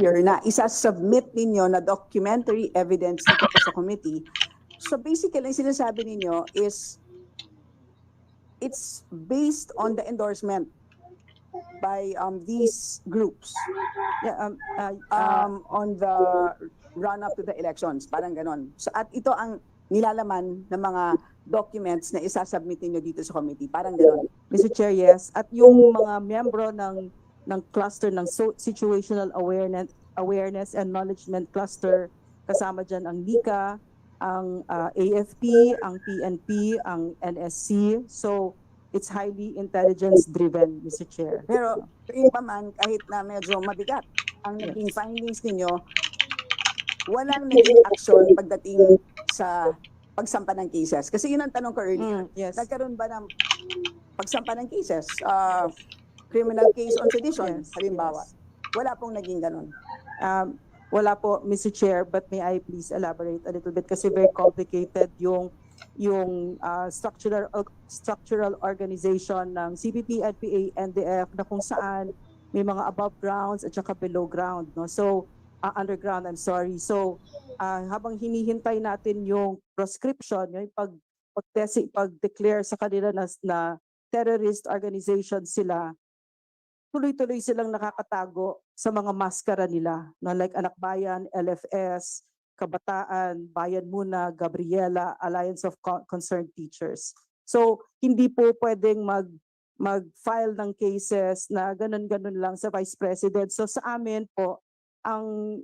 na isa-submit ninyo na documentary evidence dito po sa committee. So basically, ang sinasabi ninyo is it's based on the endorsement by these groups on the run-up to the elections, parang ganon. So, at ito ang nilalaman ng mga documents na isasubmit ninyo dito sa committee, parang ganon. Mr. Chair, yes. At yung mga miyembro ng cluster ng situational awareness and knowledgement cluster, kasama dyan ang NICA, ang AFP, ang PNP, ang NSC. So it's highly intelligence driven, Mr. Chair. Pero yun pa man, kahit na medyo mabigat ang naging findings ninyo, walang naging action pagdating sa pagsampa ng cases. Kasi yun ang tanong ko earlier. Yes. Nagkaroon ba ng pagsampa ng cases? Criminal case on sedition, Yes, halimbawa. yes. Wala pong naging ganun. Wala po, Mr. Chair, but may I please elaborate a little bit kasi very complicated yung structural organization ng CPP, NPA, NDF na kung saan may mga above grounds at saka below ground, no? So underground, I'm sorry. So habang hinihintay natin yung proscription, yung pag-declare sa kanila na terrorist organization sila, tuloy-tuloy silang nakakatago sa mga maskara nila, no? Like Anak Bayan, LFS, Kabataan, Bayan Muna, Gabriela, Alliance of Concerned Teachers. So hindi po pwedeng mag-file ng cases na ganun-ganun lang sa Vice President. So sa amin po, ang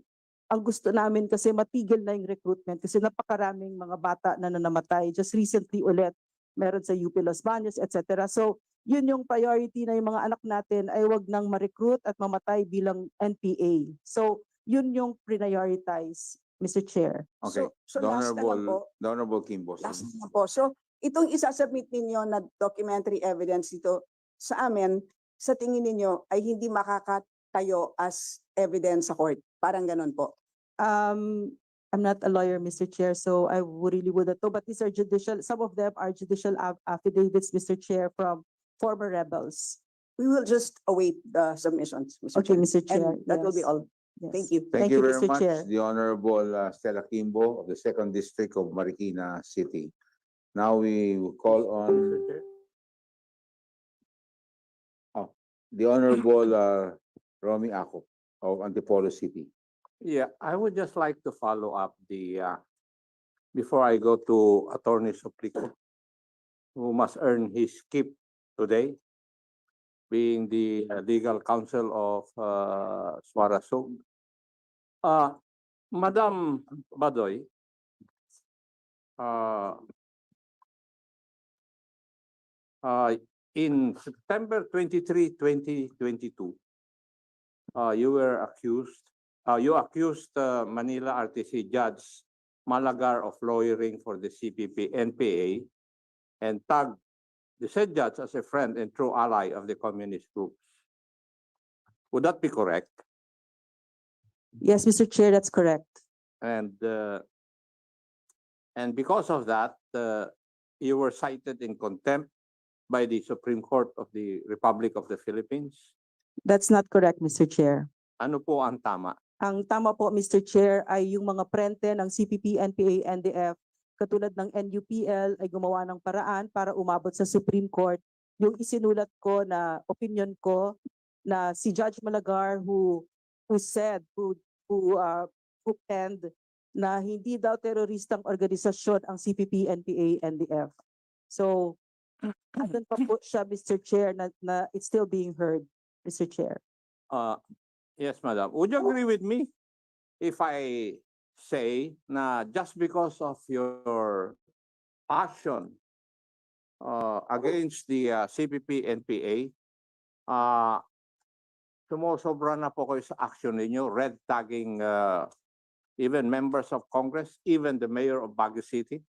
gusto namin kasi matigil na yung recruitment kasi napakaraming mga bata na namatay. Just recently ulit, meron sa UP Los Baños, etc. So yun yung priority na yung mga anak natin ay wag nang ma-recruit at mamatay bilang NPA. So yun yung prioritize, Mr. Chair. Okay. So last na lang po. The Honorable Kimbo. Last na lang po. So itong isasubmit ninyo na documentary evidence dito sa amin, sa tingin ninyo ay hindi makakatayo as evidence sa court. Parang ganun po. I'm not a lawyer, Mr. Chair, so I really wouldn't know. But these are judicial, some of them are judicial affidavits, Mr. Chair, from former rebels. We will just await the submissions, Mr. Okay, Chair. Mr. Chair. And that will be yes, all. yes. Thank you. Thank you very Mr. much, Chair. the Honorable Stella Kimbo of the 2nd District of Marikina City. Now we will call on the Honorable Romy Ako of Antipolo City. Yeah, I would just like to follow up before I go to Attorney Suplico, who must earn his keep today, being the legal counsel of Suarasug. Madam Badoy, in September 23, 2022, you accused Manila RTC Judge Malagar of lawyering for the CPP NPA and tagged the said judge as a friend and true ally of the communist groups. Would that be correct? Yes, Mr. Chair, that's correct. And because of that, you were cited in contempt by the Supreme Court of the Republic of the Philippines. That's not correct, Mr. Chair. Ano po ang tama? Ang tama po, Mr. Chair, ay yung mga prente ng CPP, NPA, NDF, katulad ng NUPL, ay gumawa ng paraan para umabot sa Supreme Court. Yung isinulat ko na opinion ko na si Judge Malagar who penned na hindi daw teroristang organisasyon ang CPP, NPA, NDF. So, andun pa po siya, Mr. Chair, na it's still being heard, Mr. Chair. Yes, madam. Would you agree with me if I say na just because of your passion against the CPP, NPA, sumusobra na po kayo sa action ninyo, red tagging even members of Congress, even the mayor of Baguio City?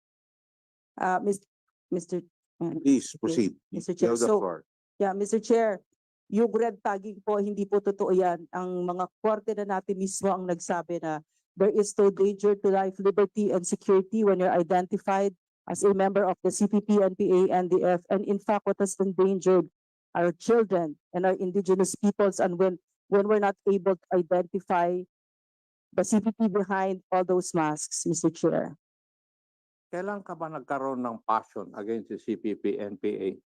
Mr. Please proceed. Mr. You Chair, have the so, floor. yeah, Mr. Chair, yung red tagging po, hindi po totoo yan. Ang mga korte na natin mismo ang nagsabi na there is no danger to life, liberty, and security when you're identified as a member of the CPP, NPA, NDF. And in fact, what has endangered our children and our indigenous peoples, and when we're not able to identify CPP behind all those masks, Mr. Chair. Kailan ka ba nagkaroon ng passion against the CPP, NPA?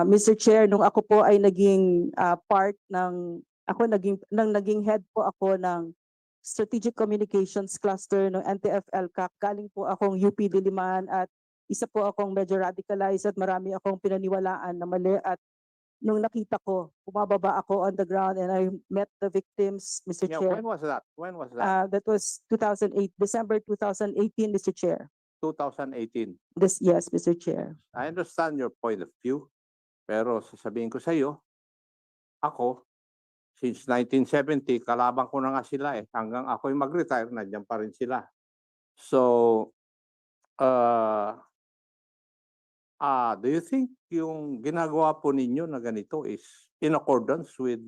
Mr. Chair, nung ako po ay naging part naging head po ako ng Strategic Communications Cluster ng NTF-LCAC. Galing po akong UP Diliman at isa po akong medyo radicalized at marami akong pinaniwalaan na mali at nung nakita ko, bumababa ako on the ground and I met the victims, Mr. Yeah, Chair. when was that? When was that? That was 2008, December 2018, Mr. Chair. 2018. Yes, Mr. Chair. I understand your point of view, pero sasabihin ko sa iyo, ako, since 1970, kalaban ko na nga sila eh. Hanggang ako'y mag-retire, nandiyan pa rin sila. So, do you think yung ginagawa po ninyo na ganito is in accordance with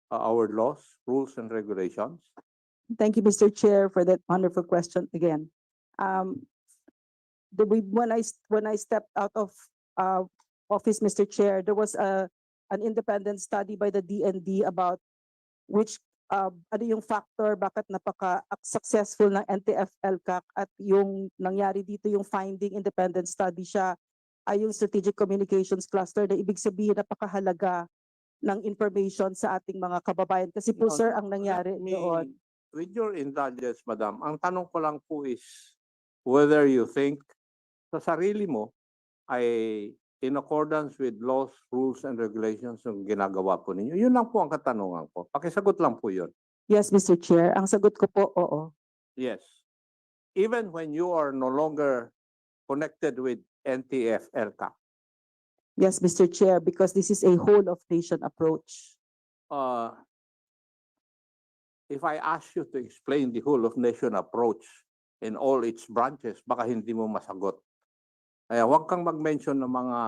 our laws, rules, and regulations? Thank you, Mr. Chair, for that wonderful question again. When I stepped out of office, Mr. Chair, there was an independent study by the DND about which ano yung factor bakit napaka-successful ng NTF-LCAC at yung nangyari dito yung finding independent study siya ay yung Strategic Communications Cluster na ibig sabihin napakahalaga ng information sa ating mga kababayan. Kasi po, No, sir, ang nangyari doon. With your indulgence, madam, ang tanong ko lang po is whether you think sa sarili mo ay in accordance with laws, rules, and regulations yung ginagawa po ninyo. Yun lang po ang katanungan ko. Pakisagot lang po yun. Yes, Mr. Chair. Ang sagot ko po, oo. Yes. Even when you are no longer connected with NTF-LCAC, Yes, Mr. Chair, because this is a whole of nation approach. if I ask you to explain the whole of nation approach in all its branches, baka hindi mo masagot. Kaya huwag kang mag-mention ng mga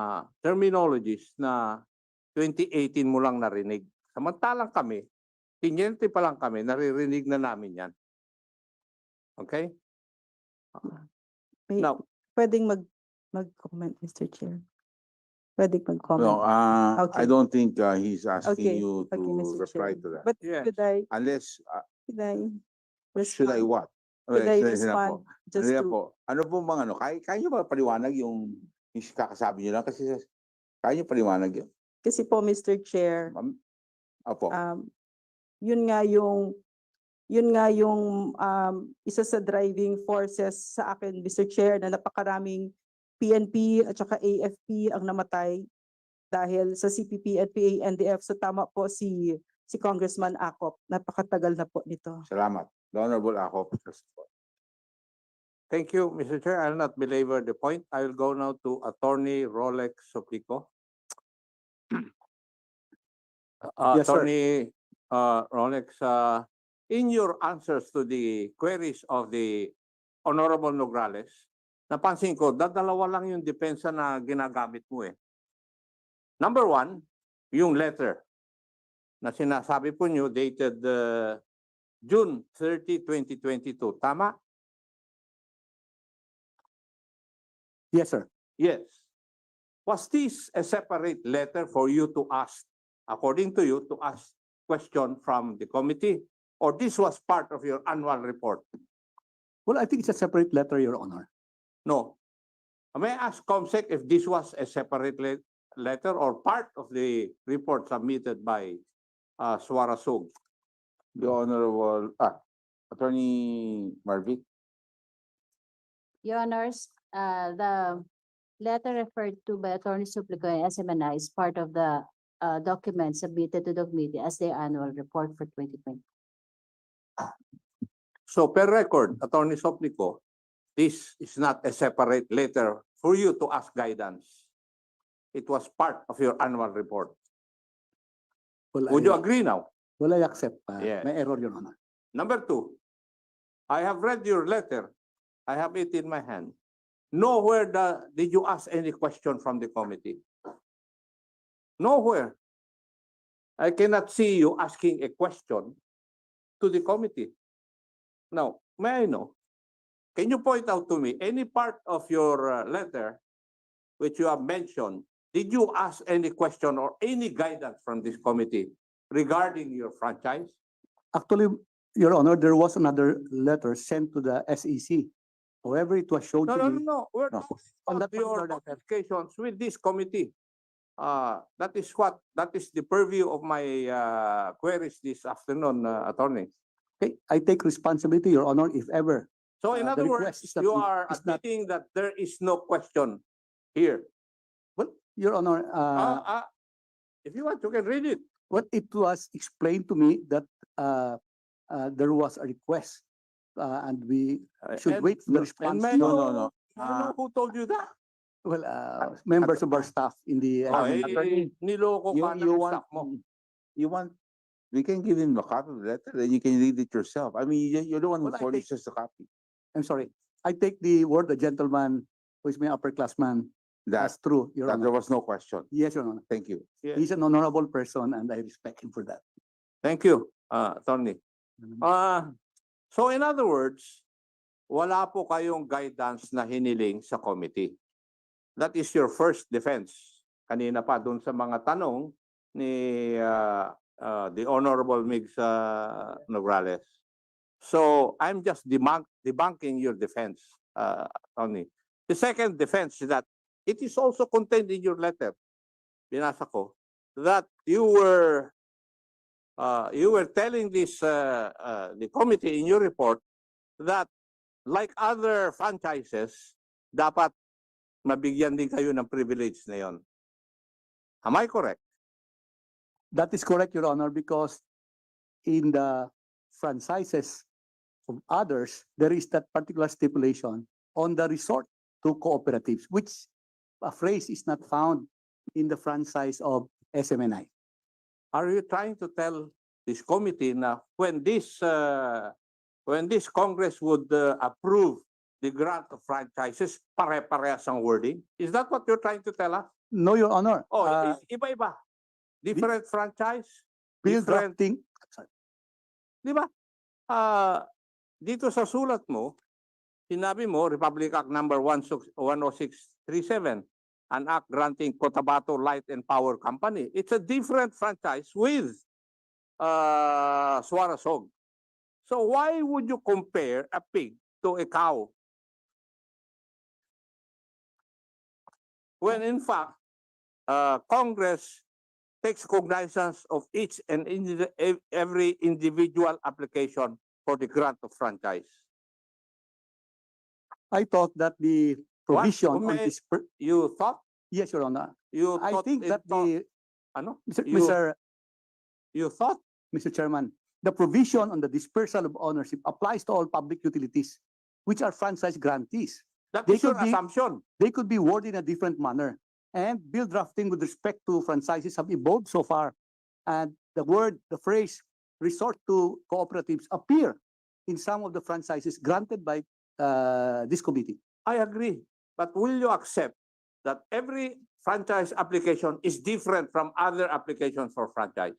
terminologies na 2018 mo lang narinig. Samantalang kami, tinyente pa lang kami, naririnig na namin yan. Okay? Now, Pwedeng mag-comment, Mr. Chair. Pwedeng mag-comment. No, Okay. I don't think he's asking Okay, you to Mr. reply Chair. to that. But Yes. Unless, should I respond? what? Could Okay, I sandali lang respond po. just Sandali lang to, po. Ano po mga ano, kaya nyo ba paliwanag yung kakasabi nyo lang? Kasi kaya nyo paliwanag yun? kasi po, Mr. Chair, Ma'am? Opo. yun nga yung isa sa driving forces sa akin, Mr. Chair, na napakaraming PNP at saka AFP ang namatay dahil sa CPP, NPA, NDF. So tama po si Congressman Acop. Napakatagal na po nito. Salamat. The Honorable Ako. thank you, Mr. Chair. I'll not belabor the point. I will go now to Attorney Rolex Soplico. Yes, sir. Attorney Rolex, in your answers to the queries of the Honorable Nograles, napansin ko, dadalawa lang yung depensa na ginagamit mo eh. Number one, yung letter na sinasabi po nyo dated June 30, 2022. Tama? Yes, sir. Yes. Was this a separate letter for you to ask, according to you, to ask question from the committee? Or this was part of your annual report? Well, I think it's a separate letter, Your Honor. No. May I ask COMSEC if this was a separate letter or part of the report submitted by Suarasog? The Honorable, Attorney Marvick. Your Honors, the letter referred to by Attorney Suplico and Smni is part of the documents submitted to the committee as their annual report for 2020. So per record, Attorney Suplico, this is not a separate letter for you to ask guidance. It was part of your annual report. Well, Would you agree now? Well, I accept Yes. my error, Your Honor. Number two, I have read your letter. I have it in my hand. Nowhere did you ask any question from the committee. Nowhere. I cannot see you asking a question to the committee. Now, may I know, can you point out to me any part of your letter which you have mentioned? Did you ask any question or any guidance from this committee regarding your franchise? Actually, Your Honor, there was another letter sent to the SEC. However, it was shown No, to no, me. no, no. We're No. talking On about that your particular letter. communications with this committee. That is the purview of my queries this afternoon, attorney. Okay, I take responsibility, Your Honor, if ever. So in The other request words, is not- you are is not- admitting that there is no question here. Well, Your Honor, If you want, you can read it. well, it was explained to me that there was a request and we should And- wait for the And response. may I No, from, no, know- no. may I know who told you that? Well, members of our staff in the. Oh, attorney, niloko ka You ng want, staff mo. you want, we can give him a copy of the letter, then you can read it yourself. I mean, you're the one who Well, I furnishes the copy. I'm sorry. I take the word the gentleman who is my upperclassman That, as true, Your that there Honor. was no question. Yes, Your Honor. Thank you. Yes. He's an honorable person and I respect him for that. Thank you, Tony. So in other words, wala po kayong guidance na hiniling sa committee. That is your first defense. Kanina pa dun sa mga tanong ni the Honorable Migs Nograles. So I'm just debunking your defense, Tony. The second defense is that it is also contained in your letter. Binasa ko that you were telling this the committee in your report that like other franchises, dapat mabigyan din kayo ng privilege na yon. Am I correct? That is correct, Your Honor, because in the franchises of others, there is that particular stipulation on the resort to cooperatives, which a phrase is not found in the franchise of SMNI. Are you trying to tell this committee na when this Congress would approve the grant of franchises, pare-parehas ang wording? Is that what you're trying to tell us? No, Your Honor. Oh, iba-iba. Different franchise, Bill different, drafting, di ba? Dito sa sulat mo, sinabi mo, Republic Act number 10637, an act granting Cotabato Light and Power Company. It's a different franchise with Suarasog. So why would you compare a pig to a cow? When in fact, Congress takes cognizance of each and every individual application for the grant of franchise. I thought that the provision on May- this, You thought? yes, Your Honor. You I thought think it that thought- the, ano? Mr. You thought? Mr. Chairman, the provision on the dispersal of ownership applies to all public utilities, which are franchise grantees. That They is your could be- assumption. They could be worded in a different manner. And bill drafting with respect to franchises have evolved so far. And the phrase resort to cooperatives appear in some of the franchises granted by this committee. I agree. But will you accept that every franchise application is different from other applications for franchise?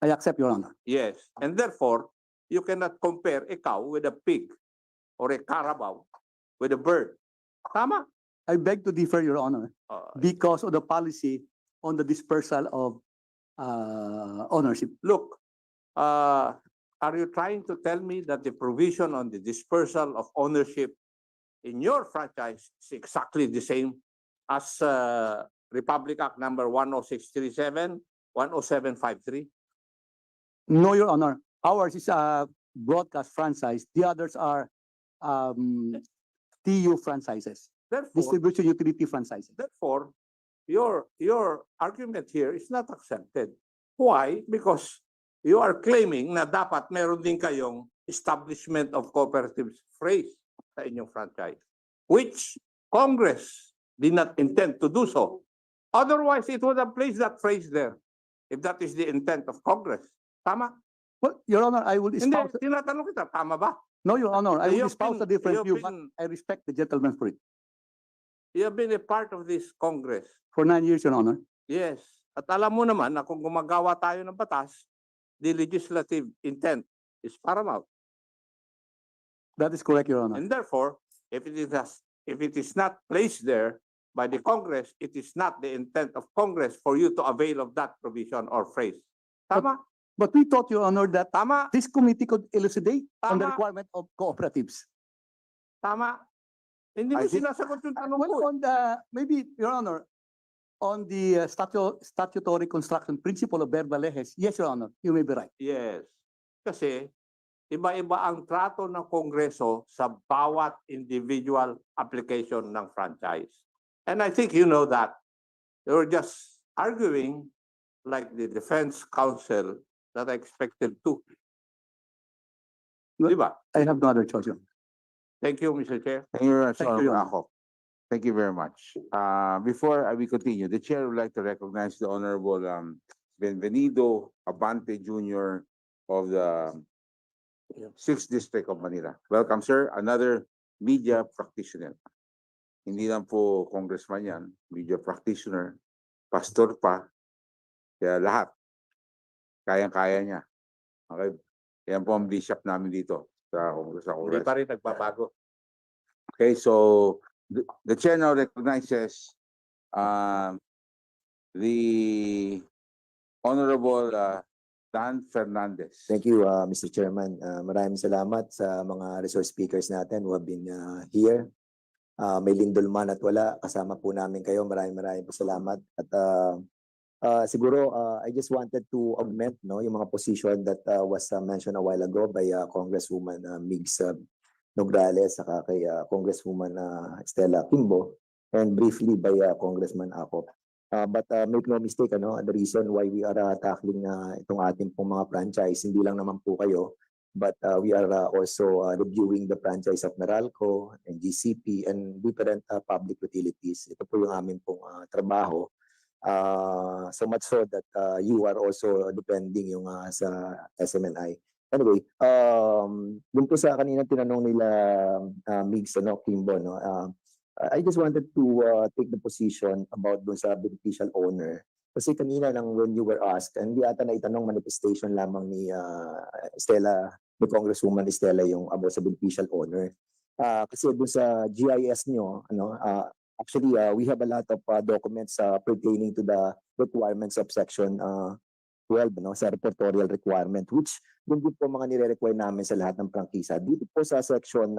I accept, Your Honor. Yes. And therefore, you cannot compare a cow with a pig or a carabao with a bird. Tama? I beg to differ, Your Honor, Uh, because of the policy on the dispersal of ownership. Look, are you trying to tell me that the provision on the dispersal of ownership in your franchise is exactly the same as Republic Act number 10637, 10753? No, Your Honor. Ours is a broadcast franchise. The others are TU franchises, Therefore, distribution utility franchises. therefore, your argument here is not accepted. Why? Because you are claiming na dapat meron din kayong establishment of cooperatives phrase sa inyong franchise, which Congress did not intend to do so. Otherwise, it would have placed that phrase there if that is the intent of Congress. Tama? Well, Your Honor, I will Hindi, espouse, tinatanong kita, tama ba? no, Your Honor, I will You've espouse a been- different you've view, but been- I respect the gentleman for it. You have been a part of this Congress. For 9 years, Your Honor. Yes. At alam mo naman na kung gumagawa tayo ng batas, the legislative intent is paramount. That is correct, Your Honor. And therefore, if it is not placed there by the Congress, it is not the intent of Congress for you to avail of that provision or phrase. Tama? But we thought, Your Honor, that Tama, this committee could elucidate on the Tama. requirement of cooperatives. tama. Hindi mo I think- sinasagot yung tanong Well, ko. on the, maybe, Your Honor, on the statutory construction principle of verba leges, yes, Your Honor, you may be right. Yes. Kasi iba-iba ang trato ng Kongreso sa bawat individual application ng franchise. And I think you know that. They were just arguing like the defense counsel that I expected to. Di ba? I have no other choice, Your Honor. Thank you, Mr. Chair. Thank you very much, Thank you, Honorable Your Honor. Akop. Thank you very much. Before we continue, the chair would like to recognize the Honorable Benvenido Abante Jr. of the 6th District of Manila. Welcome, sir. Another media practitioner. Hindi lang po congressman yan, media practitioner, pastor pa, kaya lahat. Kayang-kaya niya. Okay? Yan po ang bishop namin dito sa Hindi Congress. pa rin nagbabago. Okay, so the chair now recognizes the Honorable Dan Fernandez. Thank you, Mr. Chairman. Maraming salamat sa mga resource speakers natin who have been here. May lindol man at wala, kasama po namin kayo. Maraming po salamat. At siguro, I just wanted to augment yung mga position that was mentioned a while ago by Congresswoman Migs Nograles, saka kay Congresswoman Stella Kimbo, and briefly by Congressman Akop. But make no mistake, the reason why we are tackling itong ating pong mga franchise, hindi lang naman po kayo, but we are also reviewing the franchise of Meralco and GCP and different public utilities. Ito po yung aming pong trabaho. So much so that you are also depending yung sa SMNI. Anyway, dun po sa kanina tinanong nila Migs Kimbo, I just wanted to take the position about dun sa beneficial owner. Kasi kanina lang when you were asked, hindi ata na itanong manifestation lamang ni Stella, ni Congresswoman Stella yung about sa beneficial owner. Kasi dun sa GIS nyo, actually we have a lot of documents pertaining to the requirements of section 12, sa reportorial requirement, which dun din po mga nire-require namin sa lahat ng prangkisa. Dito po sa section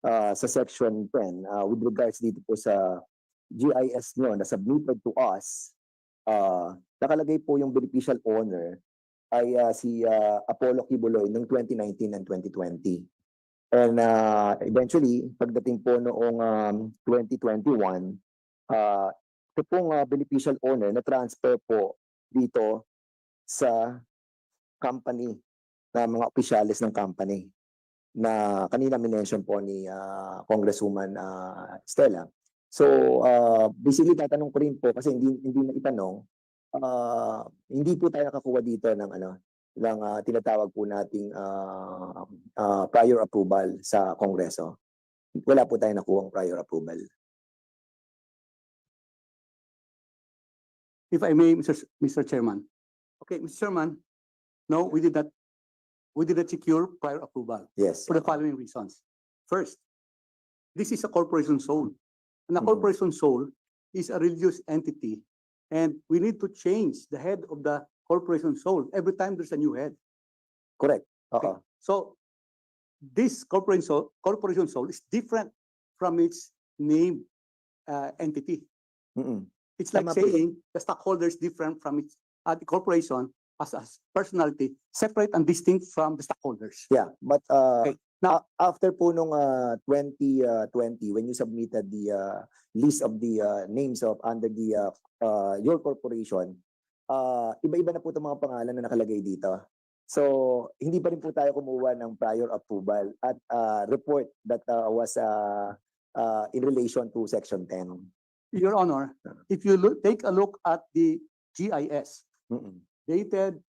sa section 10, with regards dito po sa GIS nyo na submitted to us, nakalagay po yung beneficial owner ay si Apollo Kibuloy noong 2019 and 2020. And eventually, pagdating po noong 2021, ito pong beneficial owner na transfer po dito sa company, na mga opisyalis ng company na kanina minention po ni Congresswoman Stella. So basically tatanong ko rin po kasi hindi na itanong, hindi po tayo nakakuha dito ng ng tinatawag po nating prior approval sa Kongreso. Wala po tayo nakuha prior approval. If I may, Mr. Chairman. Okay, Mr. Chairman, no, we did not secure prior approval Yes. for the following reasons. First, this is a corporation sole. And a Mhm. corporation sole is a religious entity. And we need to change the head of the corporation sole every time there's a new head. Correct. Okay. So this corporation sole is different from its name entity. Mm-mm. It's like Tama po. saying the stockholder is different from its the corporation as a personality, separate and distinct from the stockholders. Yeah, but Okay. now after po nung 2020 when you submitted the list of the names of under the your corporation, iba-iba na po 'tong mga pangalan na nakalagay dito. So hindi pa rin po tayo kumuha ng prior approval at report that was in relation to section 10. Your Honor, if you take a look at the GIS Mm-mm. dated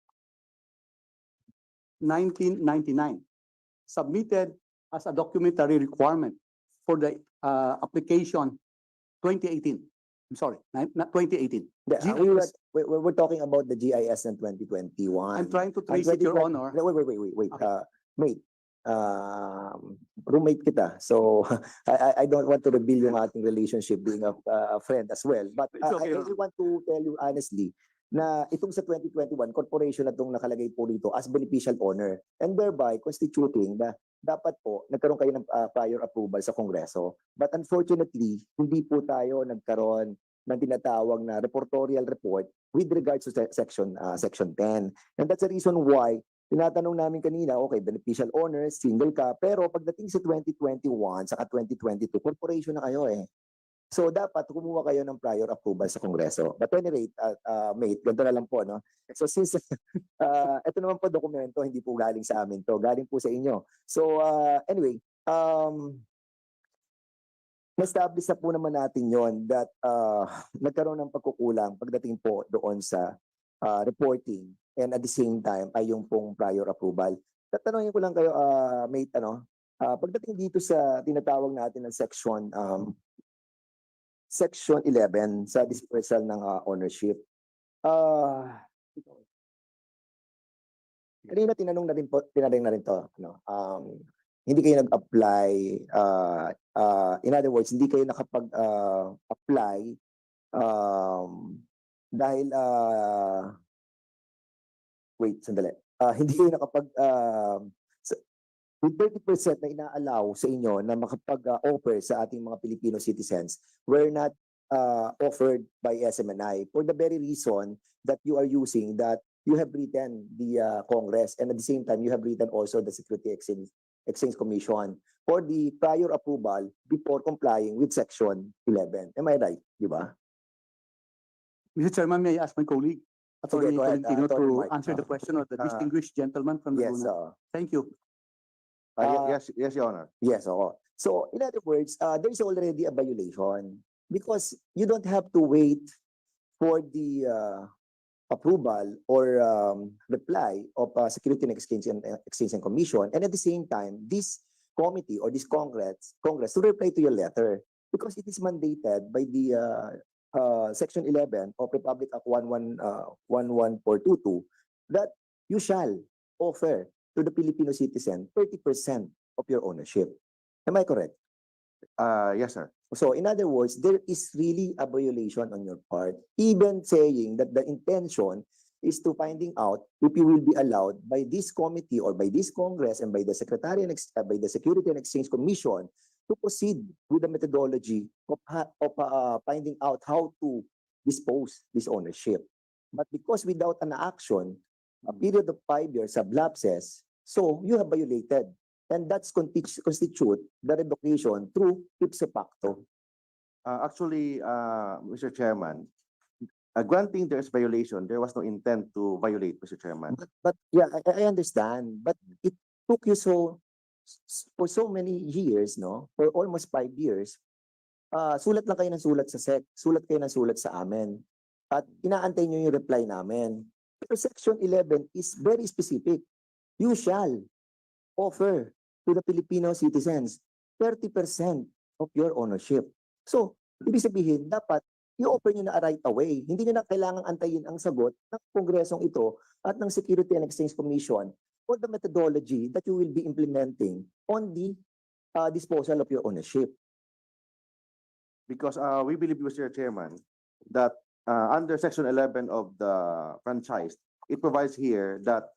1999, submitted as a documentary requirement for the application 2018. I'm sorry, not 2018. Hindi, we're talking about the GIS in 2021. I'm trying to trace it, Your Honor. Wait. Okay. Mate, roommate kita. So I don't want to reveal yung ating relationship being a friend as well. But It's okay, I want to tell you honestly na itong sa 2021, corporation na itong nakalagay po rito as beneficial owner and thereby constituting na dapat po nagkaroon kayo ng prior approval sa Kongreso. But unfortunately, hindi po tayo nagkaroon ng tinatawag na reportorial report with regards to section 10. And that's the reason why tinatanong namin kanina, okay, beneficial owners, single ka, pero pagdating sa 2021 saka 2022, corporation na kayo eh. So dapat kumuha kayo ng prior approval sa Kongreso. But at any rate, mate, ganito na lang po, no? So since ito naman po dokumento, hindi po galing sa amin to, galing po sa inyo. So anyway, na-establish na po naman natin yon that nagkaroon ng pagkukulang pagdating po doon sa reporting and at the same time ay yung pong prior approval. Tatanungin ko lang kayo, mate, pagdating dito sa tinatawag natin ng Section 11 sa dispersal ng ownership. Kanina tinanong na rin to, hindi kayo nag-apply, in other words, hindi kayo nakapag-apply dahil, wait, sandali. Hindi kayo with 30% na ina-allow sa inyo na makapag-offer sa ating mga Filipino citizens were not offered by SMNI for the very reason that you are using that you have written the Congress and at the same time you have written also the Security Exchange Commission for the prior approval before complying with Section 11. Am I right? Di ba? Mr. Chairman, may I ask my colleague, Attorney go ahead, Tolentino, Attorney to Mark. answer the question of the distinguished gentleman from Yes, Laguna? Thank you. Yes, Your Honor. yes, oo. So, in other words, there is already a violation because you don't have to wait for the approval or reply of Security and Exchange Commission, and at the same time, this committee or this Congress to reply to your letter because it is mandated by the Section 11 of Republic Act 11422 that you shall offer to the Filipino citizen 30% of your ownership. Am I correct? Yes, sir. So in other words, there is really a violation on your part, even saying that the intention is to finding out if you will be allowed by this committee or by this Congress and by the by the Security and Exchange Commission to proceed with the methodology of finding out how to dispose this ownership. But because without an action, a period of 5 years have lapses, so you have violated. And that's constitute the revocation through ipso facto. Actually, Mr. Chairman, granting there's violation, there was no intent to violate, Mr. Chairman. But yeah, I understand. But it took you for so many years, no? For almost 5 years, sulat lang kayo ng sulat sa SEC, sulat kayo ng sulat sa amin. At inaantay nyo yung reply namin. Pero Section 11 is very specific. You shall offer to the Filipino citizens 30% of your ownership. So, ibig sabihin, dapat i-offer nyo na right away. Hindi nyo na kailangang antayin ang sagot ng Kongresong ito at ng Security and Exchange Commission for the methodology that you will be implementing on the disposal of your ownership. Because we believe, Mr. Chairman, that under Section 11 of the franchise, it provides here that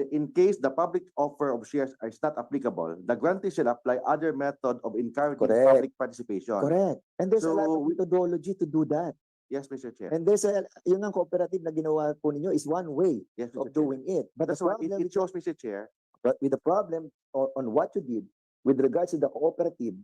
in case the public offer of shares is not applicable, the grantee shall apply other method of encouraging Correct. public participation. Correct. And there's a lot So, of methodology to do that. Yes, Mr. Chair. And there's yung ang cooperative na ginawa po ninyo is one way Yes, of Mr. Chair. doing it. But the That's why problem it shows, Mr. Chair, But with the problem on what you did with regards to the cooperative,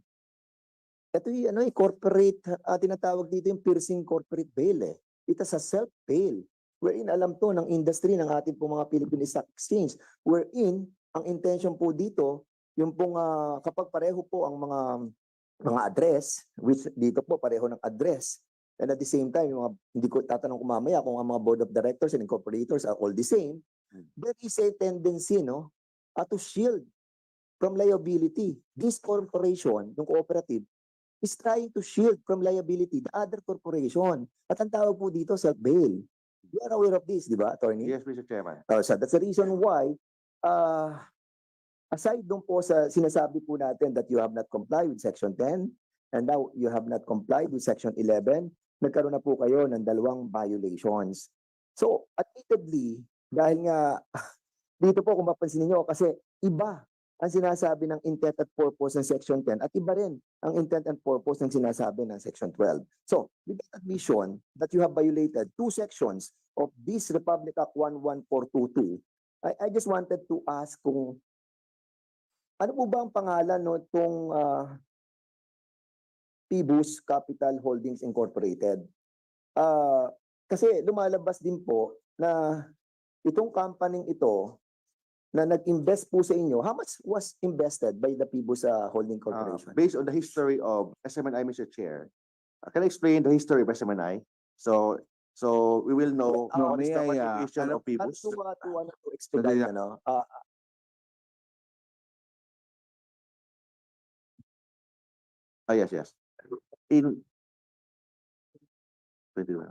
ito yung corporate, tinatawag dito yung piercing corporate bail eh. It is a self-bail. Wherein alam to ng industry ng ating pong mga Philippine Stock Exchange. Wherein, ang intention po dito, yung pong kapag pareho po ang mga address, which dito po pareho ng address, and at the same time, yung hindi ko tatanong ko mamaya kung ang mga board of directors and incorporators are all the same, there is a tendency, no, to shield from liability. This corporation, yung cooperative, is trying to shield from liability the other corporation. At ang tawag po dito, self-bail. You are aware of this, di ba, Attorney? yes, Mr. Chairman. So that's the reason why, aside doon po sa sinasabi po natin that you have not complied with Section 10, and now you have not complied with Section 11, nagkaroon na po kayo ng dalawang violations. So, admittedly, dahil nga dito po kung mapansin niyo kasi iba ang sinasabi ng intent at purpose ng Section 10 at iba rin ang intent and purpose ng sinasabi ng Section 12. So, with that admission that you have violated two sections of this Republic Act 11422, I just wanted to ask kung ano po ba ang pangalan no itong Pibus Capital Holdings Incorporated? Kasi lumalabas din po na itong company ito na nag-invest po sa inyo, how much was invested by the Pibus Holding Corporation? Based on the history of SMNI, Mr. Chair, can I explain the history of SMNI? So we will know what is may the I, participation of Not Pibus. to expedite, ano? Yes. In 21.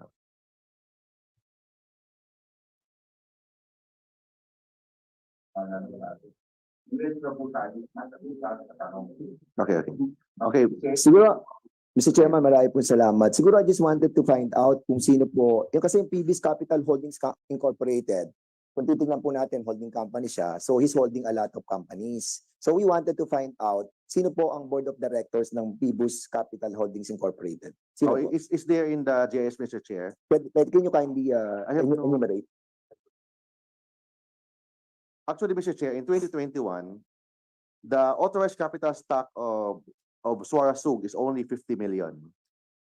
Okay. Siguro, Mr. Chairman, marami po salamat. Siguro I just wanted to find out kung sino po, yung kasi yung Pibus Capital Holdings Incorporated, kung titignan po natin, holding company siya, so he's holding a lot of companies. So we wanted to find out sino po ang board of directors ng Pibus Capital Holdings Incorporated. Sino Oh, po? is there in the GIS, Mr. Chair? Can you kindly I have no- enumerate? Actually, Mr. Chair, in 2021, the authorized capital stock of Suara Sug is only 50 million.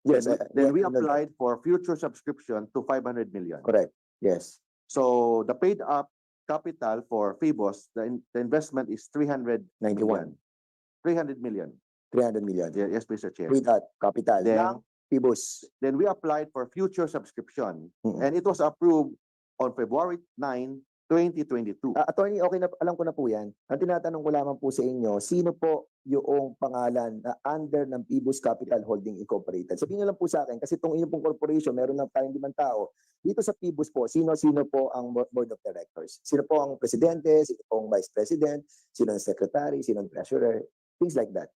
Yes. Then we I know that. applied for future subscription to 500 million. Correct. Yes. So the paid up capital for Phoebus, the investment is 300 91. 300 million. 300 million. Yes, Mr. Chair. With that, capital. Then- ng Pibus. Then we applied for future subscription Mm-mm. and it was approved on February 9, 2022. Attorney, okay na, alam ko na po yan. Ang tinatanong ko lamang po sa inyo, sino po yung pangalan na under ng Pibus Capital Holding Incorporated? Sabihin niyo lang po sa akin, kasi itong inyong pong corporation, meron ng tayong 5 tao. Dito sa Pibus po, sino po ang board of directors? Sino po ang presidente? Sino po ang vice president? Sino ang secretary? Sino ang treasurer? Things like that.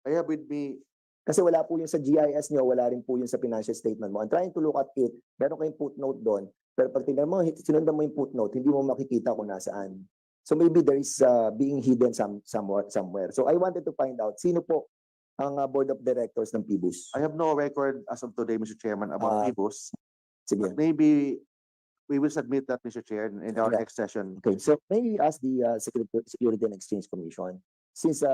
I have with me, Kasi wala po yung sa GIS nyo, wala rin po yung sa financial statement mo. I'm trying to look at it. Meron kayong footnote doon. Pero pag tingnan mo, sinundan mo yung footnote, hindi mo makikita kung nasaan. So maybe there is being hidden somewhere. So I wanted to find out, sino po ang board of directors ng Pibus? I have no record as of today, Mr. Chairman, about Phoebus. Sige. But maybe we will submit that, Mr. Chair, in our Yeah. next session. Okay, so maybe ask the Security and Exchange Commission, since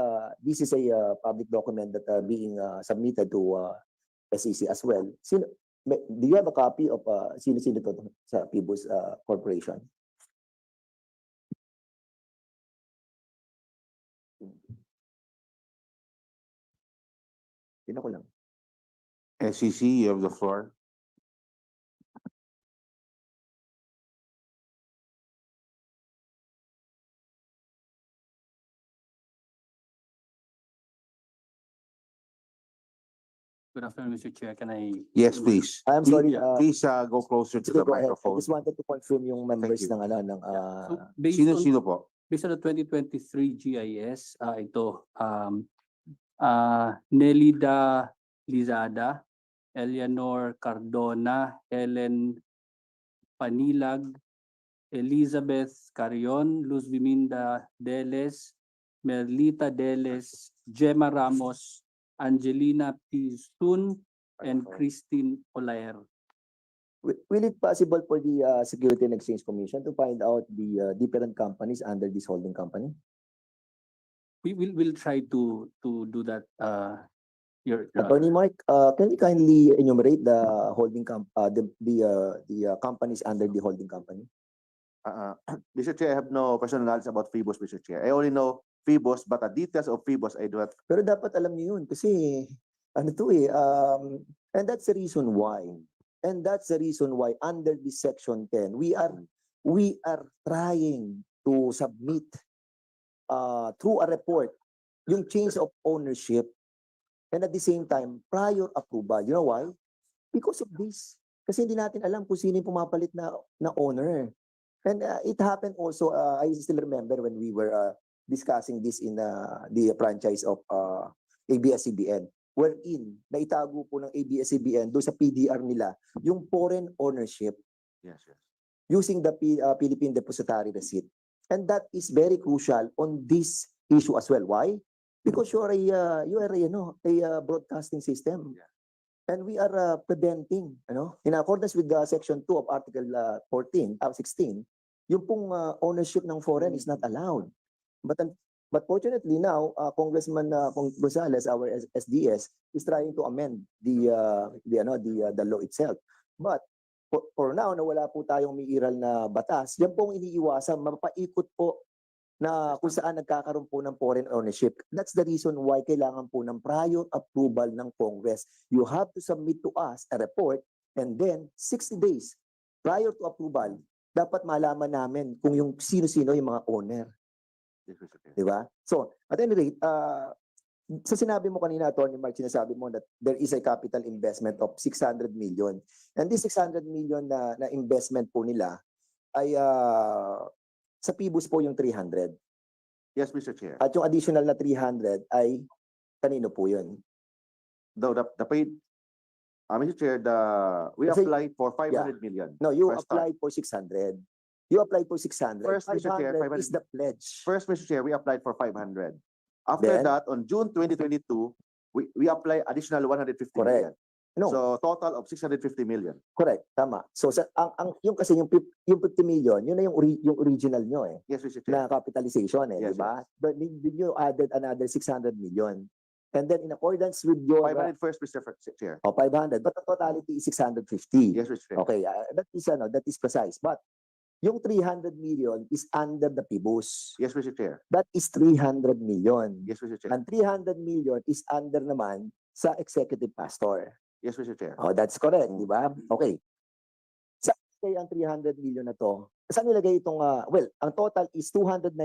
this is a public document that being submitted to SEC as well. Do you have a copy of sino to sa Pibus Corporation? Tingnan ko lang. SEC, you have the floor. Good afternoon, Mr. Chair. Can I? Yes, please. I'm sorry, Please go closer to Sige, the go ahead. I microphone. just wanted to confirm yung members you. ng So, based on, Sino po? based on the 2023 GIS, ito, Nelida Lizada, Eleanor Cardona, Helen Panilag, Elizabeth Carion, Luz Biminda Deles, Merlita Deles, Gemma Ramos, Angelina Pizun, and Christine Olaer. Will it possible for the Security and Exchange Commission to find out the different companies under this holding company? We will try to do that. Your Attorney Mike, can you kindly enumerate the holding the companies under the holding company? Mr. Chair, I have no personal knowledge about Phoebus, Mr. Chair. I only know Phoebus, but the details of Phoebus, I do not. Pero dapat alam niyo yun kasi ano to and that's the reason why. And that's the reason why under this section 10, we are trying to submit through a report yung change of ownership and at the same time prior approval. You know why? Because of this. Kasi hindi natin alam kung sino yung pumapalit na owner. And it happened also, I still remember when we were discussing this in the franchise of ABS-CBN. wherein na itago po ng ABS-CBN doon sa PDR nila yung foreign ownership Yes, yes. using the Philippine Depository Receipt. And that is very crucial on this issue as well. Why? Because you are a broadcasting system. Yeah. And we are preventing, in accordance with the Section 2 of Article 16, yung pong ownership ng foreign is not allowed. But fortunately now, Congressman Gonzales, our SDS, is trying to amend the law itself. But for now, na wala po tayong umiiral na batas, yan pong iniiwasan, mapaikot po na kung saan nagkakaroon po ng foreign ownership. That's the reason why kailangan po ng prior approval ng Congress. You have to submit to us a report and then 60 days prior to approval, dapat malaman namin kung yung sino-sino yung mga owner. Yes, Mr. Chair. Di ba? So, at any rate, sa sinabi mo kanina, Atty. Mark, sinasabi mo that there is a capital investment of 600 million. And this 600 million na investment po nila ay sa PIBUS po yung 300. Yes, Mr. Chair. At yung additional na 300 ay kanino po yun? Though the paid, Mr. Chair, we Kasi- applied for 500 million. No, you First start. applied for 600. You applied for 600. First, Mr. Chair, 500 is the pledge. First, Mr. Chair, we applied for 500. After Then- that, on June 2022, we apply additional 150 Correct. million. No, So total of 650 million. correct, tama. So yung kasi yung 50 million, yun na yung original nyo Yes, Mr. Chair. na capitalization Yes, di ba? But then you added another 600 million. And then in accordance with your 500 first, Mr. Chair. 500, but the totality is 650. Yes, Mr. Chair. Okay, that is precise. But yung 300 million is under the PIBUS. Yes, Mr. Chair. That is 300 million. Yes, Mr. Chair. And 300 million is under naman sa executive pastor. Yes, Mr. Chair. Oh, that's correct, di ba? Okay. Saan nilagay ang 300 million na to? Saan nilagay itong, well, ang total is 291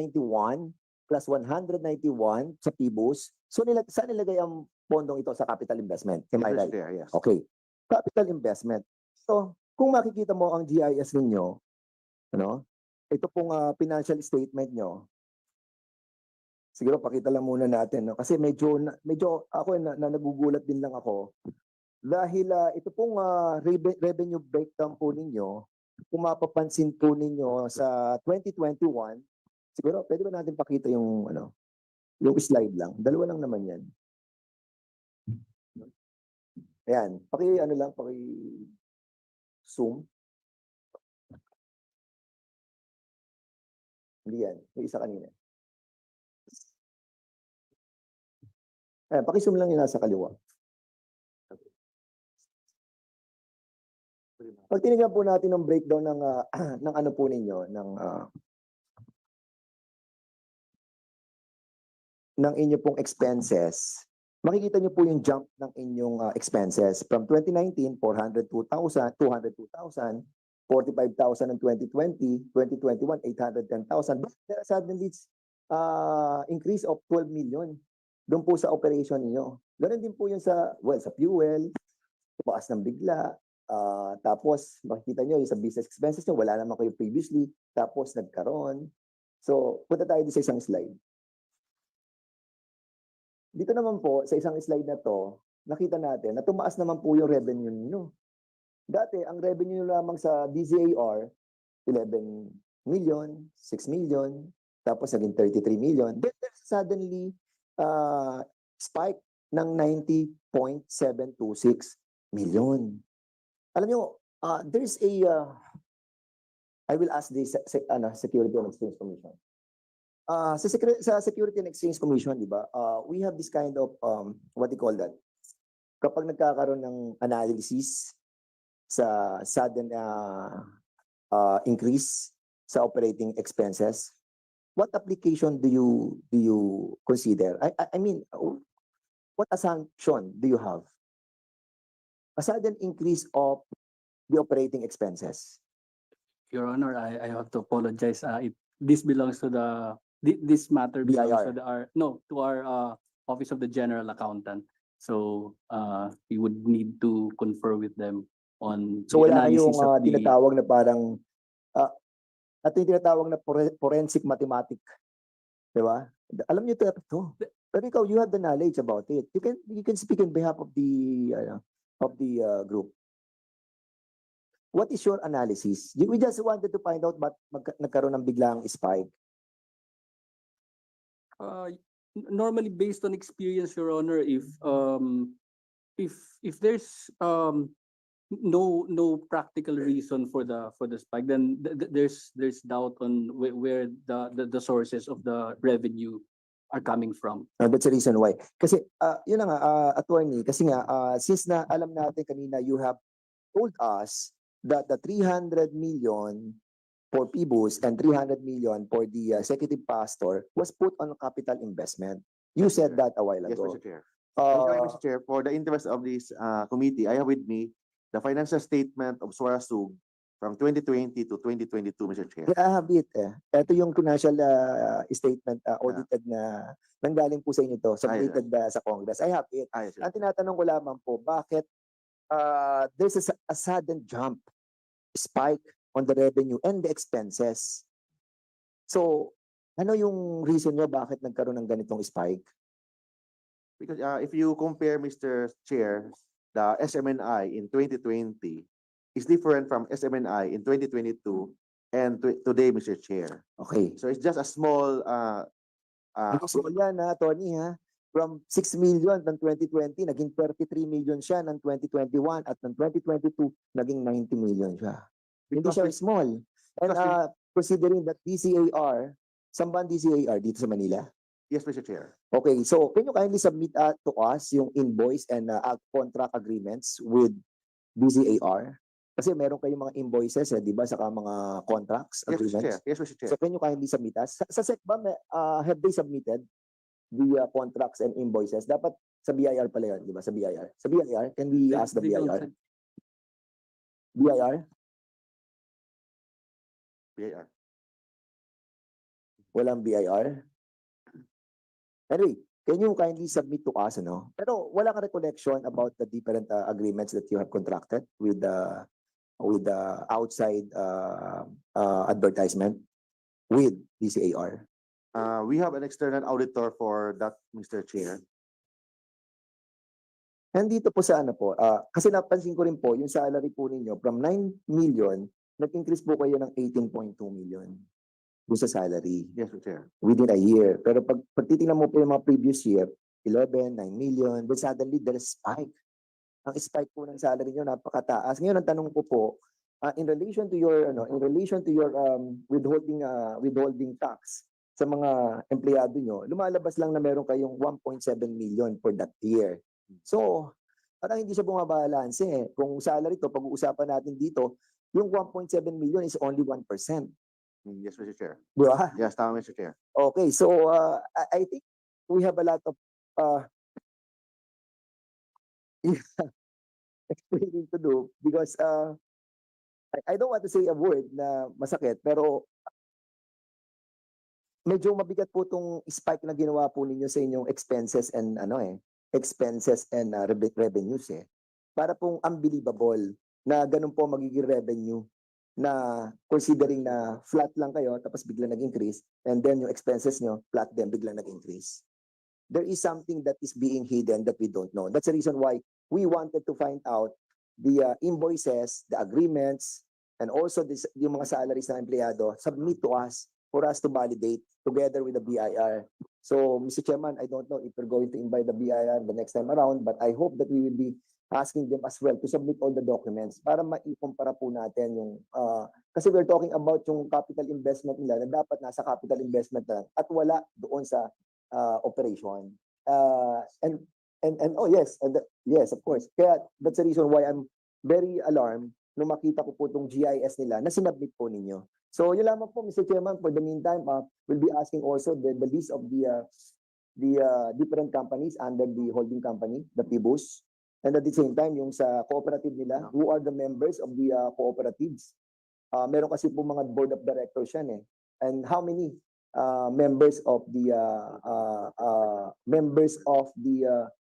plus 191 sa PIBUS. So, saan nilagay ang pondong ito sa capital investment? Am I Yes, Mr. right? Chair, yes. Okay. Capital investment. So, kung makikita mo ang GIS ninyo, ito pong financial statement nyo, siguro pakita lang muna natin, no? Kasi medyo ako na nagugulat din lang ako. Dahil ito pong revenue breakdown po ninyo, kung mapapansin po ninyo sa 2021, siguro pwede ba natin pakita yung yung slide lang. Dalawa lang naman yan. Ayan, paki zoom. Hindi yan, yung isa kanina. Ayan, paki-zoom lang yung nasa kaliwa. Pag tinignan po natin ng breakdown ng ng ano po ninyo, ng inyo pong expenses, makikita niyo po yung jump ng inyong expenses from 2019 402,000, 202,000, 45,000 in 2020, 2021 810,000. But there suddenly increase of 12 million doon po sa operation niyo. Ganun din po yung sa fuel, tumaas ng bigla. Tapos makikita nyo yung sa business expenses nyo, wala naman kayo previously, tapos nagkaroon. So, punta tayo sa isang slide. Dito naman po, sa isang slide na to, nakita natin na tumaas naman po yung revenue nyo. Dati, ang revenue nyo lamang sa DZAR, 11 million, 6 million, tapos naging 33 million. Then there's suddenly spike ng 90.726 million. Alam nyo, there is I will ask the Security and Exchange Commission. Sa Security and Exchange Commission, di ba, we have this kind of, what do you call that? Kapag nagkakaroon ng analysis sa sudden increase sa operating expenses, what application do you consider? I mean, what assumption do you have? A sudden increase of the operating expenses. Your Honor, I have to apologize. This belongs to this matter belongs BIR. to our Office of the General Accountant. So we would need to confer with them on So the wala kayong analysis of the tinatawag na parang at yung tinatawag na forensic mathematic. Di ba? Alam niyo ito. Pero ikaw, you have the knowledge about it. You can speak on behalf of the group. What is your analysis? We just wanted to find out ba't nagkaroon ng biglang spike. Normally based on experience, Your Honor, if there's no practical reason for the spike, then there's doubt on where the sources of the revenue are coming from. That's the reason why. Kasi, yun na nga, attorney, kasi nga, since na alam natin kanina, you have told us that the 300 million for PBUS and 300 million for the executive pastor was put on capital investment. You said that a while Yes, ago. Mr. Chair. Mr. Chair, for the interest of this committee, I have with me the financial statement of Suarasug from 2020 to 2022, Mr. Chair. I have it. Ito yung financial statement audited na nanggaling po sa inyo to, submitted sa Congress. I have it. Yes, sir. Ang tinatanong ko lamang po, bakit there's a sudden jump, spike on the revenue and the expenses? So, ano yung reason nyo bakit nagkaroon ng ganitong spike? Because if you compare, Mr. Chair, the SMNI in 2020 is different from SMNI in 2022 and today, Mr. Chair. Okay. So it's just a small Small yan Tony From 6 million ng 2020, naging 33 million siya ng 2021 at ng 2022, naging 90 million siya. Hindi siya small. And considering that DCAR, saan ba ang DCAR? Dito sa Manila? Yes, Mr. Chair. Okay, so can you kindly submit to us yung invoice and contract agreements with DCAR? Kasi meron kayong mga invoices, di ba, saka mga contracts, Yes, Mr. agreements. Chair. Yes, Mr. Chair. So can you kindly submit us? Sa SEC ba, have they submitted the contracts and invoices? Dapat sa BIR pala yun, di ba? Sa BIR. Sa BIR, can we ask the They don't BIR? send- BIR? BIR. Walang BIR? Anyway, can you kindly submit to us, Pero wala kang recollection about the different agreements that you have contracted with the outside advertisement with DCAR? We have an external auditor for that, Mr. Chair. Nandito po sa kasi napansin ko rin po, yung salary po ninyo from 9 million, nag-increase po kayo ng 18.2 million doon sa salary Yes, Mr. Chair. within a year. Pero pag titingnan mo po yung mga previous year, 11, 9 million, then suddenly there's spike. Ang spike po ng salary nyo napakataas. Ngayon ang tanong ko po, in relation to your withholding tax sa mga empleyado nyo, lumalabas lang na meron kayong 1.7 million for that year. So, parang hindi siya bumabalanse. Kung salary to, pag-uusapan natin dito, yung 1.7 million is only 1%. Yes, Mr. Chair. Di ba? Yes, tama, Mr. Chair. Okay, so I think we have a lot of explaining to do because I don't want to say a word na masakit, pero medyo mabigat po tong spike na ginawa po ninyo sa inyong expenses and revenues Para pong unbelievable na ganun po magiging revenue na considering na flat lang kayo tapos bigla nag-increase and then yung expenses nyo flat din bigla nag-increase. There is something that is being hidden that we don't know. That's the reason why we wanted to find out the invoices, the agreements, and also yung mga salaries ng empleyado, submit to us for us to validate together with the BIR. So, Mr. Chairman, I don't know if we're going to invite the BIR the next time around, but I hope that we will be asking them as well to submit all the documents para maikumpara po natin yung kasi we're talking about yung capital investment nila na dapat nasa capital investment na at wala doon sa operation. Yes, of course. Kaya that's the reason why I'm very alarmed nung makita ko po itong GIS nila na sinabit po ninyo. So yun lamang po, Mr. Chairman, for the meantime, we'll be asking also the list of the different companies under the holding company, the PBUS. And at the same time, yung sa cooperative nila, who are the members of the cooperatives. Meron kasi po mga board of directors yan And how many members of the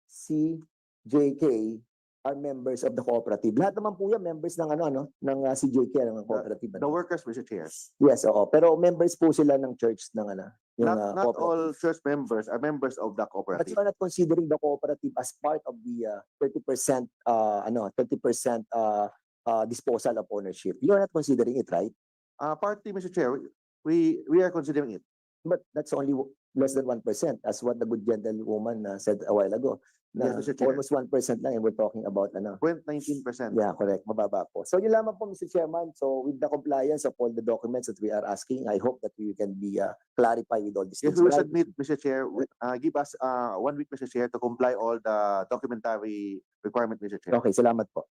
CJK are members of the cooperative? Lahat naman po yan members ng ng CJK ng cooperative. The workers, Mr. Chair. Yes, oo. Pero members po sila ng church ng yung Not all cooperative. church members are members of the But cooperative. you are not considering the cooperative as part of the 30% 30% disposal of ownership. You are not considering it, right? Partly, Mr. Chair, we are considering it. But that's only less than 1%, as what the good gentlewoman said a while ago. Na Yes, Mr. Chair. almost 1% lang, and we're talking about 0.19%. Yeah, correct. Mababa po. So yun lamang po, Mr. Chairman. So with the compliance of all the documents that we are asking, I hope that we can be clarified with all these Yes, things. we will But submit, Mr. Chair. Give us 1 week, Mr. Chair, to comply all the documentary requirement, Mr. Chair. Okay, salamat po.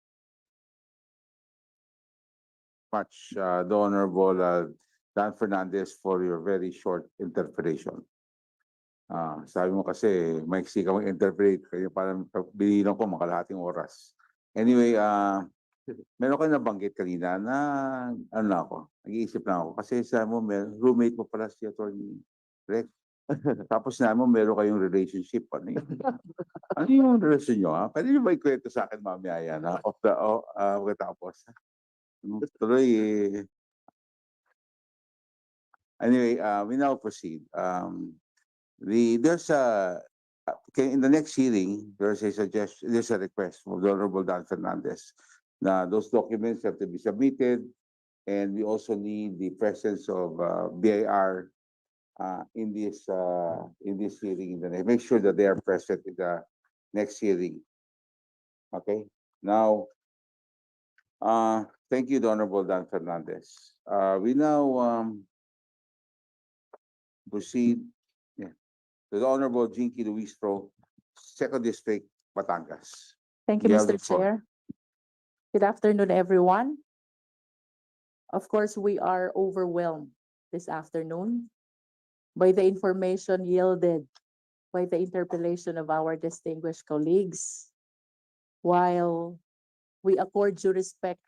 Much, the Honorable Dan Fernandez, for your very short interpretation. Sabi mo kasi, maiksi ka mag-interpret, kaya parang binilang ko makalahating oras. Anyway, meron kayo nabanggit kanina na, ano na ako, nag-iisip na ako. Kasi sabi mo, roommate mo pala si Atty. Rex. Tapos na mo, meron kayong relationship. Ano yun? Ano yung relasyon nyo? Pwede nyo ba ikwento sa akin mamaya yan? Pagkatapos. Tuloy Anyway, we now proceed. There's in the next hearing, there's a suggestion, there's a request from the Honorable Dan Fernandez. Now, those documents have to be submitted, and we also need the presence of BIR in this hearing. Make sure that they are present in the next hearing. Okay. Now, thank you, the Honorable Dan Fernandez. We now proceed to the Honorable Jinky Luistro, Second District, Batangas. Thank you, You have Mr. the floor. Chair. Good afternoon, everyone. Of course, we are overwhelmed this afternoon by the information yielded by the interpellation of our distinguished colleagues. While we accord due respect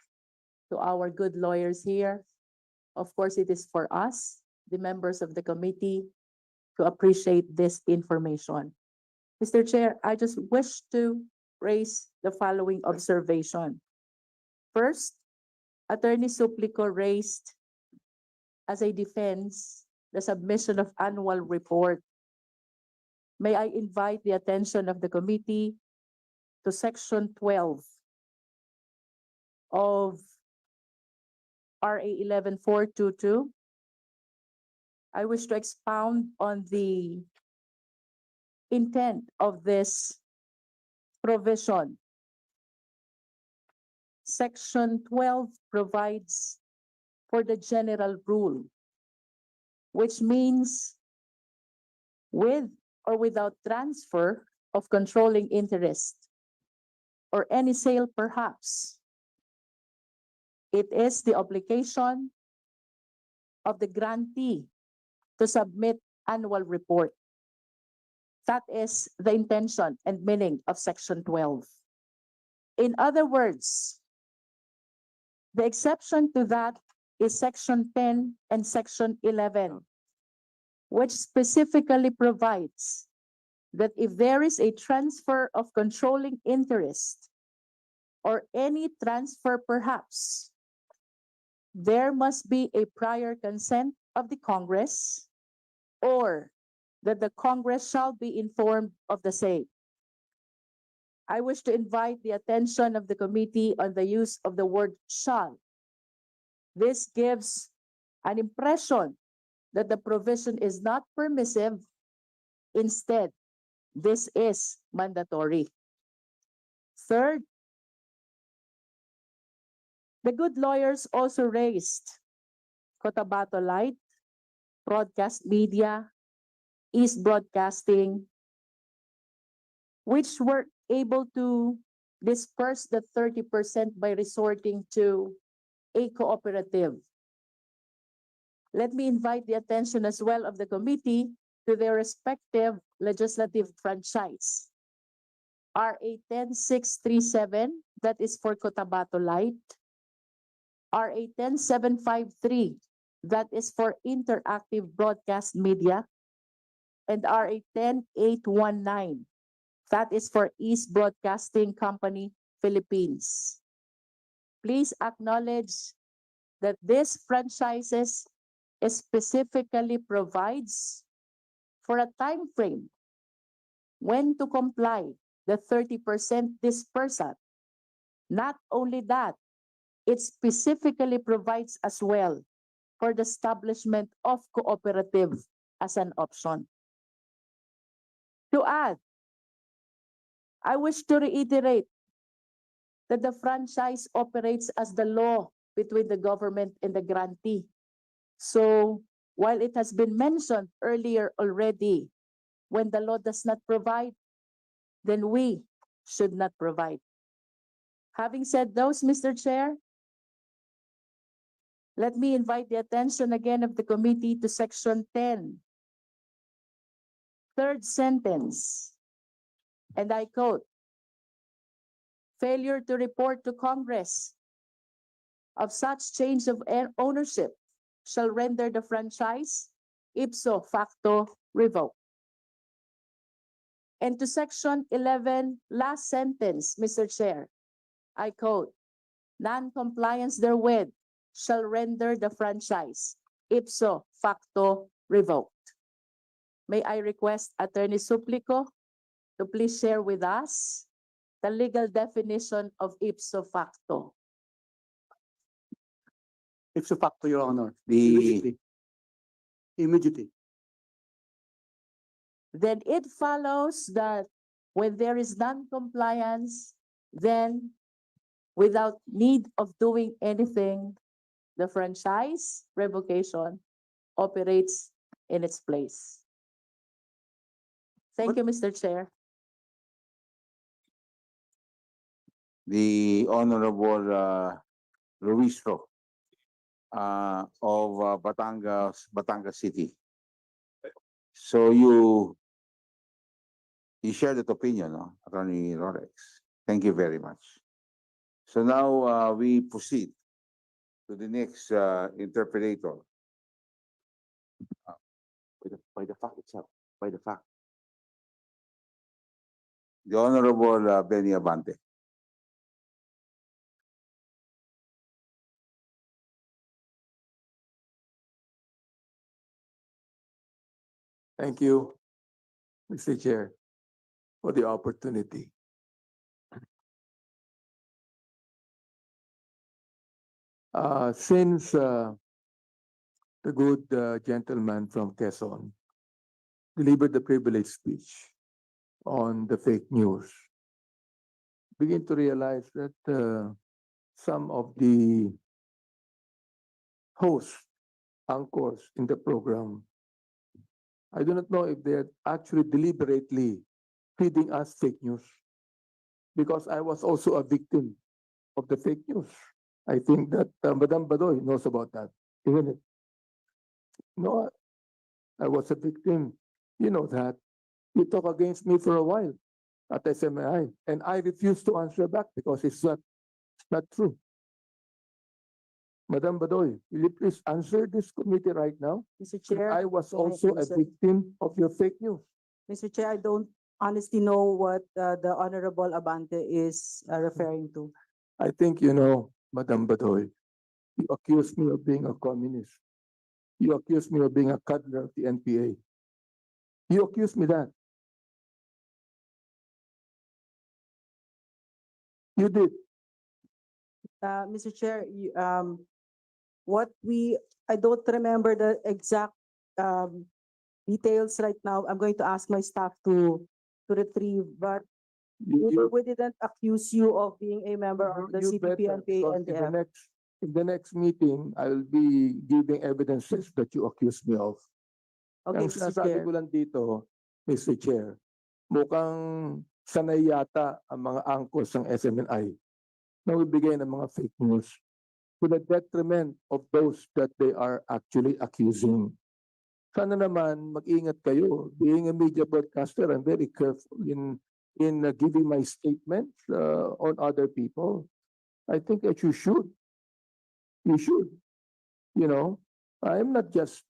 to our good lawyers here, of course, it is for us, the members of the committee, to appreciate this information. Mr. Chair, I just wish to raise the following observation. First, Attorney Suplico raised as a defense the submission of annual report. May I invite the attention of the committee to Section 12 of RA 11422. I wish to expound on the intent of this provision. Section 12 provides for the general rule, which means with or without transfer of controlling interest or any sale perhaps, it is the obligation of the grantee to submit annual report. That is the intention and meaning of Section 12. In other words, the exception to that is Section 10 and Section 11, which specifically provides that if there is a transfer of controlling interest or any transfer perhaps, there must be a prior consent of the Congress or that the Congress shall be informed of the same. I wish to invite the attention of the committee on the use of the word shall. This gives an impression that the provision is not permissive. Instead, this is mandatory. Third, the good lawyers also raised Cotabato Light, Broadcast Media, East Broadcasting, which were able to disperse the 30% by resorting to a cooperative. Let me invite the attention as well of the committee to their respective legislative franchise. RA 10637, that is for Cotabato Light. RA 10753, that is for Interactive Broadcast Media. And RA 10819, that is for East Broadcasting Company, Philippines. Please acknowledge that this franchises specifically provides for a time frame when to comply the 30% dispersal. Not only that, it specifically provides as well for the establishment of cooperative as an option. To add, I wish to reiterate that the franchise operates as the law between the government and the grantee. So while it has been mentioned earlier already, when the law does not provide, then we should not provide. Having said those, Mr. Chair, let me invite the attention again of the committee to Section 10, third sentence, and I quote, failure to report to Congress of such change of ownership shall render the franchise ipso facto revoked. And to Section 11, last sentence, Mr. Chair, I quote, non-compliance therewith shall render the franchise ipso facto revoked. May I request Attorney Suplico to please share with us the legal definition of ipso facto. Ipso facto, Your Honor. The, Immediately. Then it follows that when there is non-compliance, then without need of doing anything, the franchise revocation operates in its place. Thank you, Mr. Chair. the Honorable Luistro of Batangas City. So you share that opinion, no? Attorney Rolex. Thank you very much. So now we proceed to the next interpreter. By the fact itself, by the fact. The Honorable Benny Abante. Thank you, Mr. Chair, for the opportunity. Since the good gentleman from Quezon delivered the privileged speech on the fake news, begin to realize that some of the hosts, anchors in the program, I do not know if they're actually deliberately feeding us fake news, because I was also a victim of the fake news. I think that Madam Badoy knows about that, isn't it? No, I was a victim. You know that. You talk against me for a while at SMI, and I refused to answer back because it's not true. Madam Badoy, will you please answer this committee right now? Mr. If Chair, I was may I also a answer? victim of your fake news. Mr. Chair, I don't honestly know what the Honorable Abante is referring to. I think you know, Madam Badoy, you accused me of being a communist. You accused me of being a cuddler of the NPA. You accused me that. You did. Mr. Chair, I don't remember the exact details right now. I'm going to ask my staff to retrieve, but we didn't accuse you of being a member of the You better, CPP, because and in the next meeting, I'll be giving evidences that you accused me of. Okay, Ang Mr. sinasabi Chair. ko lang dito, Mr. Chair, mukhang sanay yata ang mga angkos ng SMNI na magbigay ng mga fake news to the detriment of those that they are actually accusing. Sana naman mag-ingat kayo. Being a media broadcaster, I'm very careful in giving my statements on other people. I think that you should. You should. You know, I'm not just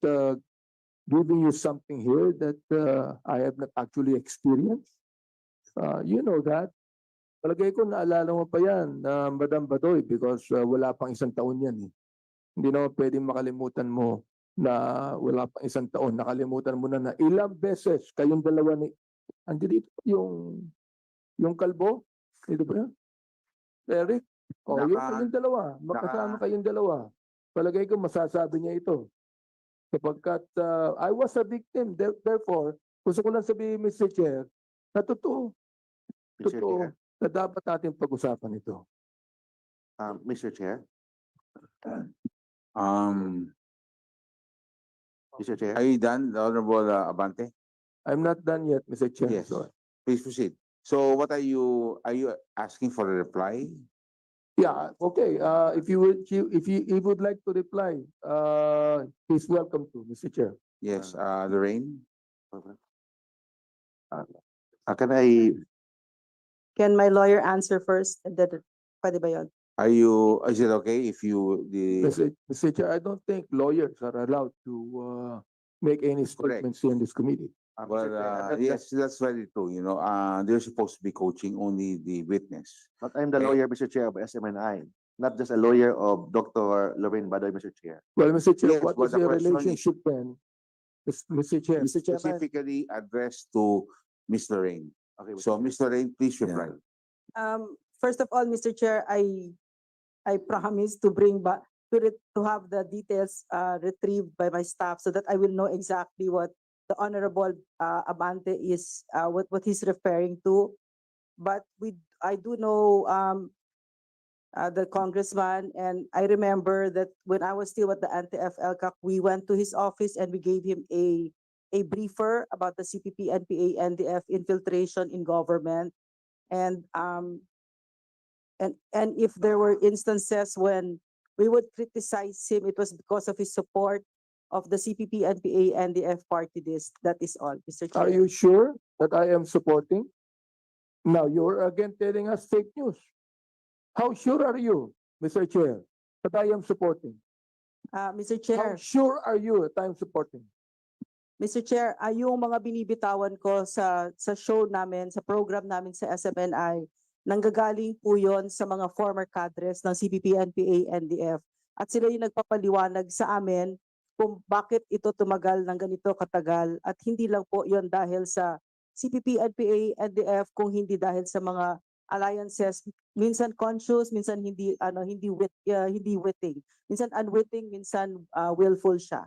giving you something here that I have not actually experienced. You know that. Palagay ko naalala mo pa yan, Madam Badoy, because wala pang isang taon yan. Hindi naman pwedeng makalimutan mo na wala pang isang taon, nakalimutan mo na ilang beses kayong dalawa ni, andi dito yung kalbo, dito ba yan? Eric, kayong dalawa, magkasama kayong dalawa. Palagay ko masasabi niya ito. Sapagkat I was a victim, therefore, gusto ko lang sabihin, Mr. Chair, na totoo, Mr. Chair, na dapat natin pag-usapan ito. Mr. Chair, Um, Mr. Chair. are you done, the Honorable Abante? I'm not done yet, Mr. Chair. Yes. Please proceed. So what are you asking for a reply? Yeah, okay. If you would like to reply, he's welcome to, Mr. Chair. Yes, Lorraine? Can I, Can my lawyer answer first? And then, pwede ba yun? Is it okay if you, Mr. Chair, I don't think lawyers are allowed to make any Correct. statements in this committee. well, yes, that's very true, you know, they're supposed to be coaching only the witness. but I'm the lawyer, Mr. Chair, of SMNI, not just a lawyer of Dr. Lorraine Badoy, Mr. Chair. Well, Mr. Chair, Yes, what but is the the question is- relationship then? Mr. Chair, Specifically addressed to Ms. Lorraine. Okay, So, Ms. Lorraine, please reply. First of all, Mr. Chair, I promise to bring back to have the details retrieved by my staff so that I will know exactly what the Honorable Abante is what he's referring to. But I do know the congressman, and I remember that when I was still at the anti-FLCAC, we went to his office and we gave him a briefer about the CPP, NPA, NDF infiltration in government. And if there were instances when we would criticize him, it was because of his support of the CPP, NPA, NDF party list. That is all, Mr. Chair. are you sure that I am supporting? Now, you're again telling us fake news. How sure are you, Mr. Chair, that I am supporting? Mr. How Chair, sure are you that I'm supporting? Mr. Chair, yung mga binibitawan ko sa show namin, sa program namin sa SMNI, nanggagaling po yon sa mga former cadres ng CPP, NPA, NDF. At sila yung nagpapaliwanag sa amin kung bakit ito tumagal ng ganito katagal. At hindi lang po yon dahil sa CPP, NPA, NDF, kung hindi dahil sa mga alliances, minsan conscious, minsan hindi witting, minsan unwitting, minsan willful siya.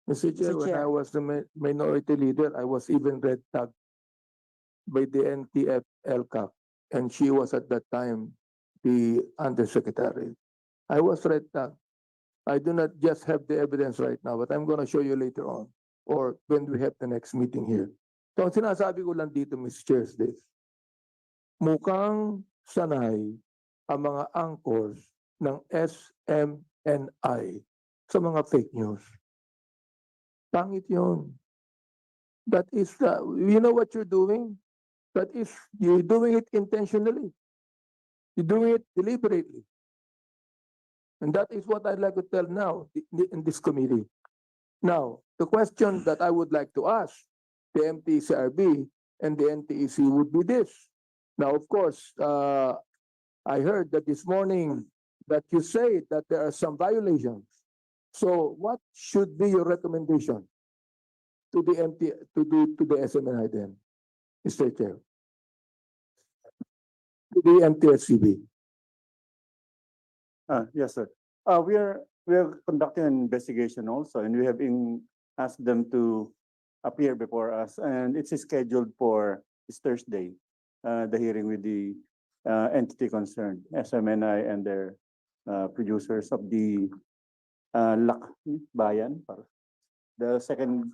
Mr. Chair, when Chair. I was the minority leader, I was even red tagged by the NTF-LCAC, and she was at that time the undersecretary. I was red tagged. I do not just have the evidence right now, but I'm going to show you later on, or when we have the next meeting here. So, ang sinasabi ko lang dito, Mr. Chair, is this. Mukhang sanay ang mga anchors ng SMNI sa mga fake news. Pangit yun. That is, you know what you're doing? That is, you're doing it intentionally. You're doing it deliberately. And that is what I'd like to tell now in this committee. Now, the question that I would like to ask the MTCRB and the NTEC would be this. Now, of course, I heard that this morning that you say that there are some violations. So what should be your recommendation to the SMNI then, Mr. Chair? To the MTSCB. Yes, sir. We are conducting an investigation also, and we have asked them to appear before us, and it's scheduled for this Thursday, the hearing with the entity concerned, SMNI and their producers of the Bayan, the second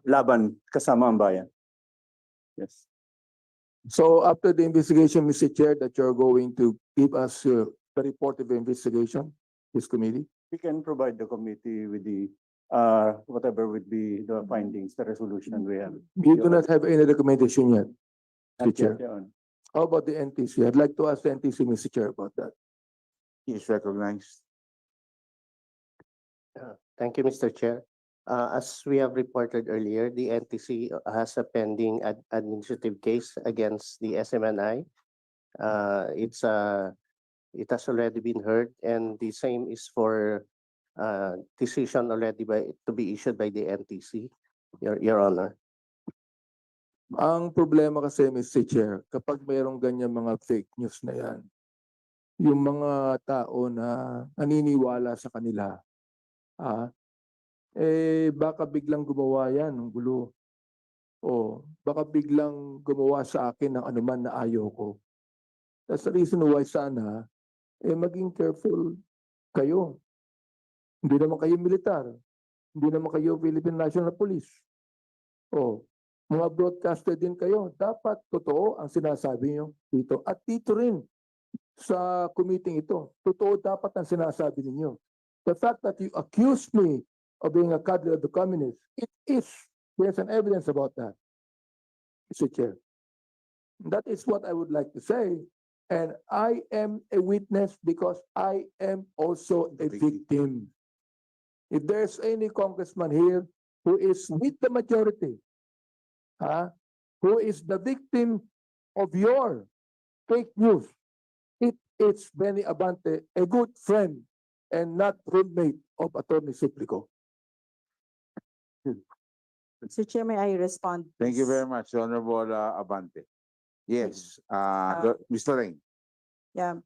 Laban kasama ang bayan. Yes. So after the investigation, Mr. Chair, that you're going to give us the report of the investigation, this committee? We can provide the committee with the whatever would be the findings, the resolution we have. You do not have any recommendation yet, Mr. Not Chair. yet, Your Honor. How about the NTC? I'd like to ask the NTC, Mr. Chair, about that. He is recognized. Thank you, Mr. Chair. As we have reported earlier, the NTC has a pending administrative case against the SMNI. It has already been heard, and the same is for decision already to be issued by the NTC, Your Honor. Ang problema kasi, Mr. Chair, kapag mayroong ganyan mga fake news na yan, yung mga tao na naniniwala sa kanila, baka biglang gumawa yan ng gulo. O baka biglang gumawa sa akin ng anuman na ayaw ko. That's the reason why sana, maging careful kayo. Hindi naman kayo militar. Hindi naman kayo Philippine National Police. O, mga broadcaster din kayo. Dapat totoo ang sinasabi nyo dito. At dito rin sa committee ito, totoo dapat ang sinasabi ninyo. The fact that you accuse me of being a cadre of the communists, there's an evidence about that, Mr. Chair. That is what I would like to say. And I am a witness because I am also a victim. If there's any congressman here who is with the majority, who is the victim of your fake news, it's Benny Abante, a good friend and not roommate of Attorney Suplico. Mr. Chair, may I respond? Thank you please? very much, Honorable Abante. Yes, Mr. Rain. Yeah.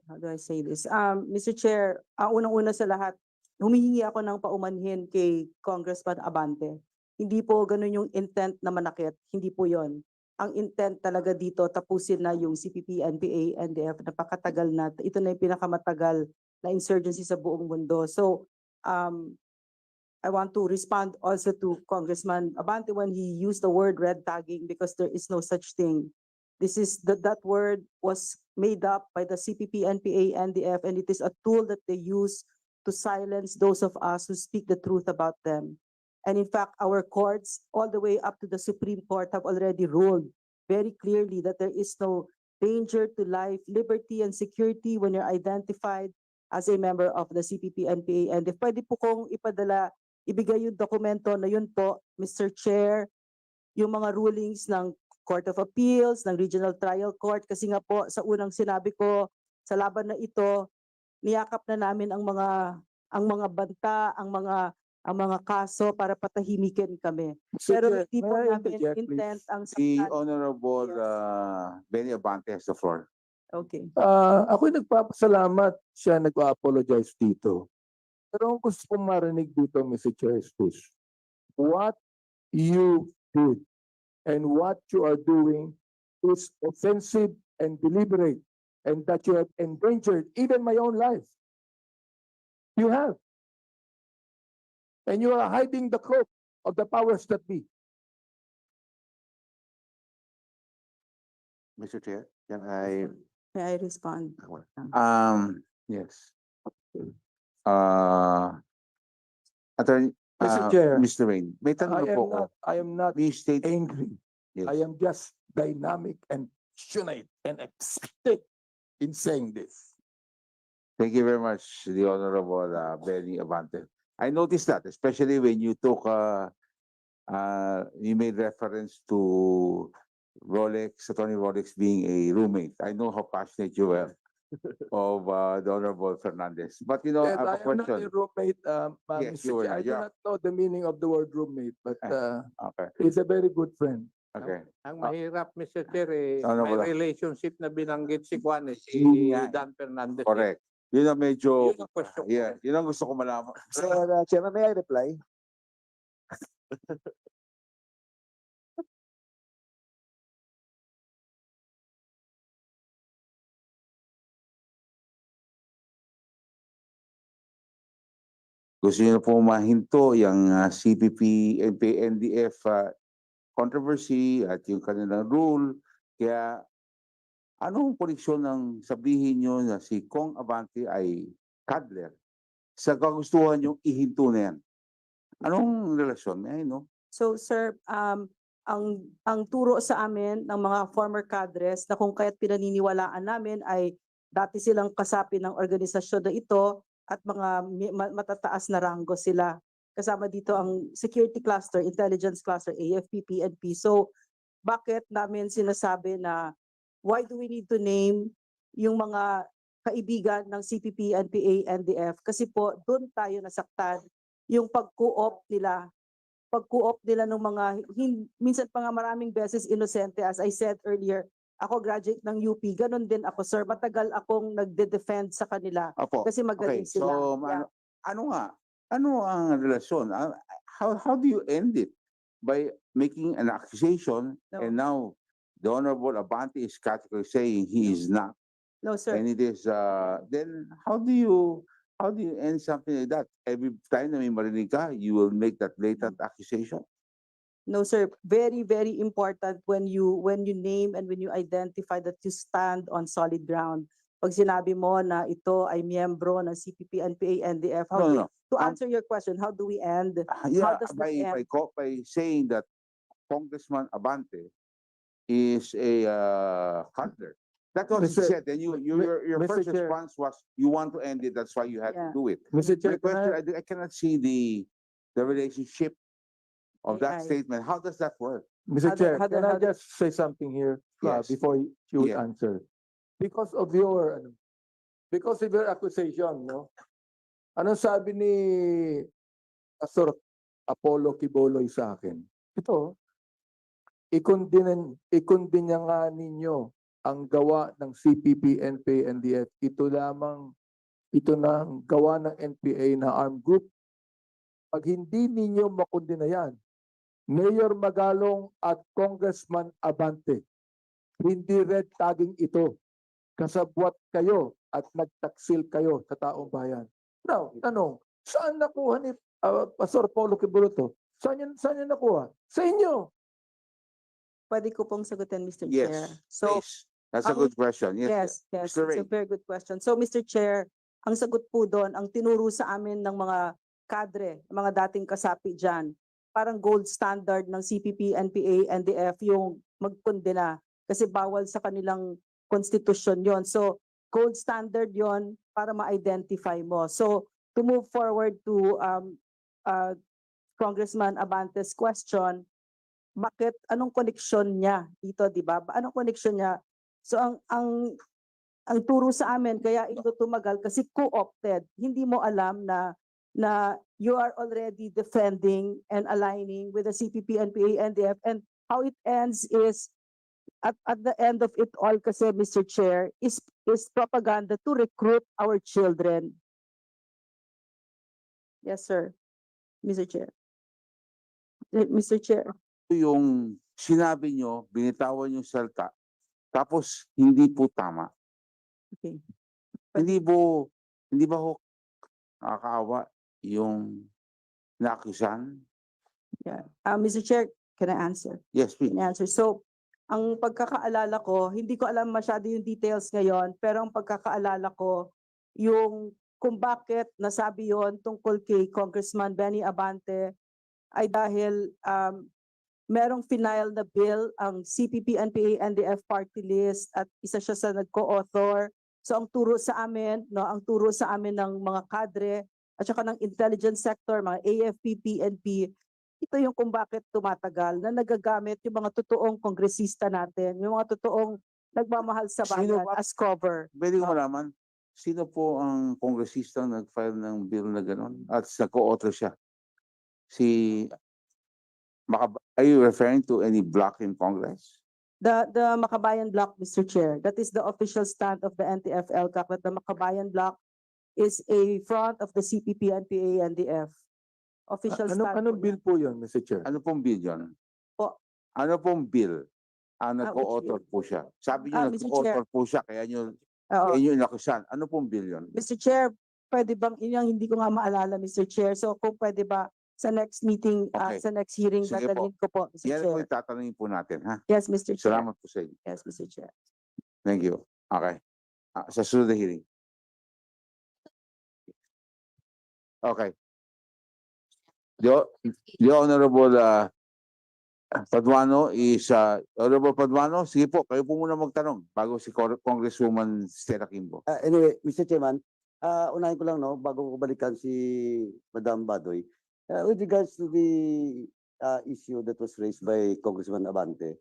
How do I say this? Mr. Chair, unang-una sa lahat, humihingi ako ng paumanhin kay Congressman Abante. Hindi po ganun yung intent na manakit. Hindi po yon. Ang intent talaga dito, tapusin na yung CPP, NPA, NDF. Napakatagal na. Ito na yung pinakamatagal na insurgency sa buong mundo. So, I want to respond also to Congressman Abante when he used the word red tagging because there is no such thing. That word was made up by the CPP, NPA, NDF, and it is a tool that they use to silence those of us who speak the truth about them. And in fact, our courts, all the way up to the Supreme Court, have already ruled very clearly that there is no danger to life, liberty, and security when you're identified as a member of the CPP, NPA. And if pwede po kong ibigay yung dokumento na yun po, Mr. Chair, yung mga rulings ng Court of Appeals, ng Regional Trial Court, kasi nga po sa unang sinabi ko, sa laban na ito, niyakap na namin ang mga banta, ang mga kaso para patahimikin kami. Pero hindi po namin intent ang The saktan. Honorable Benny Abante has the floor. Okay. Ako'y nagpapasalamat siya nag-apologize dito. Pero ang gusto kong marinig dito, Mr. Chair, is this. What you did and what you are doing is offensive and deliberate, and that you have endangered even my own life. You have. And you are hiding the cloak of the powers that be. Mr. Chair, can I? May I respond? Yes. Attorney, Mr. Chair, Mr. Rain, may tanong na po ako. I am not May state, angry. yes. I am just dynamic and passionate and ecstatic in saying this. Thank you very much, the Honorable Benny Abante. I noticed that, especially when you took, you made reference to Attorney Rolex being a roommate. I know how passionate you were of the Honorable Fernandez. But you know, Yes, I I have a am not a question. roommate, Yes, Mr. you were Chair. I not. do not know the meaning of the word roommate, but Okay, he's a very good friend. okay. Ang mahirap, Mr. Chair, Ano may ba? relationship na binanggit si Juan, si Yun nga. Dan Fernandez. Correct. Yun ang medyo, Yun ang question ko. yeah, yun ang gusto ko malaman. So, Chairman, may I reply? Gusto niyo po mahinto yung CPP, NDF controversy at yung kanilang rule. Kaya anong koneksyon ng sabihin nyo na si Kong Abante ay cuddler sa kagustuhan yung ihinto na yan? Anong relasyon? May I know? So sir, ang turo sa amin ng mga former cadres na kung kaya't pinaniniwalaan namin ay dati silang kasapi ng organisasyon na ito at mga matataas na ranggo sila. Kasama dito ang security cluster, intelligence cluster, AFP, PNP. So bakit namin sinasabi na why do we need to name yung mga kaibigan ng CPP, NPA, NDF kasi po doon tayo nasaktan yung pag-co-op nila ng mga minsan pa nga maraming beses inosente. As I said earlier, ako graduate ng UP, ganun din ako sir, matagal akong nagde-defend sa kanila Opo. kasi magaling Okay, sila. so Yeah. ano ang relasyon? How do you end it? By making an accusation No. and now the Honorable Abante is categorically saying he is not. No sir. And it is, then how do you end something like that? Every time na may marinig ka, you will make that blatant accusation? No, sir. Very, very important when you name and when you identify that you stand on solid ground. Pag sinabi mo na ito ay miyembro ng CPP, NPA, NDF, No. to answer your question, how do we end? Yeah, does that end? by saying that Congressman Abante is a cuddler. That's what you Mr. said. And your Mr. first Chair. response was you want to end it. That's why you had to Yeah. do it. Mr. My Chair, question, I cannot see the relationship of that AI. statement. How does that work? Mr. Chair, how can I the- just say something here Yes. before you Yeah. answer? Because of your accusation, no? Anong sabi ni Pastor Apollo Quiboloy sa akin? Ito, ikundin nga ninyo ang gawa ng CPP, NPA, NDF. Ito na ang gawa ng NPA na armed group. Pag hindi ninyo makundina yan, Mayor Magalong at Congressman Abante, hindi red tagging ito. Kasabwat kayo at nagtaksil kayo sa taong bayan. Now, tanong, saan nakuha ni Pastor Paulo Quiboloto? Saan niya nakuha? Sa inyo. Pwede ko pong sagutin, Mr. Yes, Chair. So, please. That's a good question. Yes. yes, Mr. it's Ray. a very good question. So, Mr. Chair, ang sagot po doon, ang tinuro sa amin ng mga kadre, mga dating kasapi dyan, parang gold standard ng CPP, NPA, NDF yung magkondena kasi bawal sa kanilang konstitusyon yon. So, gold standard yon para ma-identify mo. So, to move forward to Congressman Abante's question, bakit anong koneksyon niya dito, di ba? Anong koneksyon niya? So ang turo sa amin kaya ito tumagal kasi co-opted. Hindi mo alam na you are already defending and aligning with the CPP, NPA, NDF, and how it ends is at the end of it all kasi, Mr. Chair, is propaganda to recruit our children. Yes, sir. Mr. Chair. Mr. Chair. Yung sinabi nyo, binitawan yung salta, tapos hindi po tama. Okay. Hindi ba ho nakakaawa yung naakusan? Yeah. Mr. Chair, can I answer? Yes, please. Can I answer? So, ang pagkakaalala ko, hindi ko alam masyado yung details ngayon, pero ang pagkakaalala ko, yung kung bakit nasabi yon tungkol kay Congressman Benny Abante ay dahil merong final na bill ang CPP, NPA, NDF party list at isa siya sa nag-co-author. So ang turo sa amin, ang turo sa amin ng mga kadre at saka ng intelligence sector, mga AFP, PNP, ito yung kung bakit tumatagal na nagagamit yung mga totoong kongresista natin, yung mga totoong nagmamahal sa bayan as cover. Pwede ko malaman, sino po ang kongresista nag-file ng bill na gano'n at nag-co-author siya? Are you referring to any block in Congress? The Makabayan Block, Mr. Chair, that is the official stand of the NTF-LCAC, that the Makabayan Block is a front of the CPP, NPA, NDF. Official stand. Anong po bill yan. po yun, Mr. Chair? Ano pong bill yun? Po. Ano pong bill ang which nag-co-author bill? po siya? Sabi niyo Mr. nag-co-author po siya, kaya niyo inakusan. Ano pong bill yun? Mr. Chair, pwede bang, yun yung hindi ko nga maalala, Mr. Chair. So kung pwede ba sa next meeting, Okay. sa next hearing, Sige dadalhin ko po, Mr. Yan Chair. po yung tatanungin po natin, ha? Yes, Mr. Chair. Salamat po sa inyo. Yes, Mr. Chair. Thank you. Okay. Sa susunod na hearing. Okay. The Honorable Paduano is, Honorable Paduano, sige po, kayo po muna magtanong bago si Congresswoman Stella Kimbo. Anyway, Mr. Chairman, unahin ko lang bago ko balikan si Madam Badoy. With regards to the issue that was raised by Congressman Abante,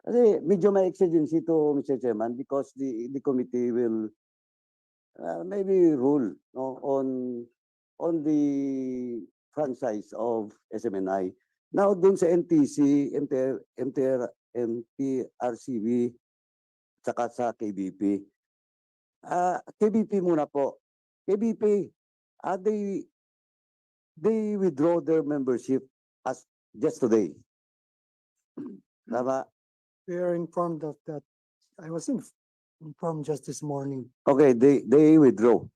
kasi medyo may exigency to, Mr. Chairman, because the committee will maybe rule no, on the franchise of SMNI. Now, dun sa NTC, MTRCB, tsaka sa KBP. KBP muna po. KBP, they withdraw their membership as just today. Tama? We are informed of that. I was informed just this morning. Okay, they withdraw.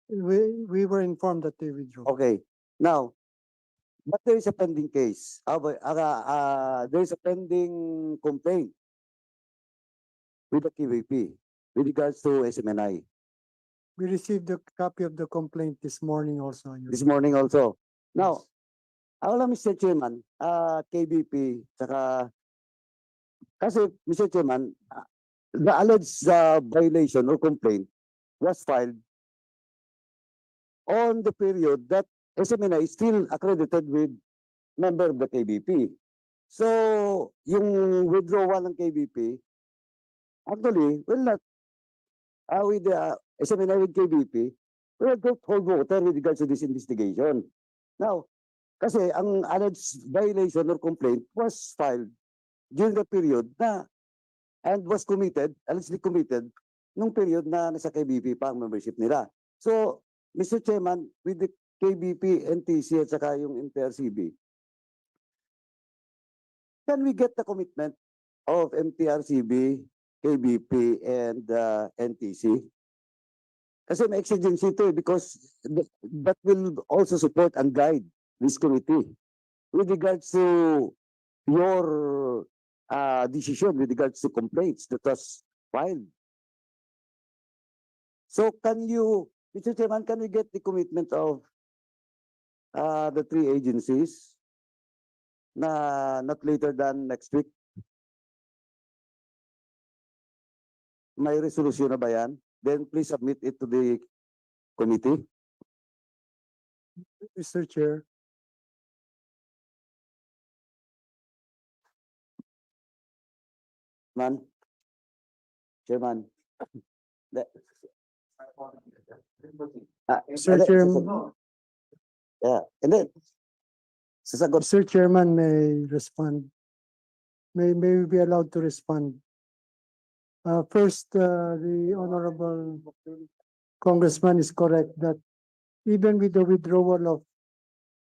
We were informed that they withdrew. Okay. Now, but there is a pending case. There is a pending complaint with the KVP with regards to SMNI. We received a copy of the complaint this morning also. Your This morning also. Now, Yes. ako lang, Mr. Chairman, KVP, saka, kasi, Mr. Chairman, the alleged violation or complaint was filed on the period that SMNI is still accredited with member of the KBP. So, yung withdrawal ng KBP, actually, will not, with the SMNI with KBP, will not hold water with regards to this investigation. Now, kasi ang alleged violation or complaint was filed during the period na and was committed, allegedly committed, nung period na nasa KBP pa ang membership nila. So, Mr. Chairman, with the KBP, NTC at saka yung MTRCB, can we get the commitment of MTRCB, KBP, and NTC? Kasi may exigency ito because that will also support and guide this committee with regards to your decision with regards to complaints that was filed. So can you, Mr. Chairman, can we get the commitment of the three agencies na not later than next week? May resolution na ba yan? Then please submit it to the committee. Mr. Chair, Chairman. Sir Chairman. Yeah, and then, sasagot. Mr. Chairman may respond. May we be allowed to respond? First, the Honorable Congressman is correct that even with the withdrawal of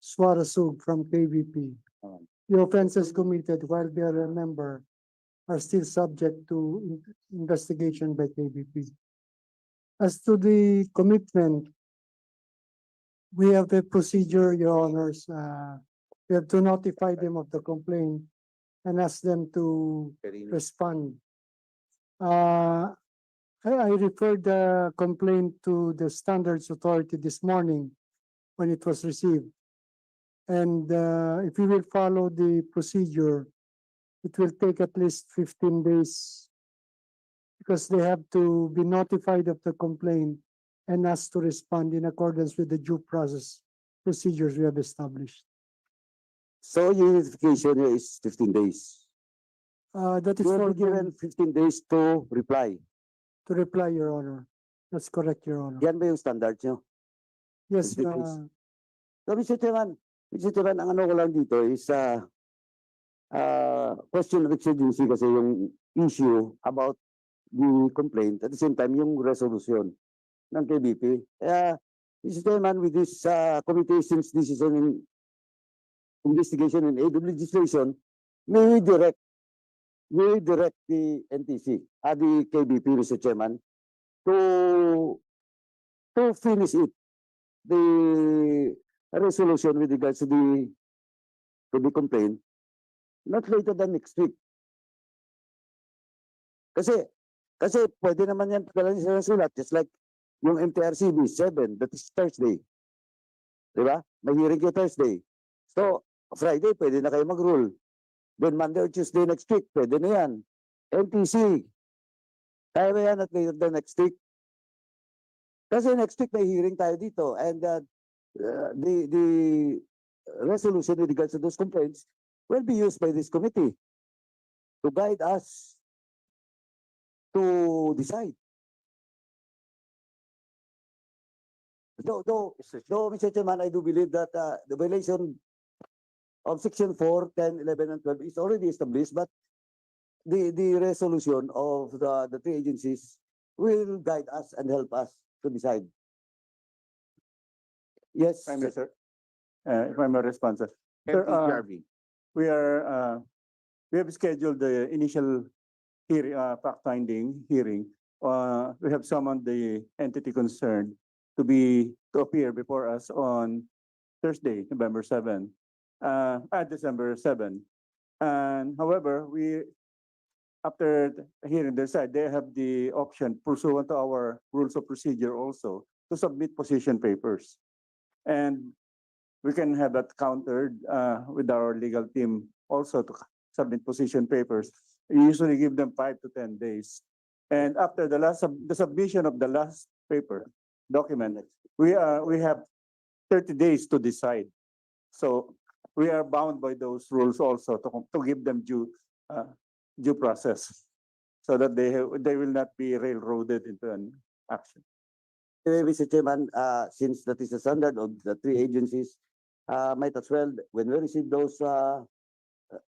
Suarasug from KVP, the offenses committed while they are a member are still subject to investigation by KVP. As to the commitment, we have a procedure, Your Honors. We have to notify them of the complaint and ask them to respond. I referred the complaint to the Standards Authority this morning when it was received. And if we will follow the procedure, it will take at least 15 days because they have to be notified of the complaint and asked to respond in accordance with the due process procedures we have established. So your notification is 15 days. That is You for will be given 15 days to reply. to reply, Your Honor. That's correct, Your Honor. Yan ba yung standard nyo? Yes, 15 days. So, Mr. Chairman, ang ano ko lang dito is question of exigency kasi yung issue about the complaint at the same time yung resolution ng KBP. Kaya, Mr. Chairman, with this committee, since this is an investigation in aid of legislation, may we direct the NTC, the KBP, Mr. Chairman, to finish it, the resolution with regards to the complaint, not later than next week. Kasi pwede naman yan pagkalan sa sulat, just like yung MTRCB 7, that is Thursday. Diba? May hearing kayo Thursday. So, Friday, pwede na kayo mag-rule. Then Monday or Tuesday next week, pwede na yan. NTC, kaya ba yan at later than next week? Kasi next week may hearing tayo dito and the resolution with regards to those complaints will be used by this committee to guide us to decide. Though, Mr. Chairman, I do believe that the violation of Section 4, 10, 11, and 12 is already established, but the resolution of the three agencies will guide us and help us to decide. Yes, Prime Minister, if I may respond, sir. Sir, MPGRB. we have scheduled the initial hearing, fact-finding hearing. We have summoned the entity concerned to appear before us on Thursday, December 7. And however, after hearing their side, they have the option pursuant to our rules of procedure also to submit position papers. And we can have that countered with our legal team also to submit position papers. We usually give them 5 to 10 days. And after the submission of the last paper document, we have 30 days to decide. So we are bound by those rules also to give them due process so that they will not be railroaded into an action. anyway, Mr. Chairman, since that is the standard of the three agencies, might as well, when we receive those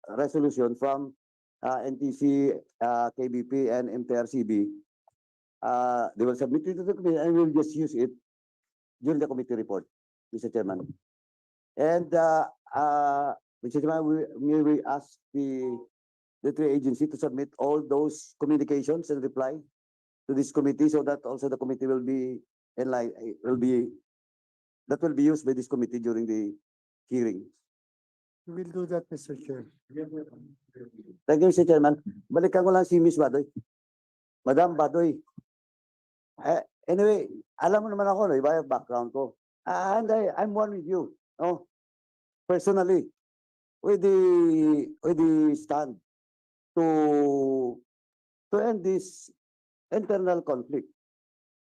resolution from NTC, KBP, and MTRCB, they will submit it to the committee and we'll just use it during the committee report, Mr. Chairman. And Mr. Chairman, we ask the three agencies to submit all those communications and reply to this committee so that also the committee will be that will be used by this committee during the hearing. We will do that, Mr. Chair. Thank you, Mr. Chairman. Balikan ko lang si Miss Badoy. Madam Badoy. Anyway, alam mo naman ako, no, iba yung background ko. And I'm one with you, no? Personally, with the stand to end this internal conflict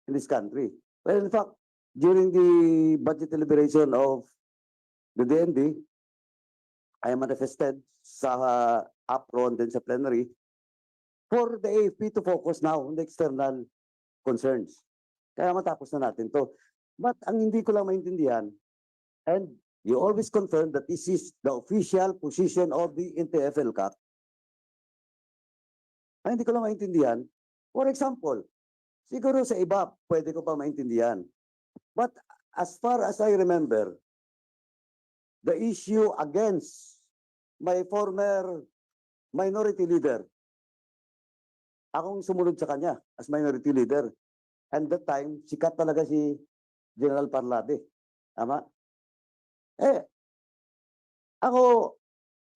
in this country. Well, in fact, during the budget deliberation of the DND, I manifested sa APRO and then sa plenary for the AFP to focus now on the external concerns. Kaya matapos na natin to. But ang hindi ko lang maintindihan, and you always confirm that this is the official position of the NTF-ELCAC. Ang hindi ko lang maintindihan, for example, siguro sa iba, pwede ko pa maintindihan. But as far as I remember, the issue against my former minority leader, akong sumunod sa kanya as minority leader. And that time, sikat talaga si General Parlade. Tama? Ako,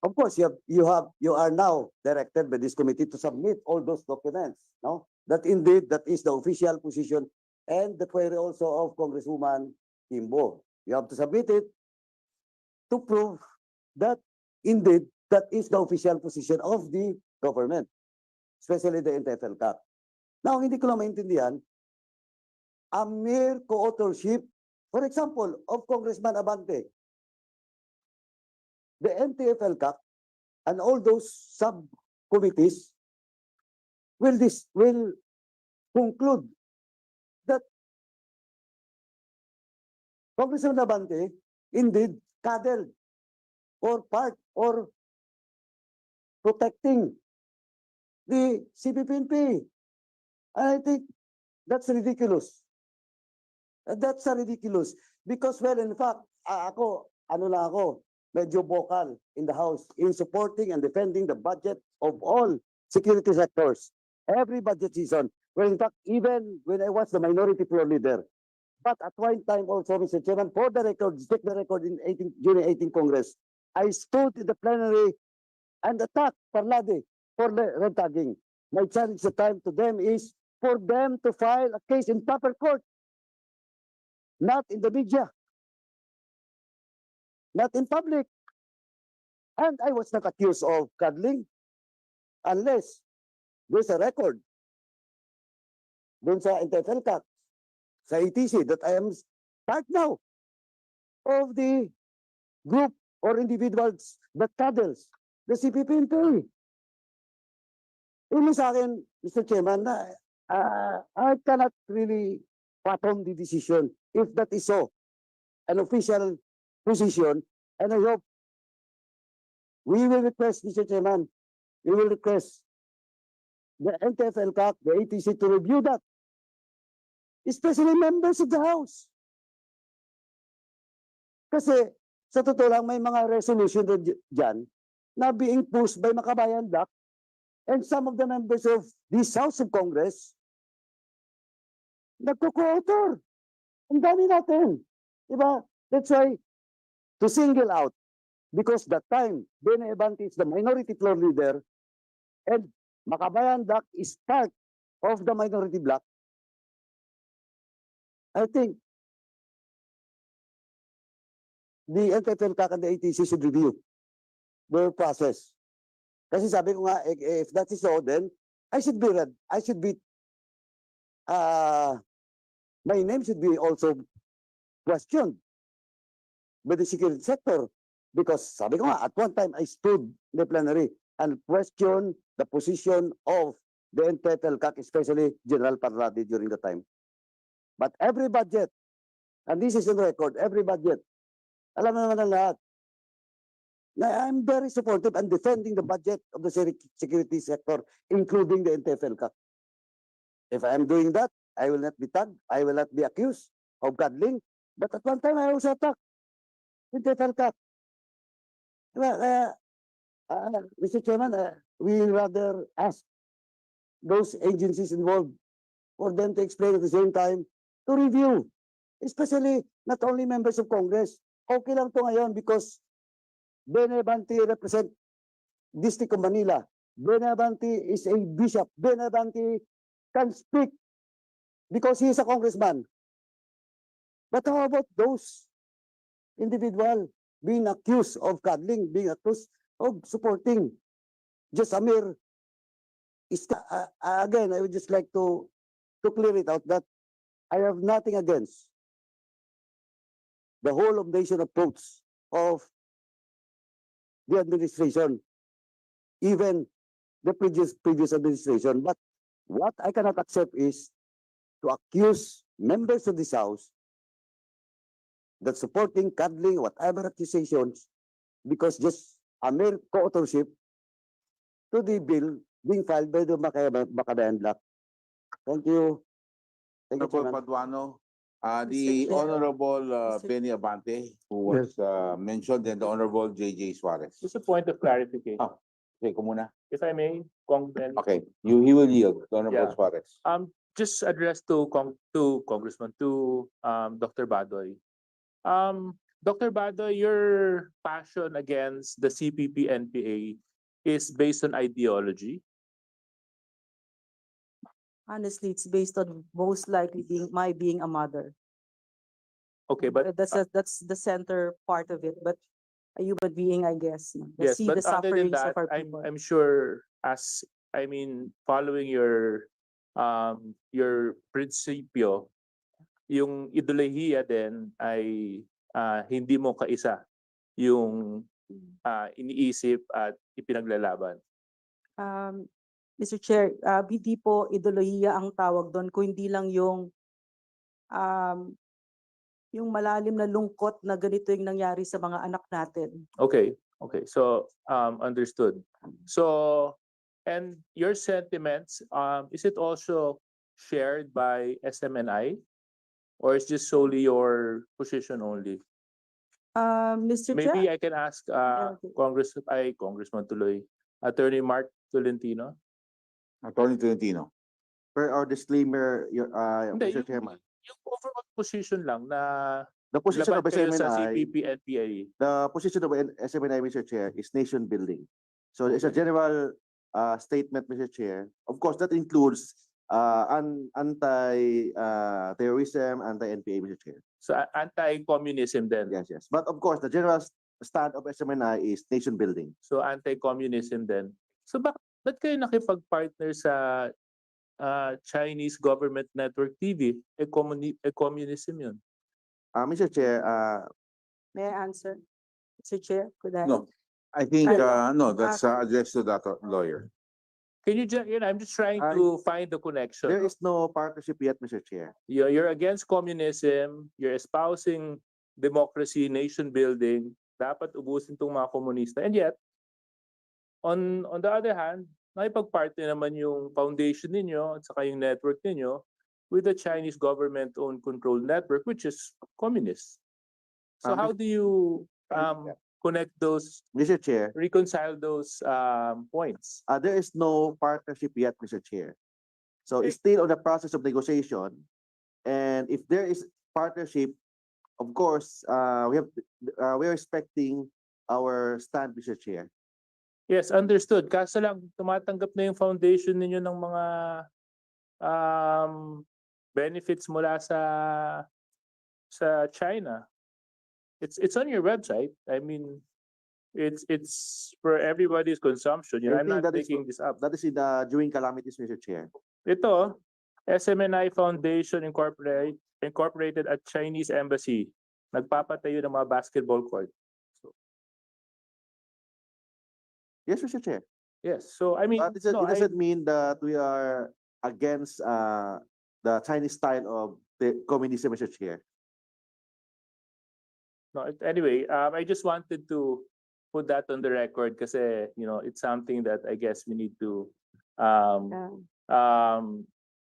of course, you are now directed by this committee to submit all those documents, no? That indeed, that is the official position and the query also of Congresswoman Kimbo. You have to submit it to prove that indeed, that is the official position of the government, especially the NTF-ELCAC. Now, hindi ko lang maintindihan, a mere co-authorship, for example, of Congressman Abante, the NTF-ELCAC and all those subcommittees will conclude that Congressman Abante indeed cuddled or part or protecting the CPP-NP. I think that's ridiculous. That's ridiculous because, well, in fact, ako, medyo vocal in the House in supporting and defending the budget of all security sectors, every budget season. Well, in fact, even when I was the minority floor leader, but at one time also, Mr. Chairman, for the record, take the record during 18th Congress, I stood in the plenary and attacked Parlade for the red tagging. My challenge at the time to them is for them to file a case in proper court, not in the media, not in public. And I was not accused of cuddling unless there's a record dun sa NTF-ELCAC, sa ETC, that I am part now of the group or individuals that cuddles the CPP-NP. Sa akin, Mr. Chairman, I cannot really fathom the decision. If that is so, an official position, and I hope we will request, Mr. Chairman, we will request the NTF-ELCAC, the ATC to review that, especially members of the House. Kasi sa totoo lang, may mga resolution dyan na being pushed by Makabayan Black and some of the members of this House of Congress nagko-co-author. Ang dami natin. Diba? That's why to single out, because that time, Bene Abante is the minority floor leader and Makabayan Black is part of the minority bloc. I think the NTF-ELCAC and the ATC should review their process. Kasi sabi ko nga, if that is so, then I should be read. I should be, my name should be also questioned by the security sector. Because sabi ko nga, at one time, I stood in the plenary and questioned the position of the NTF-ELCAC, especially General Parladi during the time. But every budget, and this is on record, every budget, alam na naman ng lahat, na I'm very supportive and defending the budget of the security sector, including the NTF-ELCAC. If I am doing that, I will not be tagged, I will not be accused of cuddling, but at one time I also attacked NTF-ELCAC. Mr. Chairman, we rather ask those agencies involved for them to explain at the same time, to review, especially not only members of Congress. Okay lang to ngayon because Bene Abante represent District of Manila. Bene Abante is a bishop. Bene Abante can speak because he is a congressman. But how about those individual being accused of cuddling, being accused of supporting just a mere again, I would just like to clear it out that I have nothing against the whole of nation approach of the administration, even the previous administration. But what I cannot accept is to accuse members of this House that supporting, cuddling, whatever accusations, because just a mere co-authorship to the bill being filed by the Makabayan Black. Thank you. Thank you, Honorable Chairman. Paduano, the Mr. Chair. Honorable Mr. Benny Abante, who was mentioned, and the Honorable J.J. Suarez. Just a point of clarification, Okay, ko muna. if I may, Kong Ben. Okay, he will yield, the Honorable Yeah. Suarez. Just addressed to Congressman, to Dr. Badoy. Dr. Badoy, your passion against the CPP NPA is based on ideology. Honestly, it's based on most likely being a mother. Okay, but That's the center part of it, but a human being, I guess. No? yes, See but the other than sufferings that, of our people. I'm sure following your prinsipyo, yung ideolohiya din ay hindi mo kaisa yung iniisip at ipinaglalaban. Mr. Chair, hindi po ideolohiya ang tawag doon, kung hindi lang yung malalim na lungkot na ganito yung nangyari sa mga anak natin. Okay. So, understood. So, and your sentiments, is it also shared by SMNI? Or is just solely your position only? Mr. Maybe Chair, I can ask okay. Congressman tuloy, Attorney Mark Tolentino. Attorney Tolentino. Per our disclaimer, Hindi, Mr. Chairman. yung overall position lang na The position of laban kayo sa SMNI, CPP NPA. the position of SMNI, Mr. Chair, is nation building. So it's a general statement, Mr. Chair. Of course, that includes anti-terrorism, anti-NPA, Mr. Chair. So anti-communism din. Yes. But of course, the general stand of SMNI is nation building. So anti-communism din. So ba't kayo nakipag-partner sa Chinese Government Network TV? Communism yun. Mr. Chair, May I answer? Mr. Chair, could I? No, I think, Ay, no, that's addressed to that lawyer. Can you just, I'm just trying I- to find the connection. There is no partnership yet, Mr. Chair. You're against communism, you're espousing democracy, nation building, dapat ubusin tong mga komunista. And yet, on the other hand, nakipag-partner naman yung foundation ninyo at saka yung network ninyo with the Chinese government-owned controlled network, which is communist. So how do you connect those, Mr. Chair, reconcile those points? there is no partnership yet, Mr. Chair. So it's still on the process of negotiation. And if there is partnership, of course, we're respecting our stand, Mr. Chair. Yes, understood. Kaso lang, tumatanggap na yung foundation ninyo ng mga benefits mula sa China. It's on your website. I mean, it's for everybody's consumption. You know, I I'm think not that is- making this up. That is in the during calamities, Mr. Chair. Ito, SMNI Foundation Incorporated at Chinese Embassy. Nagpapatayo ng mga basketball court. Yes, Mr. Chair. Yes. So I mean, But it no, doesn't mean that we are against the Chinese style of the communism, Mr. Chair. No, anyway, I just wanted to put that on the record kasi, it's something that I guess we need to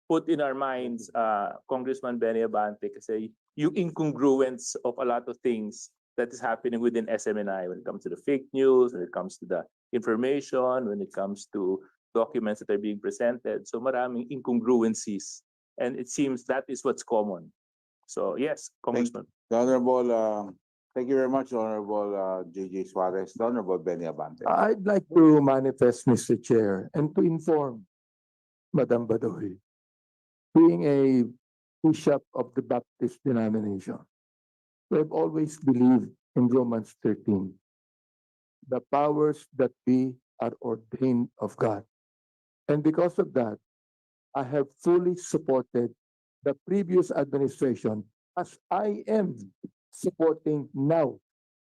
put in our minds, Congressman Benny Abante, kasi yung incongruence of a lot of things that is happening within SMNI when it comes to the fake news, when it comes to the information, when it comes to documents that are being presented. So maraming incongruencies. And it seems that is what's common. So yes, Congressman. The Honorable, thank you very much, Honorable JJ Suarez, the Honorable Benny Abante. I'd like to manifest, Mr. Chair, and to inform Madam Badoy, being a bishop of the Baptist denomination, we've always believed in Romans 13. The powers that be are ordained of God. And because of that, I have fully supported the previous administration as I am supporting now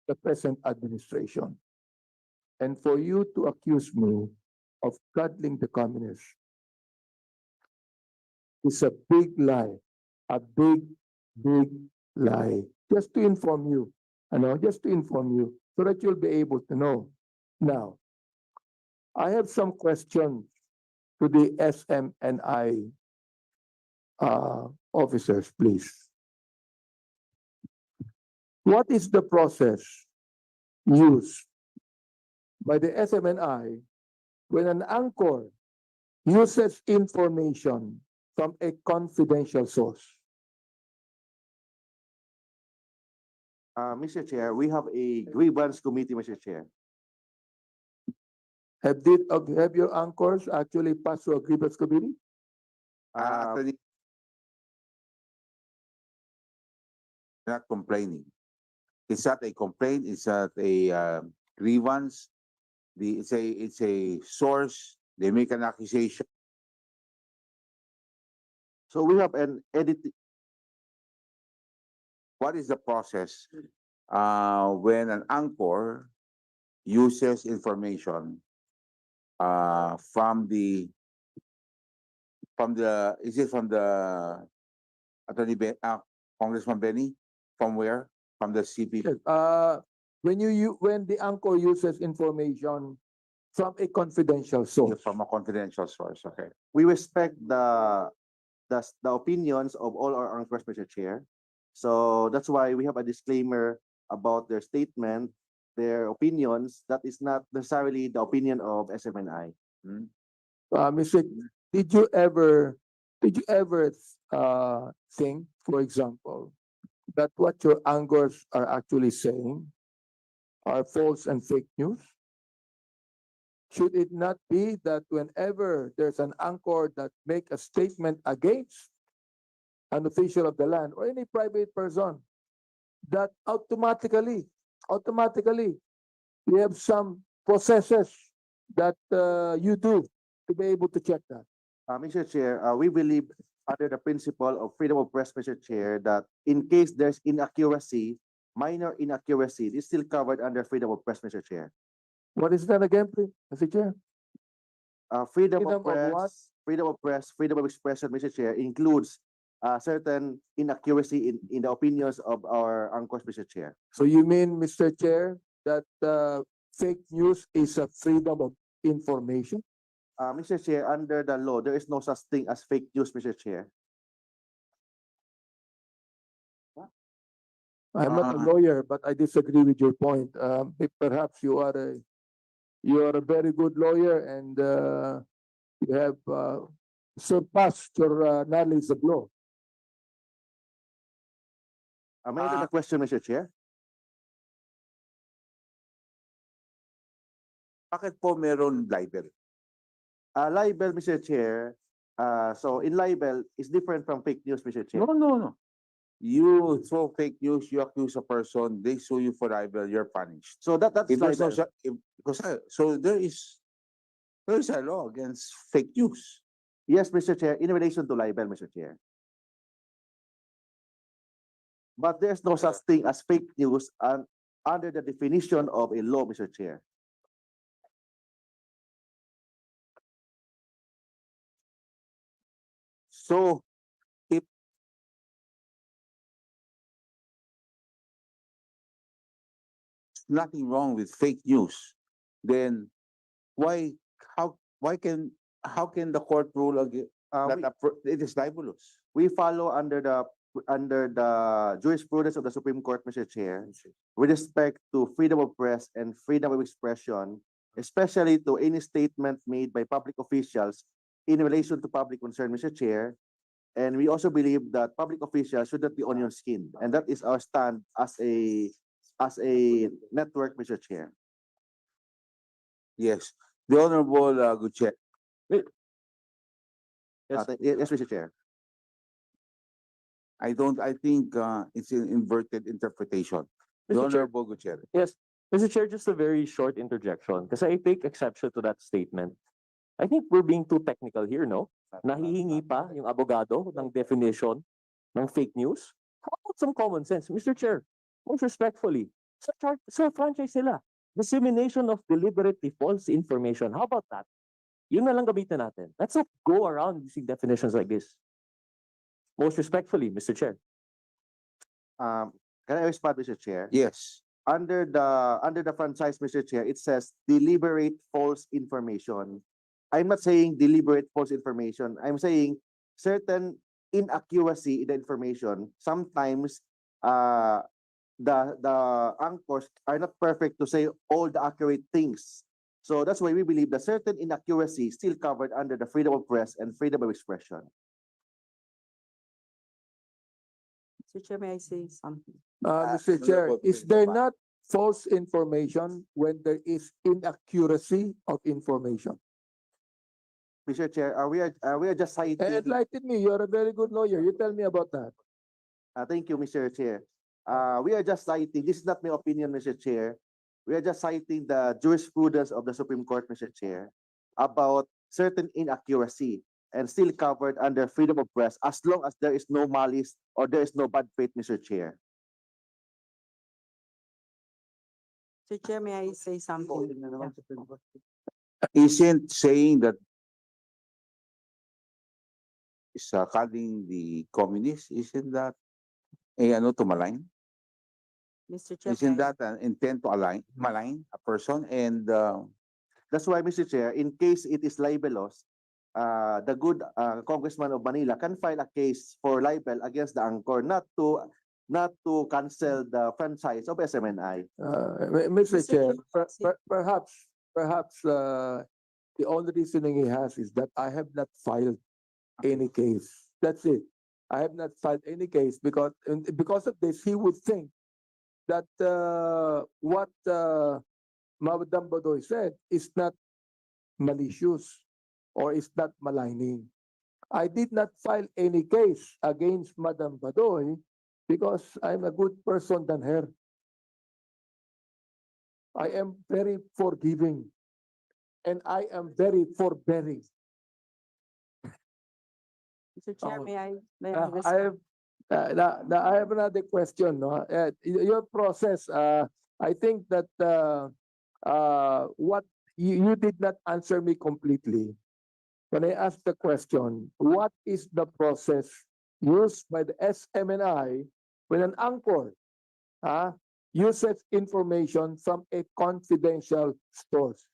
the present administration. And for you to accuse me of cuddling the communists is a big lie, a big, big lie. Just to inform you, just to inform you so that you'll be able to know. Now, I have some questions to the SMNI officers, please. What is the process used by the SMNI when an anchor uses information from a confidential source? Mr. Chair, we have a grievance committee, Mr. Chair. Have your anchors actually passed through a grievance committee? Actually, not complaining. It's not a complaint, it's not a grievance. It's a source, they make an accusation. So we have an edit. What is the process when an anchor uses information from the is it from the Congressman Benny? From where? From the CP? Yes, when the anchor uses information from a confidential source. From a confidential source, okay. We respect the opinions of all our anchors, Mr. Chair. So that's why we have a disclaimer about their statement, their opinions. That is not necessarily the opinion of SMNI. Mr. Did you ever think, for example, that what your anchors are actually saying are false and fake news? Should it not be that whenever there's an anchor that make a statement against an official of the land or any private person, that automatically you have some processes that you do to be able to check that? Mr. Chair, we believe under the principle of freedom of press, Mr. Chair, that in case there's inaccuracy, minor inaccuracy, it is still covered under freedom of press, Mr. Chair. What is that again, please, Mr. Chair? freedom of Freedom of what? press, freedom of press, freedom of expression, Mr. Chair, includes certain inaccuracy in the opinions of our anchors, Mr. Chair. So you mean, Mr. Chair, that fake news is a freedom of information? Mr. Chair, under the law, there is no such thing as fake news, Mr. Chair. I'm not a lawyer, but I disagree with your point. Perhaps you are a very good lawyer and you have surpassed your knowledge of law. May I ask a question, Mr. Chair? Bakit po meron libel? Libel, Mr. Chair. So in libel is different from fake news, Mr. Chair. No. You throw fake news, you accuse a person, they sue you for libel, you're punished. So that's If there's no libel. so there is a law against fake news. Yes, Mr. Chair, in relation to libel, Mr. Chair. But there's no such thing as fake news under the definition of a law, Mr. Chair. So if nothing wrong with fake news, then why how can the court rule again it is libelous? We follow under the jurisprudence of the Supreme Court, Mr. Chair, with respect to freedom of press and freedom of expression, especially to any statement made by public officials in relation to public concern, Mr. Chair. And we also believe that public officials should not be onion skinned, and that is our stand as a network, Mr. Chair. Yes. The Honorable Gutierrez. Yes, Mr. Chair. I think it's an inverted interpretation. The Mr. Chair. Honorable Gutierrez. Yes, Mr. Chair, just a very short interjection because I take exception to that statement. I think we're being too technical here, no? Nahihingi pa yung abogado ng definition ng fake news. How about some common sense? Mr. Chair, most respectfully, sa franchise sila, dissemination of deliberately false information. How about that? Yun na lang gamitin natin. Let's not go around using definitions like this. Most respectfully, Mr. Chair. Can I respond, Mr. Chair? Yes. Under the franchise, Mr. Chair, it says deliberate false information. I'm not saying deliberate false information. I'm saying certain inaccuracy in the information. Sometimes the anchors are not perfect to say all the accurate things. So that's why we believe that certain inaccuracy is still covered under the freedom of press and freedom of expression. Mr. Chair, may I say something? Mr. Chair, is there not false information when there is inaccuracy of information? Mr. Chair, we are just citing. Enlighten me. You're a very good lawyer. You tell me about that. Thank you, Mr. Chair. We are just citing, this is not my opinion, Mr. Chair. We are just citing the jurisprudence of the Supreme Court, Mr. Chair, about certain inaccuracy and still covered under freedom of press as long as there is no malice or there is no bad faith, Mr. Chair. Mr. Chair, may I say something? Isn't saying that is calling the communists, isn't that to malign? Mr. Chair, Isn't may I- that an intent to malign a person? And That's why, Mr. Chair, in case it is libelous, the good Congressman of Manila can file a case for libel against the anchor, not to cancel the franchise of SMNI. Mr. Chair, Chair, perhaps the only reasoning he has is that I have not filed any case. That's it. I have not filed any case because of this, he would think that what Madam Badoy said is not malicious or is not maligning. I did not file any case against Madam Badoy because I'm a good person than her. I am very forgiving and I am very forbearing. Mr. Chair, Oh, may I I respond? have I have another question. No? Your process, I think that what you did not answer me completely. when I ask the question, what is the process used by the SMNI when an anchor uses information from a confidential source?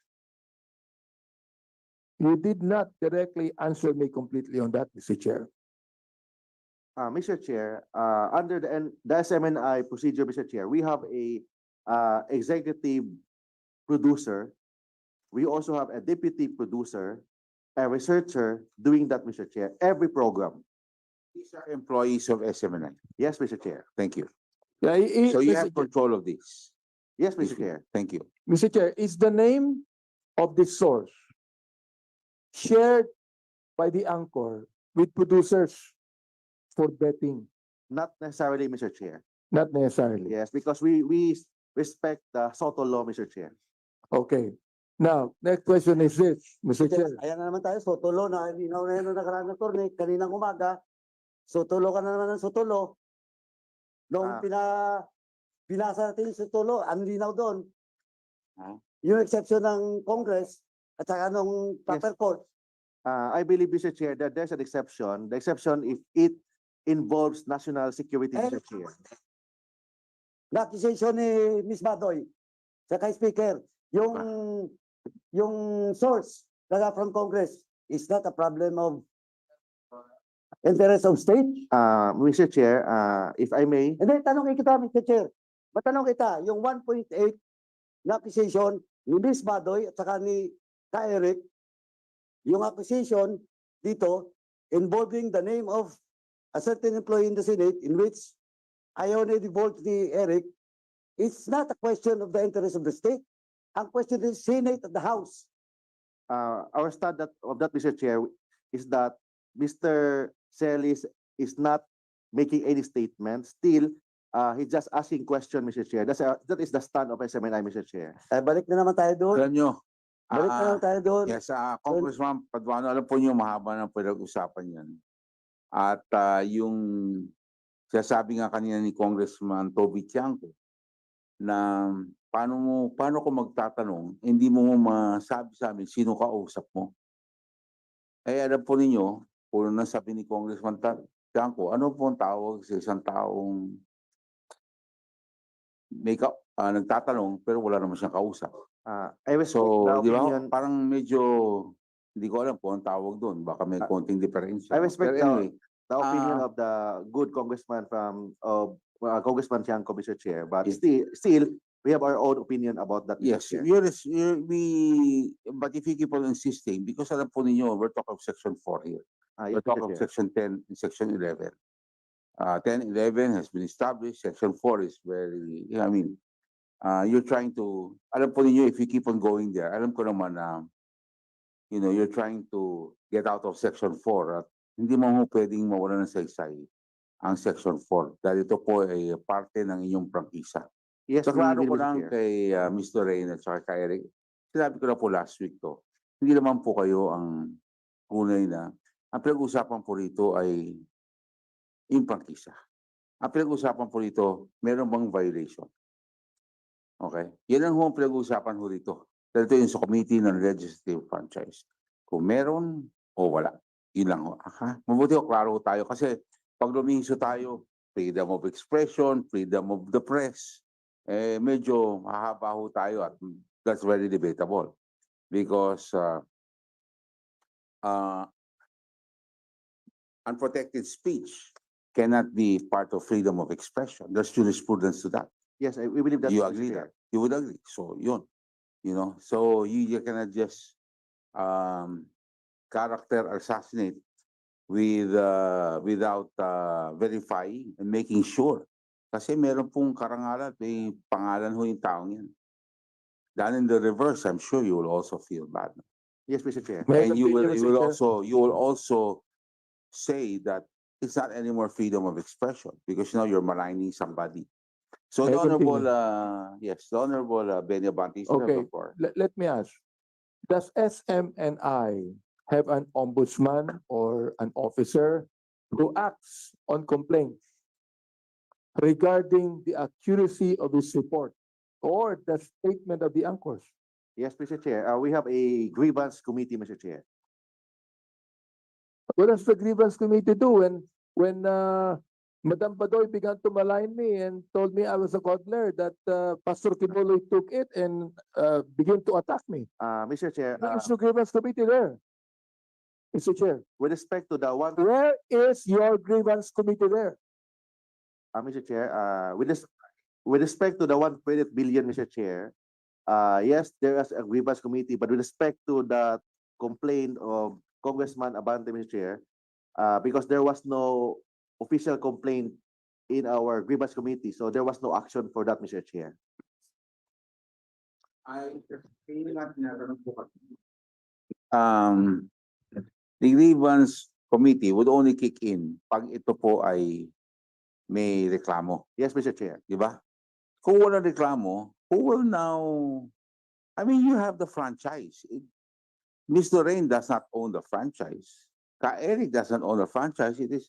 You did not directly answer me completely on that, Mr. Chair. Mr. Chair, under the SMNI procedure, Mr. Chair, we have a executive producer. We also have a deputy producer, a researcher doing that, Mr. Chair, every program. These are employees of SMNI. Yes, Mr. Chair. Thank you. Yeah, So you Mr. have control of this. Yes, Mr. Chair. Thank you. Mr. Chair, is the name of the source shared by the anchor with producers for betting? Not necessarily, Mr. Chair. Not necessarily. Yes, because we respect the SOTO law, Mr. Chair. Okay. Now, next question is this, Mr. Chair. Ayan na naman tayo, Sotulo na, linaw na yun nung nakaraan na turne, kaninang umaga, Sotulo ka na naman ng Sotulo. Nung pinasa natin yung Sotulo, ang linaw doon. Yung exception ng Congress, at saka nung proper court. I believe, Mr. Chair, that there's an exception. The exception if it involves national security, Mr. Chair. Na-accusation ni Ms. Badoy, sa kay Speaker, yung source na from Congress is not a problem of interest of state. Mr. Chair, if I may. Hindi, tanong kita, Mr. Chair. Matanong kita, yung 1.8 na accusation ni Ms. Badoy at saka ni Ka Eric, yung accusation dito involving the name of a certain employee in the Senate in which I only divulged ni Eric, it's not a question of the interest of the state. Ang question is Senate at the House. Our stand of that, Mr. Chair, is that Mr. Celis is not making any statement. Still, he's just asking question, Mr. Chair. That is the stand of SMNI, Mr. Chair. Balik na naman tayo doon. Alam nyo, Balik na naman tayo doon. yes, Congressman Paduano, alam po niyo mahaba ng pinag-usapan yan. At yung sinasabi nga kanina ni Congressman Toby Tiangco na paano ko magtatanong, hindi mo masabi sa amin sino kausap mo. Eh alam po ninyo, kung nasabi ni Congressman Tiangco, ano po ang tawag sa isang taong nagtatanong pero wala naman siyang kausap. So, di ba, parang medyo, hindi ko alam kung ang tawag doon. Baka may konting diferensya. I respect But anyway, the opinion of the good congressman from Congressman Tiangco, Mr. Chair. But still, we have our own opinion about that, Mr. yes, Chair. but if you keep on insisting, because alam po ninyo, we're talking of Section 4 here. Yes, We're talking Mr. of Chair. Section 10 and Section 11. 10, 11 has been established. Section 4 is very, I mean, you're trying to, alam po ninyo, if you keep on going there, alam ko naman na, you're trying to get out of Section 4 at hindi mo pwedeng mawala ng saysay ang Section 4 dahil ito po ay parte ng inyong prangkisa. Yes, So, klaro ko Mr. lang Chair. kay Mr. Rain at saka kay Eric, sinabi ko na po last week to, hindi naman po kayo ang tunay na, ang pinag-usapan po rito ay yung prangkisa. Ang pinag-usapan po rito, meron bang violation? Okay? Yan ang pinag-usapan ho rito. Dahil ito yung sa committee ng legislative franchise. Kung meron o wala. Yun lang ho. Mabuti ho, klaro ho tayo. Kasi pag lumihiso tayo, freedom of expression, freedom of the press, medyo mahaba ho tayo at that's very debatable. Because unprotected speech cannot be part of freedom of expression. There's jurisprudence to that. Yes, we believe that. You Mr. agree Chair. that? You would agree. So yun, so you cannot just character assassinate without verifying and making sure. Kasi meron pong karangalan, may pangalan ho yung taong yan. Then in the reverse, I'm sure you will also feel bad. Yes, Mr. Chair. And you will also say that it's not anymore freedom of expression because now you're maligning somebody. So May the honorable, continue. the honorable Benny Abante is Okay. for. Let me ask, does SMNI have an ombudsman or an officer who acts on complaints regarding the accuracy of his report or the statement of the anchors? Yes, Mr. Chair. We have a grievance committee, Mr. Chair. What does the grievance committee do when Madam Badoy began to malign me and told me I was a coddler, that Pastor Kibuloy took it and began to attack me? Mr. Chair, Where is the grievance committee there? Mr. Chair, with respect to the one, where is your grievance committee there? Mr. Chair, with respect to the 1.8 billion, Mr. Chair, yes, there is a grievance committee, but with respect to the complaint of Congressman Abante, Mr. Chair, because there was no official complaint in our grievance committee, so there was no action for that, Mr. Chair. The grievance committee would only kick in pag ito po ay may reklamo, Yes, Mr. Chair. di ba? Kung walang reklamo, who will now, I mean, you have the franchise. Ms. Lorraine does not own the franchise. Ka Eric doesn't own the franchise. It is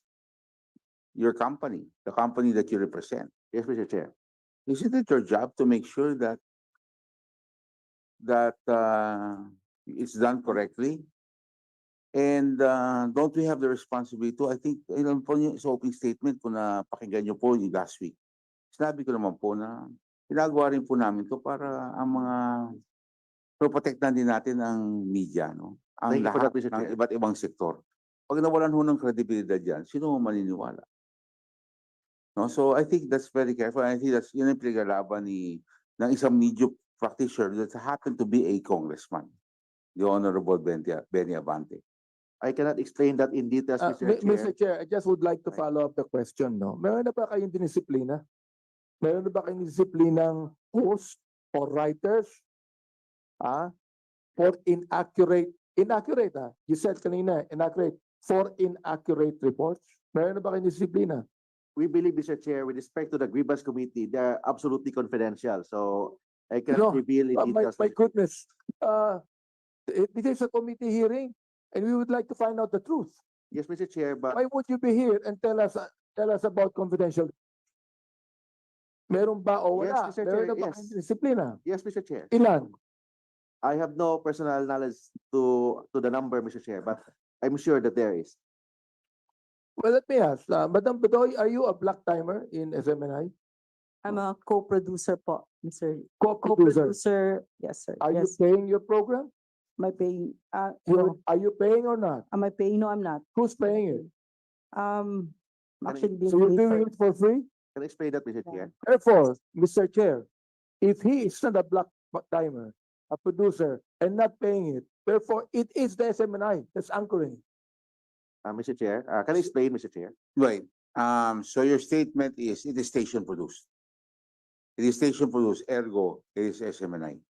your company, the company that you represent. Yes, Mr. Chair. Isn't it your job to make sure that it's done correctly? And don't we have the responsibility to, I think, ilan po yung sa opening statement po na pakinggan nyo po yung last week. Sinabi ko naman po na ginagawa rin po namin to para ang mga protektahan din natin ang media, no? Ang Thank you for lahat that, Mr. ng Chair. iba't ibang sektor. Pag nawalan ho ng kredibilidad yan, sino mo maniniwala? No? So I think that's very careful. I think that's yun ang pinagalaban ng isang media practitioner that happened to be a congressman, the Honorable Benny Abante. I cannot explain that in details, Mr. Chair. Mr. Chair, I just would like to follow up the question, no? Meron na ba kayong dinisiplina? Meron na ba kayong disiplinang host or writers? For inaccurate, you said kanina, inaccurate, for inaccurate reports? Meron na ba kayong disiplina? We believe, Mr. Chair, with respect to the grievance committee, they are absolutely confidential. So I No, cannot reveal in my details. goodness. It is a committee hearing and we would like to find out the truth. Yes, Mr. Chair, but Why would you be here and tell us about confidential? Meron ba o Yes, wala? Mr. Meron Chair, na ba yes. kayong disiplina? yes, Mr. Chair. Ilan? I have no personal knowledge to the number, Mr. Chair, but I'm sure that there is. Well, let me ask, Madam Bedoy, are you a black timer in SMNI? I'm a co-producer po, Mr. Co-producer. Yes, sir. Are you Yes. paying your program? Am I paying, no. Are you paying or not? Am I paying? No, I'm not. Who's paying it? I'm Can I- actually being So you're paid for doing it. it for free? Can I explain that, Mr. Chair? Therefore, Mr. Chair, if he is not a black timer, a producer, and not paying it, therefore it is the SMNI that's anchoring. Mr. Chair, can I explain, Mr. Chair? Right. So your statement is it is station produced. It is station produced, ergo it is SMNI.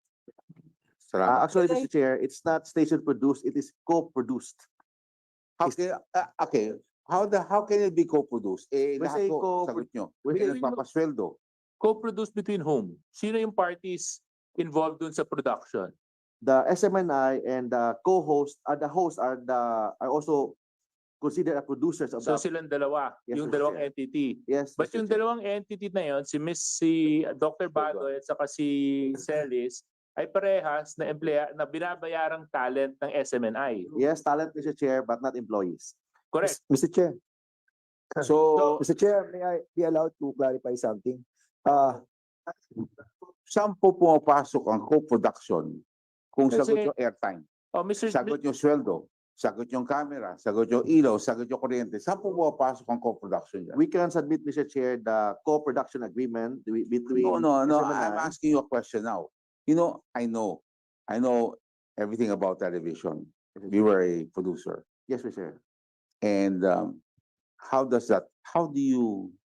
Salamat. Actually, Mr. Chair, it's not station produced, it is co-produced. Okay, how can it be co-produced? We Lahat say ko, sagot nyo. Hindi nagpapasweldo. Co-produced between whom? Sino yung parties involved dun sa production? The SMNI and the co-host, the hosts are also considered as producers of So the. silang dalawa, Yes, yung Mr. dalawang Chair. entity. Yes, But Mr. yung Chair. dalawang entity na yon, si Dr. Badoy at saka si Celis, ay parehas na na binabayarang talent ng SMNI. Yes, talent, Mr. Chair, but not employees. Correct. Mr. Chair, So, Mr. Chair, may I be allowed to clarify something? saan po pumapasok ang co-production? Kung Kasi- sagot yung airtime, Oh, Mr. sagot yung sweldo, sagot yung camera, sagot yung ilaw, sagot yung kuryente, saan po pumapasok ang co-production yan? We can submit, Mr. Chair, the co-production agreement between. No, SMNI. I'm asking you a question now. You know everything about television. We were a producer. Yes, Mr. Chair. And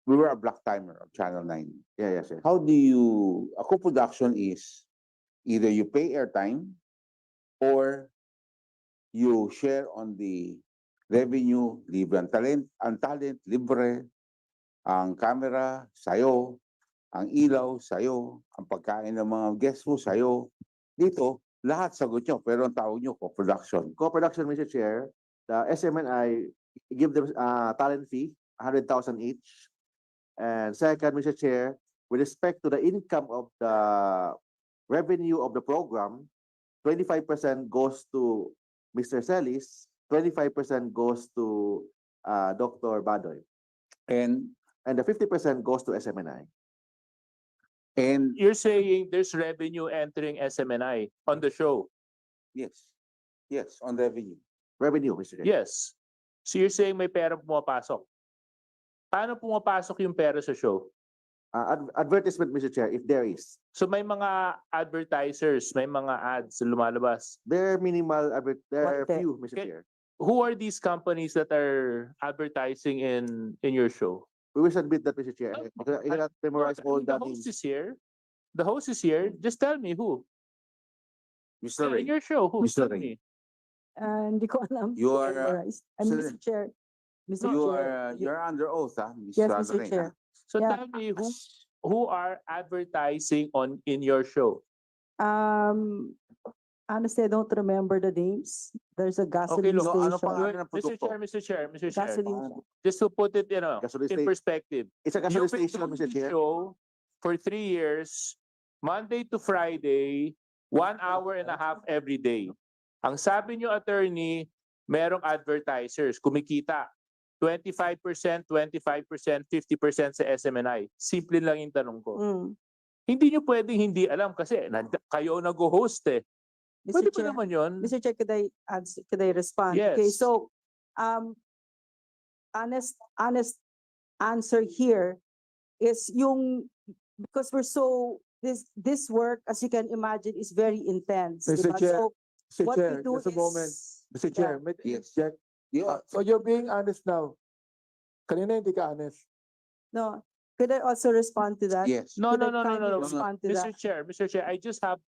we were a black timer of Channel 9. Yeah, yes, sir. A co-production is either you pay airtime or you share on the revenue, libre ang talent, libre, ang camera, sayo, ang ilaw, sayo, ang pagkain ng mga guests mo, sayo. Dito, lahat sagot nyo, pero ang tawag nyo, co-production. Co-production, Mr. Chair, the SMNI give them talent fee, 100,000 each. And second, Mr. Chair, with respect to the income of the revenue of the program, 25% goes to Mr. Celis, 25% goes to Dr. Badoy, And, and the 50% goes to SMNI. and, You're saying there's revenue entering SMNI on the show? yes, yes, on revenue. Revenue, Mr. Chair. Yes. So you're saying may pera pumapasok? Paano pumapasok yung pera sa show? Advertisement, Mr. Chair, if there is. So may mga advertisers, may mga ads na lumalabas. There are minimal, there are Konti. few, Mr. Okay. Chair. Who are these companies that are advertising in your show? We will submit that, Mr. Chair. I cannot memorize all The the host names. is here. The host is here. Just tell me who. Mr. In Ray, your show, who? Mr. Tell Ray. me. Hindi ko alam. You are, Memorized. Mr. Chair. Mr. you Chair. are, you're under oath, Yes, Mr. Mr. Ray, Chair. So Yeah. tell me who are advertising in your show? Honestly, I don't remember the names. There's a gasoline look, ano station. pangalan ng Mr. produkto? Mr. Chair. Gasoline. Just to put it, Gasoline in station. perspective. It's a gasoline You've been station, doing Mr. this Chair. show for 3 years, Monday to Friday, 1 hour and a half every day. Ang sabi niyo, attorney, merong advertisers, kumikita. 25%, 25%, 50% sa SMNI. Simple lang yung tanong ko. Mm. Hindi niyo pwedeng hindi alam kasi kayo nag-host eh. Mr. Pwede ba Chair, naman yun? Mr. Chair, could I respond? Okay, Yes. so, honest answer here is because we're so, this work, as you can imagine, is very intense. Mr. diba? Chair, So, Mr. what Chair, we do just a moment. Mr. yeah. Chair, may Yes. check. So you're being honest now. Kanina hindi ka honest. No, could I also respond to that? Yes. No, Could no, I no, no, kindly no, no. respond to Mr. that? Chair, I just have,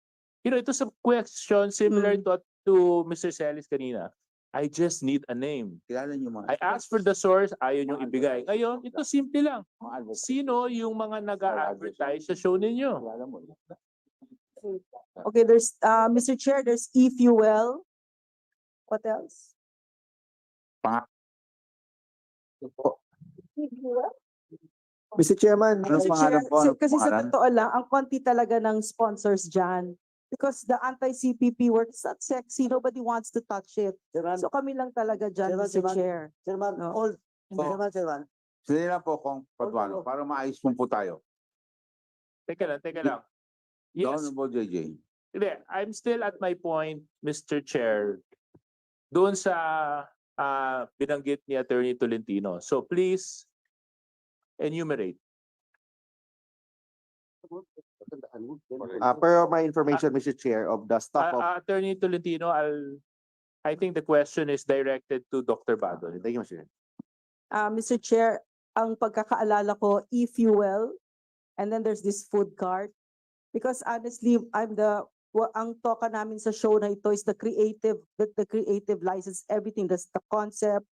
ito sa question similar to Mr. Celis kanina. I just need a name. Kilala niyo mga. I asked for the source, ayaw niyong ibigay. Ngayon, ito simple lang. Sino yung mga nag-a-advertise sa show ninyo? Okay, there's, Mr. Chair, there's e-fuel. What else? Mr. Chairman, Ano Mr. pangalan Chair, po? Ano kasi sa pangalan? totoo lang, ang konti talaga ng sponsors dyan. Because the anti-CPP work is not sexy. Nobody wants to touch it. So kami lang talaga dyan, Mr. Chair. Chairman, No. all, So, Chairman. Sila lang po kung Patuano, para maayos po tayo. Teka lang. Yes, Honorable JJ. hindi. I'm still at my point, Mr. Chair, doon sa binanggit ni Attorney Tolentino. So please, enumerate. Per my information, Mr. Chair, of the stock of. Attorney Tolentino, I think the question is directed to Dr. Badoy. Thank you, Mr. Chair. Mr. Chair, ang pagkakaalala ko, e-fuel, and then there's this food cart. Because honestly, ang toka namin sa show na ito is the creative license, everything, that's the concept,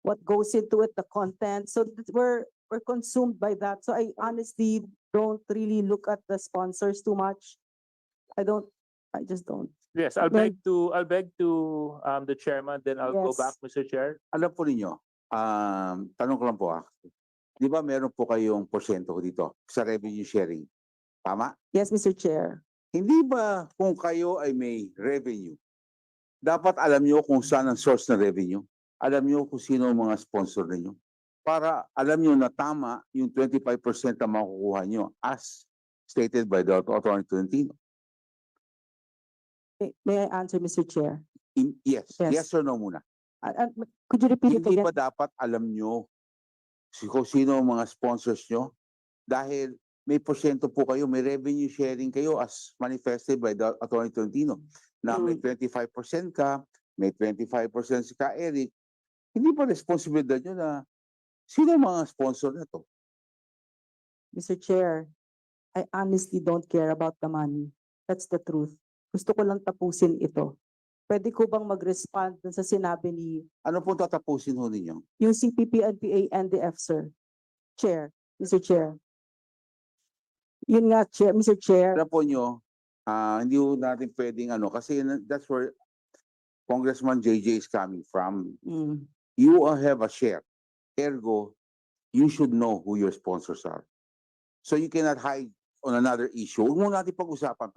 what goes into it, the content. So we're consumed by that. So I honestly don't really look at the sponsors too much. I just don't. Yes, I'll beg to the chairman, then I'll go Yes. back, Mr. Chair. Alam po ninyo, tanong ko lang po di ba meron po kayong porsyento dito sa revenue sharing? Tama? Yes, Mr. Chair. Hindi ba kung kayo ay may revenue, dapat alam nyo kung saan ang source ng revenue? Alam nyo kung sino ang mga sponsor ninyo? Para alam nyo na tama yung 25% na makukuha nyo as stated by the Attorney Tolentino. May I answer, Mr. Chair? Yes. Yes. Yes or no muna. Could you repeat it Hindi again? ba dapat alam nyo kung sino ang mga sponsors nyo? Dahil may porsyento po kayo, may revenue sharing kayo as manifested by the Attorney Tolentino. Na may 25% ka, may 25% si Ka Eric. Hindi ba responsibilidad nyo na sino ang mga sponsor na to? Mr. Chair, I honestly don't care about the money. That's the truth. Gusto ko lang tapusin ito. Pwede ko bang mag-respond dun sa sinabi ni Ano pong tatapusin ho ninyo? yung CPP, NPA, NDF, sir? Chair, Mr. Chair. Yun nga, Chair, Mr. Chair. Alam po nyo, hindi ho natin pwedeng kasi that's where Congressman JJ is coming from. You have a share. Ergo, you should know who your sponsors are. So you cannot hide on another issue. Huwag mo natin pag-usapan.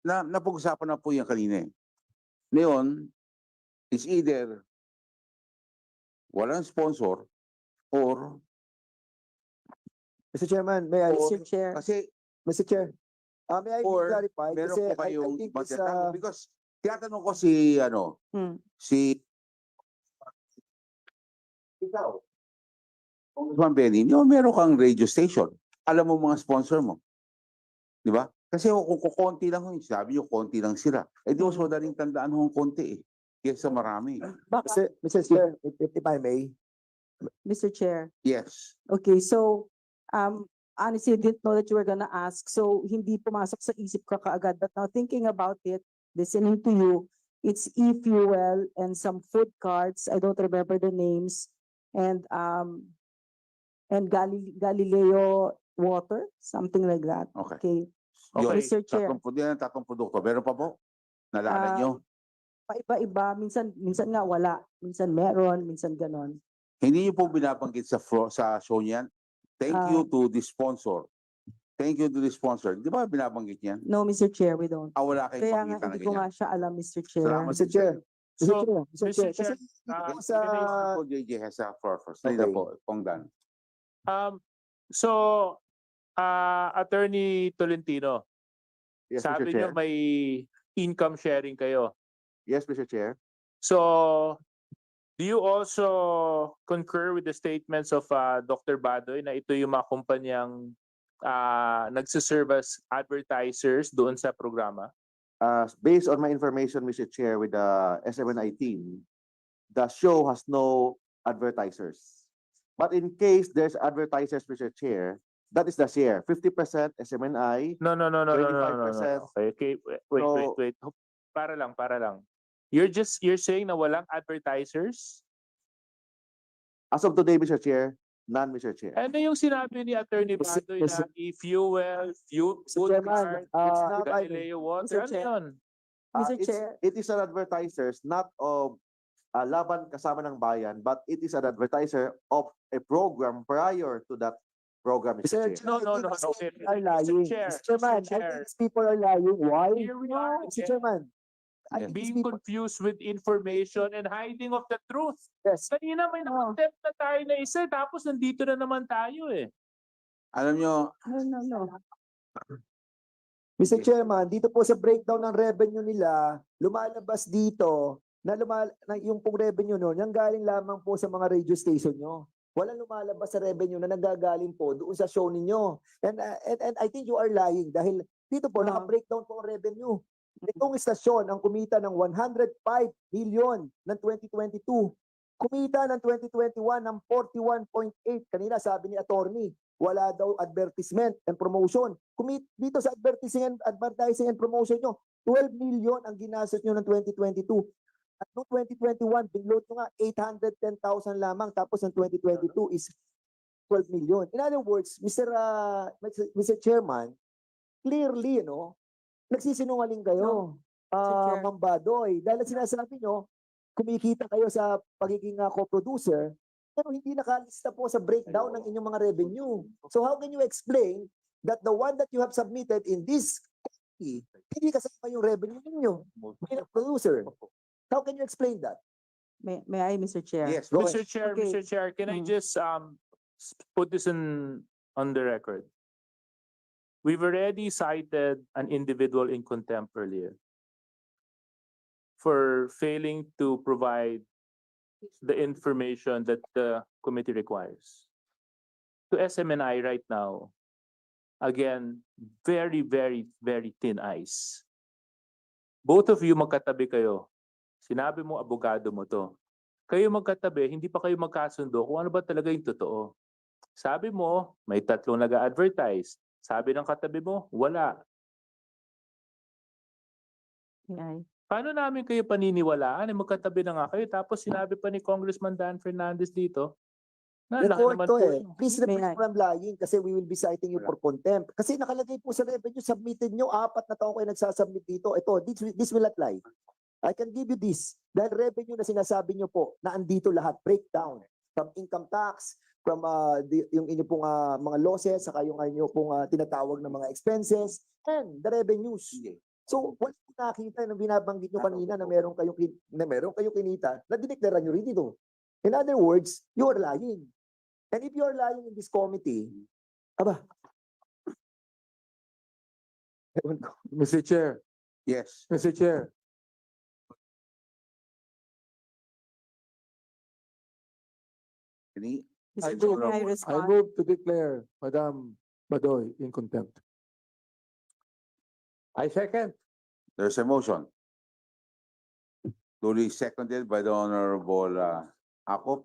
Napag-usapan na po yan kanina. Ngayon, it's either walang sponsor or Mr. Chairman, may I? Mr. Chair. kasi Mr. Chair, may I or clarify? meron Kasi po I kayong think this, magtatanong because tinatanong ko si si ikaw, Congressman Benny, meron kang radio station. Alam mo mga sponsor mo. Di ba? Kasi kung konti lang, sabi nyo, konti lang sila. Eh di mas madaling tandaan kung konti eh. Kesa marami. Mr. Chair, if I may. Mr. Chair. Yes. Okay, so, honestly, I didn't know that you were gonna ask, so hindi pumasok sa isip ko kaagad. But now thinking about it, listening to you, it's e-fuel and some food carts, I don't remember the names, and Galileo water, something like that. Okay. Okay. Yun, Mr. Chair. tatlong produkto. Meron pa po? Nalala Ah, nyo? Paiba-iba, minsan nga wala, minsan meron, minsan ganon. Hindi nyo po binabanggit sa show niyan? Thank you to the sponsor. Thank you to the sponsor. Di ba binabanggit niyan? No, Mr. Chair, we don't. Wala kayong Kaya nga, pakita na hindi ko ganyan. nga siya alam, Mr. Chair. Salamat, Mr. Chair. So, Mr. Chair, Mr. Chair, kasi sa JJ has a floor first. Okay. Hindi na po, Pongdan. So, Attorney Tolentino, Yes, Mr. sabi Chair. nyo may income sharing kayo. Yes, Mr. Chair. So, do you also concur with the statements of Dr. Badoy na ito yung mga kumpanyang nagsiserve as advertisers doon sa programa? Based on my information, Mr. Chair, with the SMNI team, the show has no advertisers. But in case there's advertisers, Mr. Chair, that is the share. 50% SMNI. No. 25%. Okay, wait. Para lang. You're saying na walang advertisers? As of today, Mr. Chair, none, Mr. Chair. Ano yung sinabi ni Attorney Badoy na e-fuel, food Chairman, cart, it's not Galileo water, Mr. ano Chair. yun? Mr. Chair. It is an advertisers, not of Laban Kasama ng Bayan, but it is an advertiser of a program prior to that program, Mr. Chair. No. Are lying. Chair, Mr. Chairman, Mr. Chair. these people are lying. Why? Here we are Mr. again, Chairman, I think these being people, confused with information and hiding of the truth. yes. Kanina may na-attempt na tayo na isa, tapos nandito na naman tayo eh. Alam nyo, No. Mr. Chairman, dito po sa breakdown ng revenue nila, lumalabas dito na yung pong revenue no, yung galing lamang po sa mga radio station nyo. Walang lumalabas sa revenue na nagagaling po doon sa show ninyo. And I think you are lying dahil dito po naka-breakdown po ang revenue. Itong istasyon ang kumita ng 105 million ng 2022. Kumita ng 2021 ng 41.8. Kanina sabi ni attorney, wala daw advertisement and promotion. Dito sa advertising and promotion nyo, 12 million ang ginastos nyo ng 2022. At noong 2021, binload nyo nga 810,000 lamang. Tapos ng 2022 is 12 million. In other words, Mr. Chairman, clearly, nagsisinungaling kayo, Chair. Ma'am Badoy. Dahil sinasabi nyo, kumikita kayo sa pagiging co-producer, pero hindi nakalista po sa breakdown ng inyong mga revenue. So how can you explain that the one that you have submitted in this copy, hindi kasama yung revenue ninyo bilang producer? How can you explain that? May I, Mr. Chair? yes, go ahead. Okay. Mr. Chair, can I just put this on the record? We've already cited an individual in contempt earlier for failing to provide the information that the committee requires. To SMNI right now, again, very, very, very thin ice. Both of you magkatabi kayo. Sinabi mo, abogado mo to. Kayo magkatabi, hindi pa kayo magkasundo kung ano ba talaga yung totoo. Sabi mo, may 3 nag-a-advertise. Sabi ng katabi mo, wala. May I? Paano namin kayo paniniwalaan? Magkatabi na nga kayo. Tapos sinabi pa ni Congressman Dan Fernandez dito, na lahat Record naman to po eh. Please refrain from lying kasi we will be citing you for contempt. Kasi nakalagay po sa revenue, submitted nyo, 4 na taon kayo nagsasubmit dito. Ito, this will not lie. I can give you this. Dahil revenue na sinasabi nyo po, na andito lahat, breakdown. From income tax, from yung inyo pong mga losses, saka yung inyo pong tinatawag na mga expenses, and the revenues. So, wala po nakita nung binabanggit nyo kanina na meron kayong kinita, na dineklara nyo rin dito. In other words, you are lying. And if you are lying in this committee, aba, ewan ko. Mr. Chair, Yes. Mr. Chair, Any? I Mr. Chair, move, may I I respond? move to declare Madam Badoy in contempt. I second. There's a motion. Duly seconded by the Honorable Akop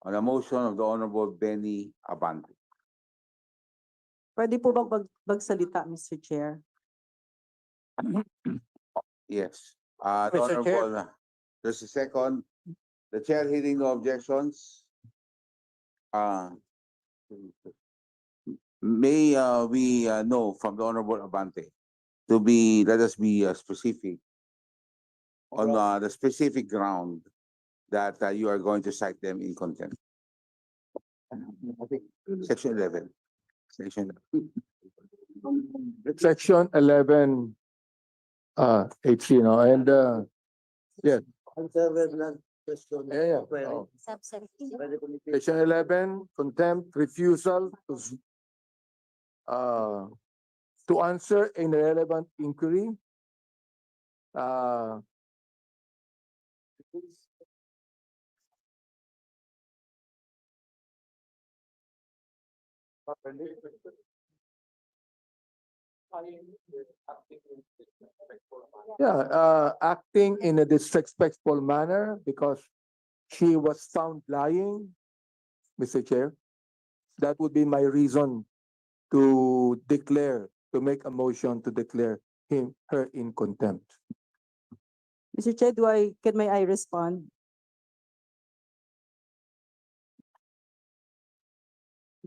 on a motion of the Honorable Benny Abante. Pwede po bang magsalita, Mr. Chair? Yes. The Mr. Chair. Honorable, there's a second. The chair hearing no objections. May we know from the Honorable Abante to be, let us be specific on the specific ground that you are going to cite them in contempt. Section 11. Section. Section 11, H, and, yeah, yeah, yeah. Oh. Section 11, contempt, refusal to answer an irrelevant inquiry. Yeah, acting in a disrespectful manner because she was found lying, Mr. Chair. That would be my reason to make a motion to declare her in contempt. Mr. Chair, may I respond?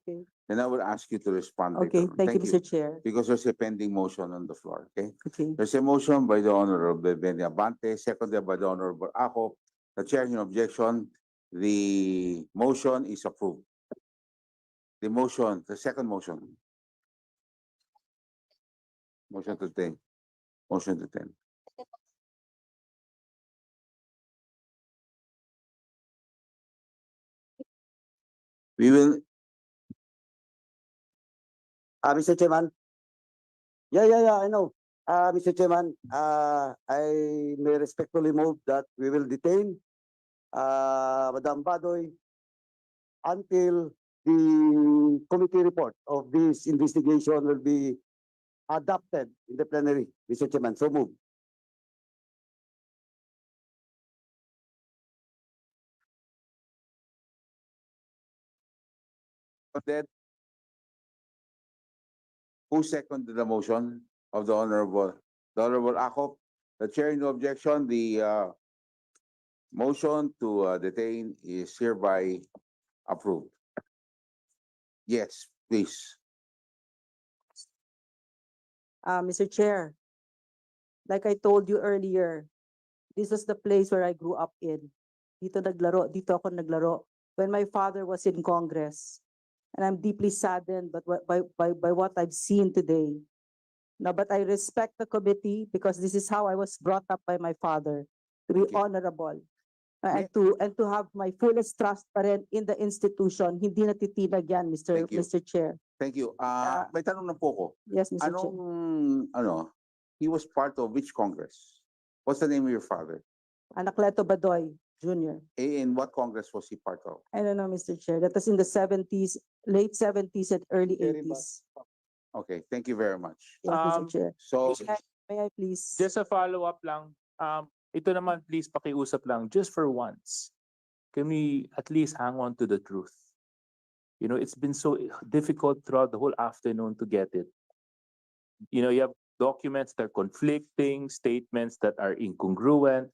Okay, And I will ask you to respond later okay, on. thank you, Mr. Chair. Because there's a pending motion on the floor, okay? Okay. There's a motion by the Honorable Benny Abante, seconded by the Honorable Akop. The chair in objection, the motion is approved. The second motion. Motion to 10. Motion to 10. We will, Mr. Chairman. Yeah, I know. Mr. Chairman, I may respectfully move that we will detain Madam Badoy until the committee report of this investigation will be adopted in the plenary, Mr. Chairman. So move. that. Who seconded the motion of the Honorable Akop? The chair in objection, the motion to detain is hereby approved. Yes, please. Mr. Chair, like I told you earlier, this was the place where I grew up in. Dito ako naglaro when my father was in Congress. And I'm deeply saddened by what I've seen today. Now, but I respect the committee because this is how I was brought up by my father, to be Okay. honorable. And to have my fullest trust pa rin in the institution. Hindi natitinag yan, Thank you. Mr. Chair. Thank you. May tanong na po ko. Yes, Mr. Chair. He was part of which Congress? What's the name of your father? Anacleto Badoy Jr. In what Congress was he part of? I don't know, Mr. Chair. That was in the 70s, late 70s and early 80s. Okay, thank you very much. Yes, Mr. Chair. So, May I please? Just a follow-up lang. Ito naman, please, pakiusap lang, just for once. Can we at least hang on to the truth? You know, it's been so difficult throughout the whole afternoon to get it. You know, you have documents that are conflicting, statements that are incongruent.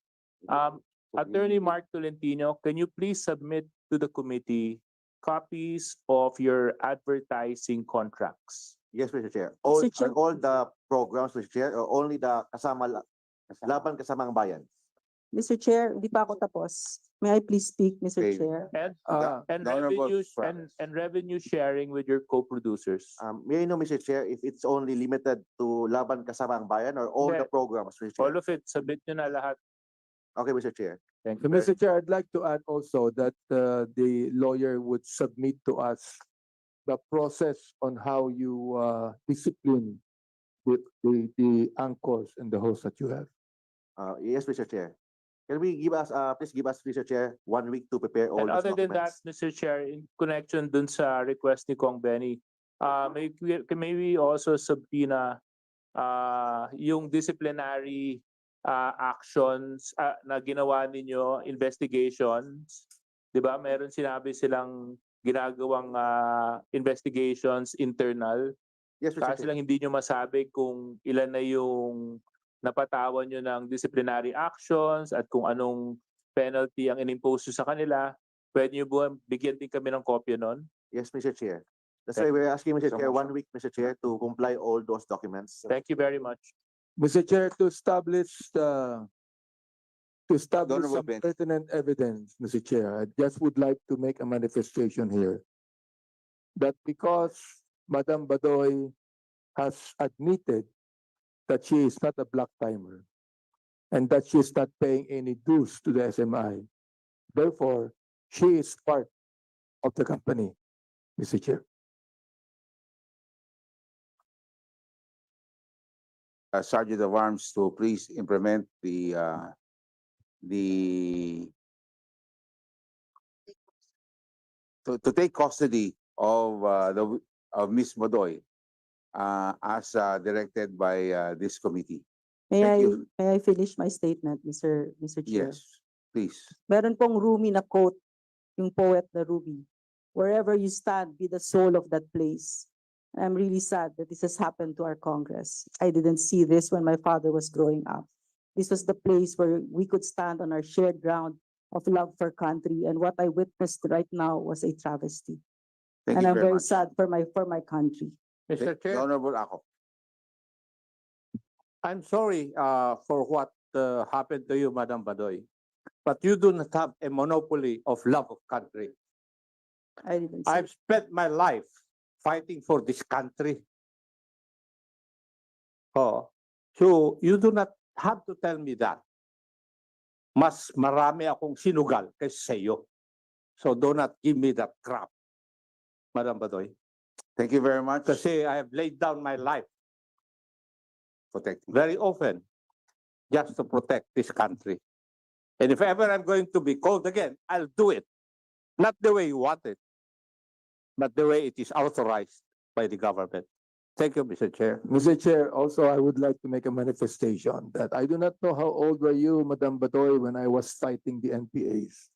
Attorney Mark Tolentino, can you please submit to the committee copies of your advertising contracts? Yes, Mr. Chair. Mr. Chair. All the programs, Mr. Chair, or only the Laban Kasamang Bayan? Mr. Chair, hindi pa ako tapos. May I please speak, Mr. Okay. Chair? And revenue sharing with your co-producers. May I know, Mr. Chair, if it's only limited to Laban Kasamang Bayan or all Hindi. the programs, Mr. Chair? All of it, submit nyo na lahat. Okay, Mr. Chair. Thank So, you. Mr. Chair, I'd like to add also that the lawyer would submit to us the process on how you discipline the anchors and the hosts that you have. Yes, Mr. Chair. Can we give us, please give us, Mr. Chair, 1 week to prepare all And these other than that, documents? Mr. Chair, in connection dun sa request ni Kong Benny, may we also subpoena yung disciplinary actions na ginawa ninyo, investigations, 'di ba? Meron sinabi silang ginagawang investigations internal. Yes, Mr. Kaso Chair. lang hindi nyo masabi kung ilan na yung napatawan nyo ng disciplinary actions at kung anong penalty ang inimpose nyo sa kanila. Pwede nyo ba bigyan din kami ng kopya nun? Yes, Mr. Chair. That's Thank why we're asking, Mr. So Chair, motion. 1 week, Mr. Chair, to comply all those documents. Thank you very much. Mr. Chair, to establish Honorable some Bench. pertinent evidence, Mr. Chair, I just would like to make a manifestation here that because Madam Badoy has admitted that she is not a black timer and that she is not paying any dues to the SMI, therefore, she is part of the company, Mr. Chair. Sergeant of Arms to please implement to take custody of of Miss Modoy as directed by this committee. Thank you. May I finish my statement, Mr. Chair? Yes, please. Meron pong Rumi na quote, yung poet na Rumi. Wherever you stand, be the soul of that place. I'm really sad that this has happened to our Congress. I didn't see this when my father was growing up. This was the place where we could stand on our shared ground of love for country, and what I witnessed right now was a travesty. Thank And you I'm very very much. sad for my country. Mr. The Chair, Honorable Ako. I'm sorry for what happened to you, Madam Badoy. But you do not have a monopoly of love of country. I didn't see. I've spent my life fighting for this country. Oh, so you do not have to tell me that. Mas marami akong sinugal kaysa sa iyo. So do not give me that crap, Madam Badoy. Thank you very much. Kasi I have laid down my life Protecting. very often just to protect this country. And if ever I'm going to be called again, I'll do it. Not the way you want it, but the way it is authorized by the government. Thank you, Mr. Chair. Mr. Chair, also I would like to make a manifestation that I do not know how old were you, Madam Badoy, when I was fighting the NPAs.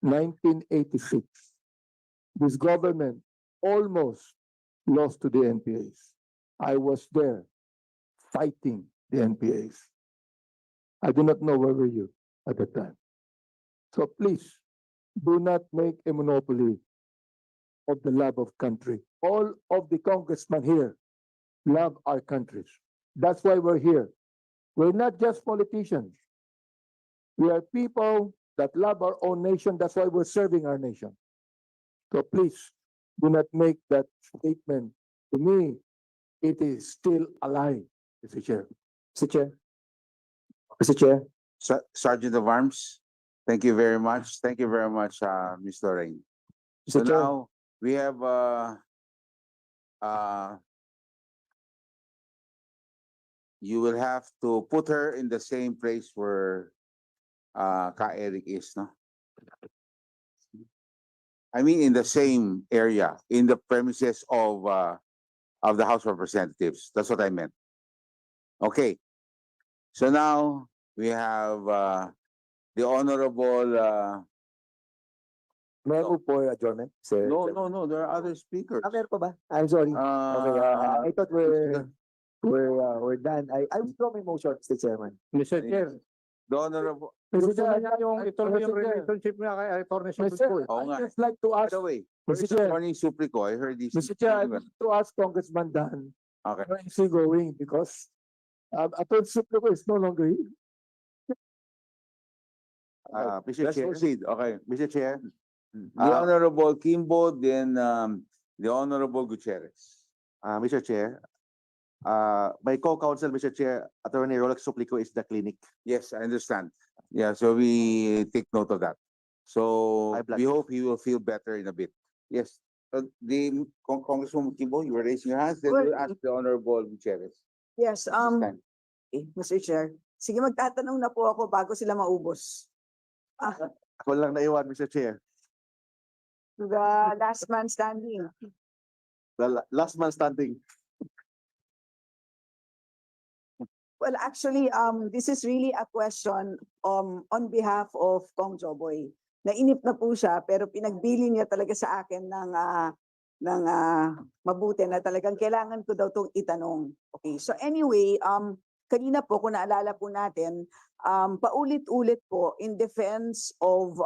1986. This government almost lost to the NPAs. I was there fighting the NPAs. I do not know where were you at that time. So please, do not make a monopoly of the love of country. All of the congressmen here love our countries. That's why we're here. We're not just politicians. We are people that love our own nation. That's why we're serving our nation. So please, do not make that statement. To me, it is still alive, Mr. Chair. Mr. Chair. Mr. Chair. Sergeant of Arms, thank you very much. Thank you very much, Ms. Lorraine. So Mr. Chair. now we have you will have to put her in the same place where Ka Eric is, no? I mean, in the same area, in the premises of the House of Representatives. That's what I meant. Okay. So now we have the Honorable. Meron for adjournment, sir. No. There are other speakers. Meron pa ba? I'm sorry. Okay, I thought we're done. I withdraw my motion, Mr. Chairman. Mr. Chair, The Honorable. gusto niya yung ito lang yung relationship niya kay Atty. Suplico. Oo nga. I'd just like to By ask, the way, Mr. where's Chair. Attorney Suplico? I heard this. Mr. Chair, I'd like to ask Congressman Dan, Okay. where is he going? Because Attorney Suplico is no longer here. Mr. Let's Chair. proceed. Okay. Mr. Chair. The Honorable Kimbo, then the Honorable Gutierrez. Mr. Chair. My co-counsel, Mr. Chair, Attorney Rolex Suplico is the clinic. Yes, I understand. Yeah, so we take note of that. So High blood we pressure. hope he will feel better in a bit. Yes, Congresswoman Kimbo, you were raising your hands, then Well, we'll ask the Honorable Gutierrez. Yes, This time. Mr. Chair. Sige, magtatanong na po ako bago sila maubos. Ako lang naiwan, Mr. Chair. The last man standing. The last man standing. Well, actually, this is really a question on behalf of Kong Joboy. Nainip na po siya pero pinagbili niya talaga sa akin ng mabuti na talagang kailangan ko daw itong itanong. Okay, so anyway, kanina po kung naalala po natin, paulit-ulit po in defense of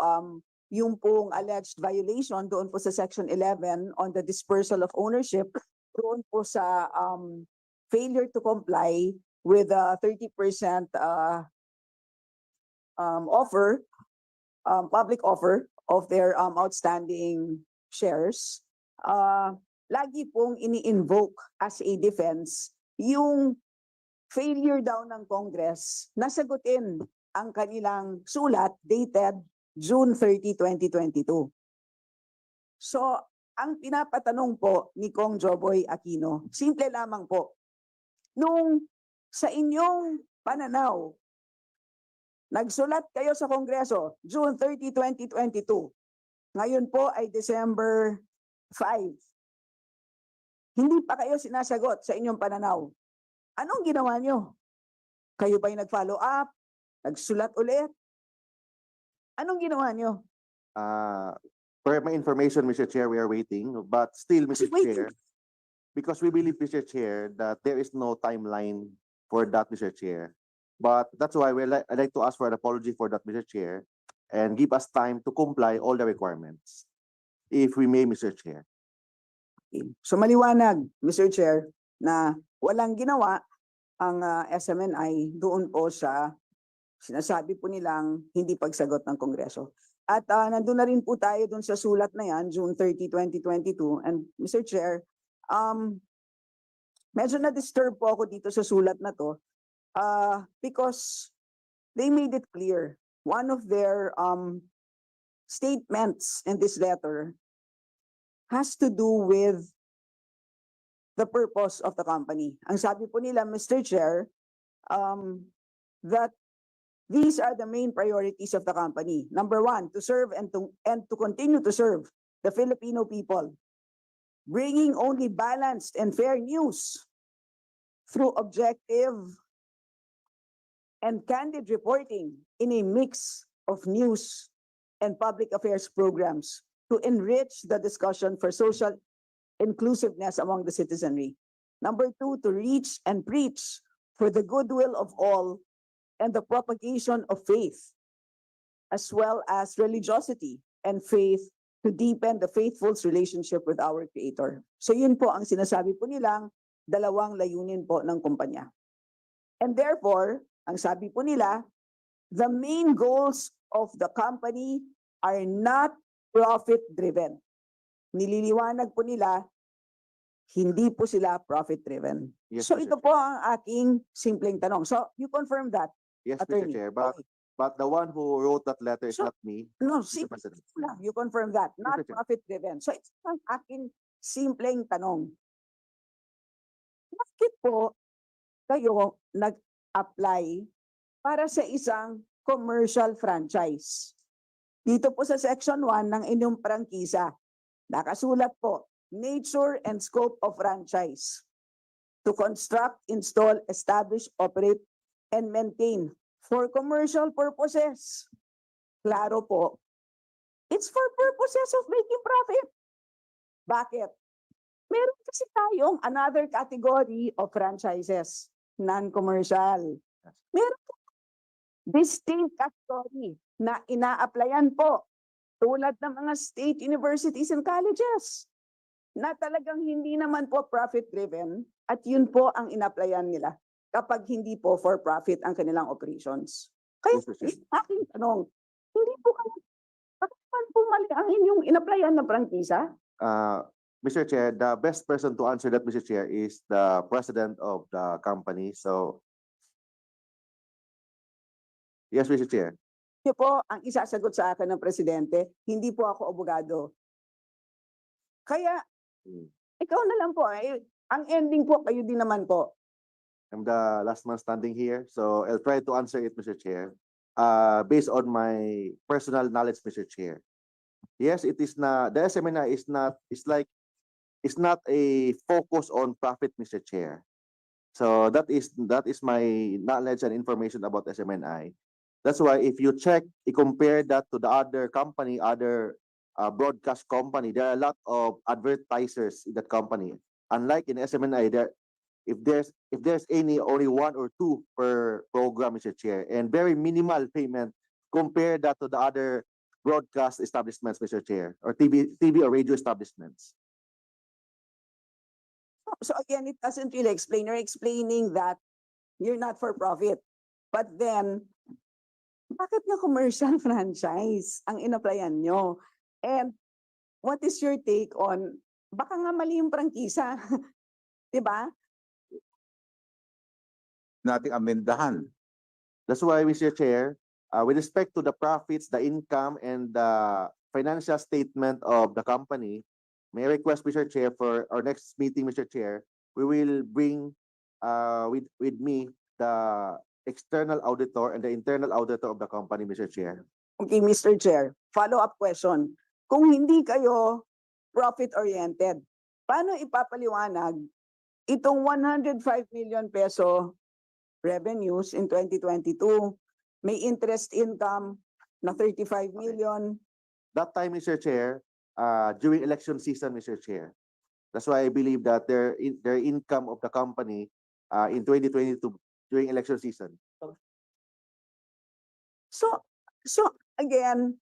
yung pong alleged violation doon po sa Section 11 on the dispersal of ownership, doon po sa failure to comply with a 30% offer, public offer of their outstanding shares. Lagi pong ini-invoke as a defense yung failure daw ng Congress na sagutin ang kanilang sulat dated June 30, 2022. So, ang pinapatanong po ni Kong Joboy Aquino, simple lamang po, nung sa inyong pananaw, nagsulat kayo sa Kongreso, June 30, 2022. Ngayon po ay December 5. Hindi pa kayo sinasagot sa inyong pananaw. Anong ginawa nyo? Kayo ba'y nag-follow up? Nagsulat ulit? Anong ginawa nyo? Per my information, Mr. Chair, we are waiting, but still, Mr. Waiting. Chair, because we believe, Mr. Chair, that there is no timeline for that, Mr. Chair. But that's why I'd like to ask for an apology for that, Mr. Chair, and give us time to comply all the requirements, if we may, Mr. Chair. So maliwanag, Mr. Chair, na walang ginawa ang SMNI doon po sa sinasabi po nilang hindi pagsagot ng Kongreso. At nandun na rin po tayo doon sa sulat na yan, June 30, 2022. And Mr. Chair, medyo na-disturb po ako dito sa sulat na to because they made it clear. One of their statements in this letter has to do with the purpose of the company. Ang sabi po nila, Mr. Chair, that these are the main priorities of the company. Number one, to serve and to continue to serve the Filipino people, bringing only balanced and fair news through objective and candid reporting in a mix of news and public affairs programs to enrich the discussion for social inclusiveness among the citizenry. Number two, to reach and preach for the goodwill of all and the propagation of faith, as well as religiosity and faith to deepen the faithful's relationship with our Creator. So yun po ang sinasabi po nilang dalawang layunin po ng kumpanya. And therefore, ang sabi po nila, the main goals of the company are not profit-driven. Nililiwanag po nila, hindi po sila profit-driven. Yes, So Mr. ito po ang aking simpleng tanong. So you confirm that? Yes, Attorney. Mr. Chair, but Okay. but the one who wrote that letter is So- not me. No, Mr. simple President. lang. You confirm that. Not Mr. Chair. profit-driven. So it's ang aking simpleng tanong. Bakit po kayo nag-apply para sa isang commercial franchise? Dito po sa Section 1 ng inyong prangkisa, nakasulat po, nature and scope of franchise to construct, install, establish, operate, and maintain for commercial purposes. Klaro po, it's for purposes of making profit. Bakit? Meron kasi tayong another category of franchises, non-commercial. Meron po distinct category na ina-applyan po tulad ng mga state universities and colleges na talagang hindi naman po profit-driven at yun po ang ina-applyan nila kapag hindi po for profit ang kanilang operations. Kaya Yes, Mr. Chair. aking tanong, hindi po kayo, bakit man po mali ang inyong ina-applyan na prangkisa? Mr. Chair, the best person to answer that, Mr. Chair, is the president of the company. So, yes, Mr. Chair. Yun po ang isasagot sa akin ng presidente, hindi po ako abogado. Kaya, ikaw na lang po, ang ending po, kayo din naman po. I'm the last man standing here, so I'll try to answer it, Mr. Chair. Based on my personal knowledge, Mr. Chair. Yes, it is not, the SMNI is not, it's not a focus on profit, Mr. Chair. So that is my knowledge and information about SMNI. That's why if you check, you compare that to the other company, other broadcast company, there are a lot of advertisers in that company. Unlike in SMNI, if there's only one or two per program, Mr. Chair, and very minimal payment, compare that to the other broadcast establishments, Mr. Chair, or TV or radio establishments. So again, it doesn't really explain. You're explaining that you're not for profit. But then, bakit nga commercial franchise ang inaplayan nyo? And what is your take on, baka nga mali yung prangkisa, di ba? Nating amendahan. That's why, Mr. Chair, with respect to the profits, the income, and the financial statement of the company, may I request, Mr. Chair, for our next meeting, Mr. Chair, we will bring with me the external auditor and the internal auditor of the company, Mr. Chair. Okay, Mr. Chair, follow-up question. Kung hindi kayo profit-oriented, paano ipapaliwanag itong 105 million peso revenues in 2022? May interest income na 35 million. That time, Mr. Chair, during election season, Mr. Chair. That's why I believe that their income of the company in 2022 during election season. So again,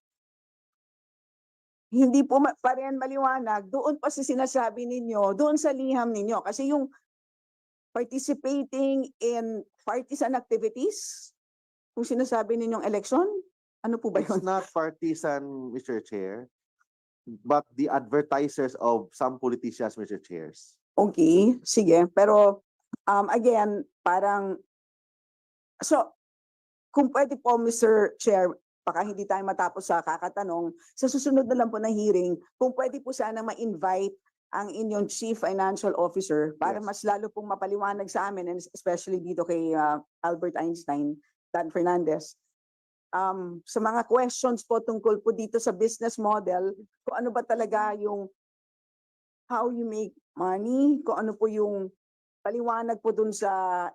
hindi po pa rin maliwanag doon pa sa sinasabi ninyo, doon sa liham ninyo. Kasi yung participating in partisan activities, kung sinasabi ninyong election, ano po ba yun? It's not partisan, Mr. Chair, but the advertisers of some politicians, Mr. Chairs. Okay, sige. Pero again, parang, so kung pwede po, Mr. Chair, baka hindi tayo matapos sa kakatanong, sa susunod na lang po na hearing, kung pwede po sana ma-invite ang inyong Chief Financial Officer para Yes. mas lalo pong mapaliwanag sa amin, and especially dito kay Albert Einstein, Dan Fernandez, sa mga questions po tungkol po dito sa business model, kung ano ba talaga yung how you make money, kung ano po yung paliwanag po dun sa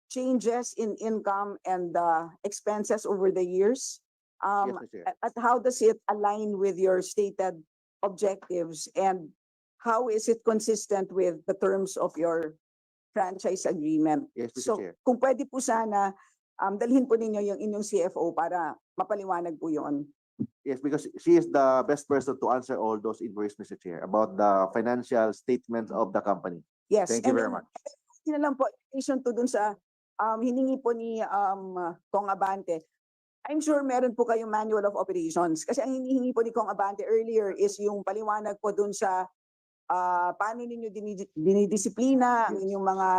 changes in income and expenses over the years. Yes, Mr. Chair. At how does it align with your stated objectives, and how is it consistent with the terms of your franchise agreement? Yes, Mr. So Chair. kung pwede po sana, dalhin po ninyo yung inyong CFO para mapaliwanag po yun. Yes, because she is the best person to answer all those inquiries, Mr. Chair, about the financial statements of the company. Yes. Thank you and very then, much. Yun na lang po, in addition to dun sa hiningi po ni Kong Abante, I'm sure meron po kayong manual of operations. Kasi ang hinihingi po ni Kong Abante earlier is yung paliwanag po dun sa paano ninyo dinidisiplina ang inyong mga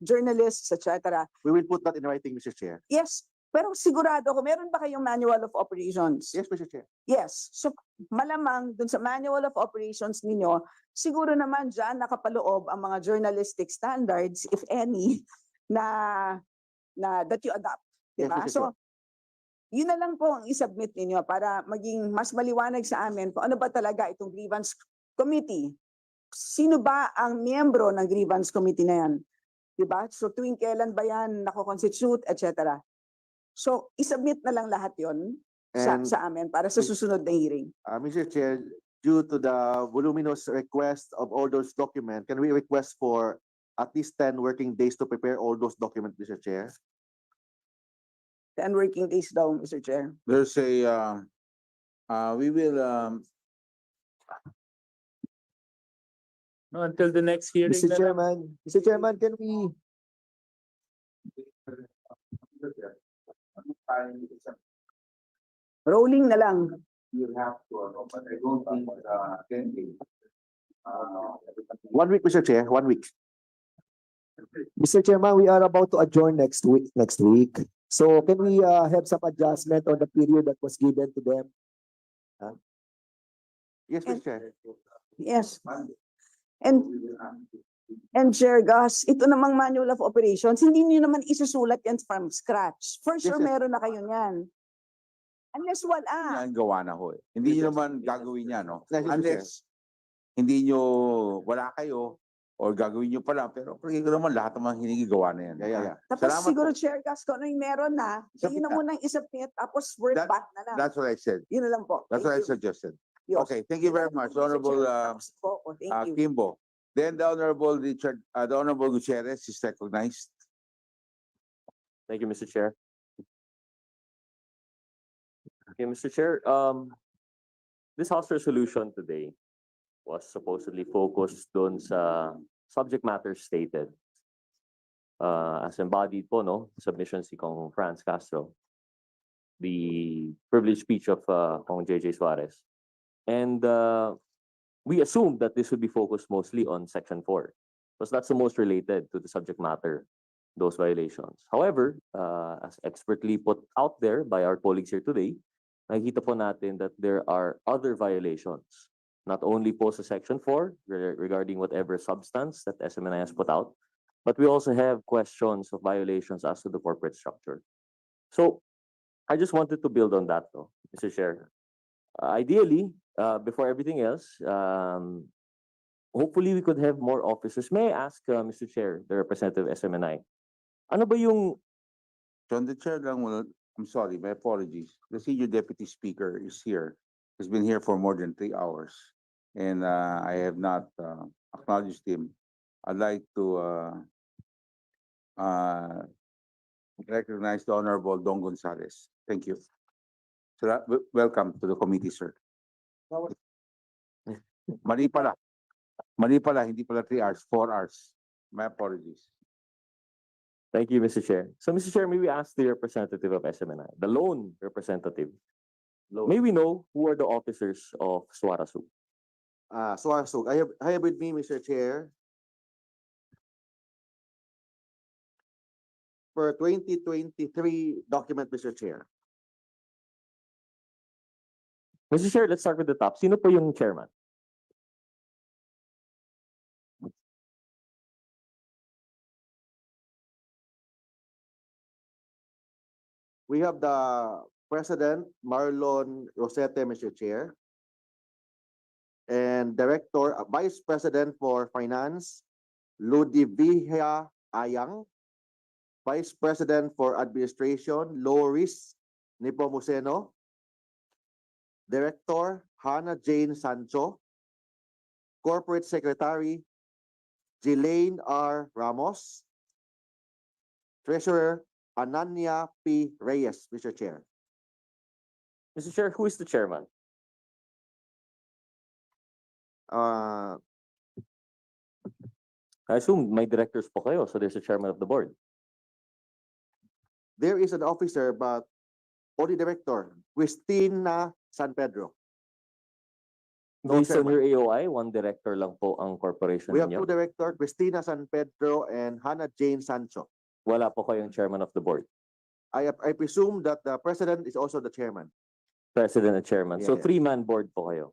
journalists, etc. We will put that in writing, Mr. Chair. Yes, pero sigurado ako, meron ba kayong manual of operations? Yes, Mr. Chair. Yes. So malamang dun sa manual of operations ninyo, siguro naman dyan nakapaloob ang mga journalistic standards, if any, na that you adopt. Yes, Diba? Mr. So, yun na lang po ang isubmit ninyo para maging mas maliwanag sa amin kung ano ba talaga itong grievance committee. Sino ba ang miyembro ng grievance committee na yan? Diba? So tuwing kailan ba yan nako-constitute, etc. So isubmit na lang lahat yon And sa amin para sa susunod na hearing. Mr. Chair, due to the voluminous request of all those documents, can we request for at least 10 working days to prepare all those documents, Mr. Chair? 10 working days daw, Mr. Chair. There's a, we will, No, until the next hearing. Mr. na lang. Chairman, can we Rolling na lang. you'll have to, but I don't think, 10 days. 1 week, Mr. Chair, 1 week. Mr. Chairman, we are about to adjourn next week. So can we have some adjustment on the period that was given to them? Yes, Mr. Chair. Yes. And Chair Gus, ito namang manual of operations, hindi niyo naman isusulat yan from scratch. For Yes, sure, yes. meron na kayo niyan. Unless wala. Yan gawa na ho eh. Hindi nyo naman gagawin yan, no? Yes, Mr. Chair. Unless hindi nyo, wala kayo, or gagawin nyo pala, pero pag naman lahat ng mga hinigigawa na yan. Yeah. Tapos Salamat siguro, po. Chair Gus, kung ano yung meron na, Isubmit yun na na. munang isubmit, tapos word That- back na lang. That's what I said. Yun na lang po. That's what I Thank you. suggested. Yes. Okay, thank you very much, Honorable Tapos po ako. Thank you. Kimbo. Then the Honorable Richard, the Honorable Gutierrez is recognized. Thank you, Mr. Chair. Okay, Mr. Chair, this House resolution today was supposedly focused doon sa subject matter stated. As embodied po, no, submission si Kong Franz Castro, the privileged speech of Kong JJ Suarez. And we assumed that this would be focused mostly on Section 4, because that's the most related to the subject matter, those violations. However, as expertly put out there by our colleagues here today, nakikita po natin that there are other violations, not only po sa Section 4 regarding whatever substance that SMNI has put out, but we also have questions of violations as to the corporate structure. So I just wanted to build on that, though, Mr. Chair. Ideally, before everything else, hopefully we could have more officers. May I ask, Mr. Chair, the representative SMNI, ano ba yung So on the chair lang, I'm sorry, my apologies. The senior deputy speaker is here, has been here for more than 3 hours. And I have not acknowledged him. I'd like to recognize the Honorable Don Gonzalez. Thank you. So welcome to the committee, sir. Mali pala. Mali pala, hindi pala 3 hours, 4 hours. My apologies. Thank you, Mr. Chair. So, Mr. Chair, may we ask the representative of SMNI, the lone representative, may we know who are the officers of Suarasug? So I have with me, Mr. Chair, for 2023 document, Mr. Chair. Mr. Chair, let's start with the top. Sino po yung chairman? We have the President, Marlon Rosete, Mr. Chair. And Director, Vice President for Finance, Ludivia Ayang. Vice President for Administration, Loris Nepomuceno. Director, Hannah Jane Sancho. Corporate Secretary, Jelaine R. Ramos. Treasurer, Ananya P. Reyes, Mr. Chair. Mr. Chair, who is the chairman? Uh, I assume may directors po kayo, so there's a chairman of the board. there is an officer, but only director, Cristina San Pedro. No Based on chairman. your AOI, one director lang po ang corporation We have ninyo. two directors, Cristina San Pedro and Hannah Jane Sancho. Wala po kayong chairman of the board, I presume that the president is also the chairman. president and chairman. So Yeah. three-man board po kayo.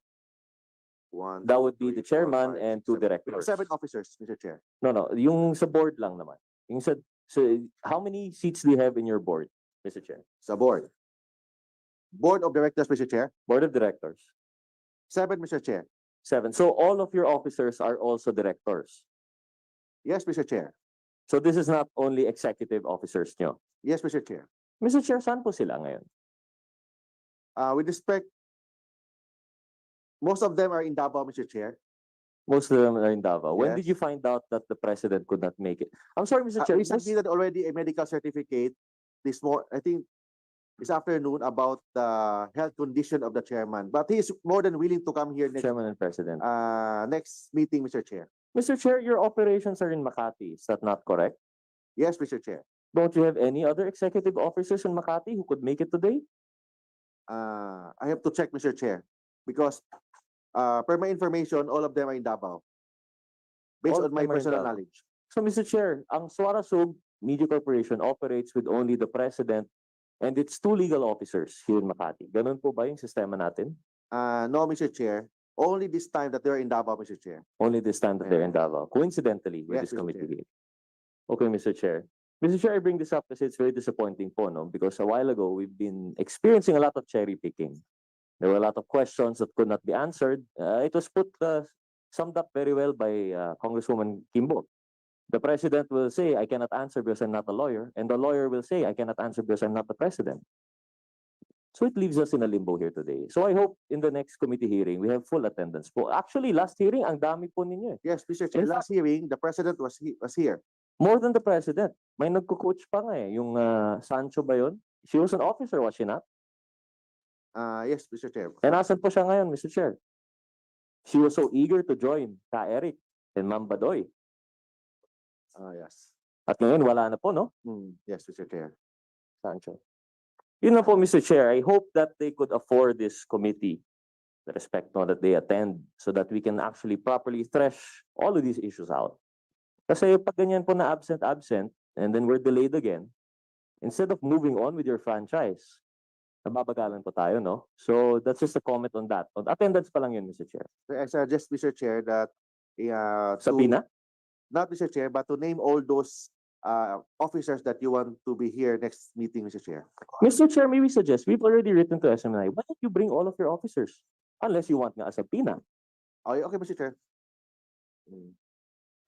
One, That two, would be three, the four, chairman five, and six, two seven. We have directors. 7 officers, Mr. Chair. No, yung sa board lang naman. Yung sa, so how many seats do you have in your board, Mr. Chair? Sa board. Board of Directors, Mr. Chair. Board of directors. 7, Mr. Chair. 7. So all of your officers are also directors. Yes, Mr. Chair. So this is not only executive officers nyo. Yes, Mr. Chair. Mr. Chair, saan po sila ngayon? With respect, most of them are in Davao, Mr. Chair. Most of them are in Davao. When did Yes. you find out that the president could not make it? I'm sorry, Mr. Chair. We submitted already a medical certificate I think this afternoon about the health condition of the chairman. But he is more than willing to come here Chairman and President. next meeting, Mr. Chair. Mr. Chair, your operations are in Makati. Is that not correct? Yes, Mr. Chair. Don't you have any other executive officers in Makati who could make it today? I have to check, Mr. Chair, because per my information, all of them are in Davao. Based All on my of them are in personal Davao. knowledge. So, Mr. Chair, ang Suarasug Media Corporation operates with only the president and its two legal officers here in Makati. Ganun po ba yung sistema natin? No, Mr. Chair. Only this time that they're in Davao, Mr. Chair. Only this time that they're in Davao, coincidentally with Yes, this Mr. committee Chair. meeting. Okay, Mr. Chair. Mr. Chair, I bring this up because it's very disappointing po, no? Because a while ago, we've been experiencing a lot of cherry picking. There were a lot of questions that could not be answered. It was summed up very well by Congresswoman Kimbo. The president will say, I cannot answer because I'm not a lawyer. And the lawyer will say, I cannot answer because I'm not the president. So it leaves us in a limbo here today. So I hope in the next committee hearing, we have full attendance po. Actually, last hearing, ang dami po ninyo eh. Yes, Mr. Chair. In Last hearing, the president was here. More than the president. May nagko-coach pa nga eh. Yung Sancho ba yun? She was an officer, was she not? Yes, Mr. Chair. And nasan po siya ngayon, Mr. Chair? She was so eager to join Ka Eric and Ma'am Badoy. Yes. At ngayon, wala na po, no? Yes, Mr. Chair. Sancho. Yun na po, Mr. Chair. I hope that they could afford this committee the respect no, that they attend so that we can actually properly thresh all of these issues out. Kasi pag ganyan po na absent, and then we're delayed again, instead of moving on with your franchise, nababagalan po tayo, no? So that's just a comment on that. On attendance pa lang yun, Mr. Chair. I suggest, Mr. Chair, that Sabina? not Mr. Chair, but to name all those officers that you want to be here next meeting, Mr. Chair. Mr. Chair, may we suggest, we've already written to SMNI, why don't you bring all of your officers? Unless you want nga a subpoena. Okay, Mr. Chair.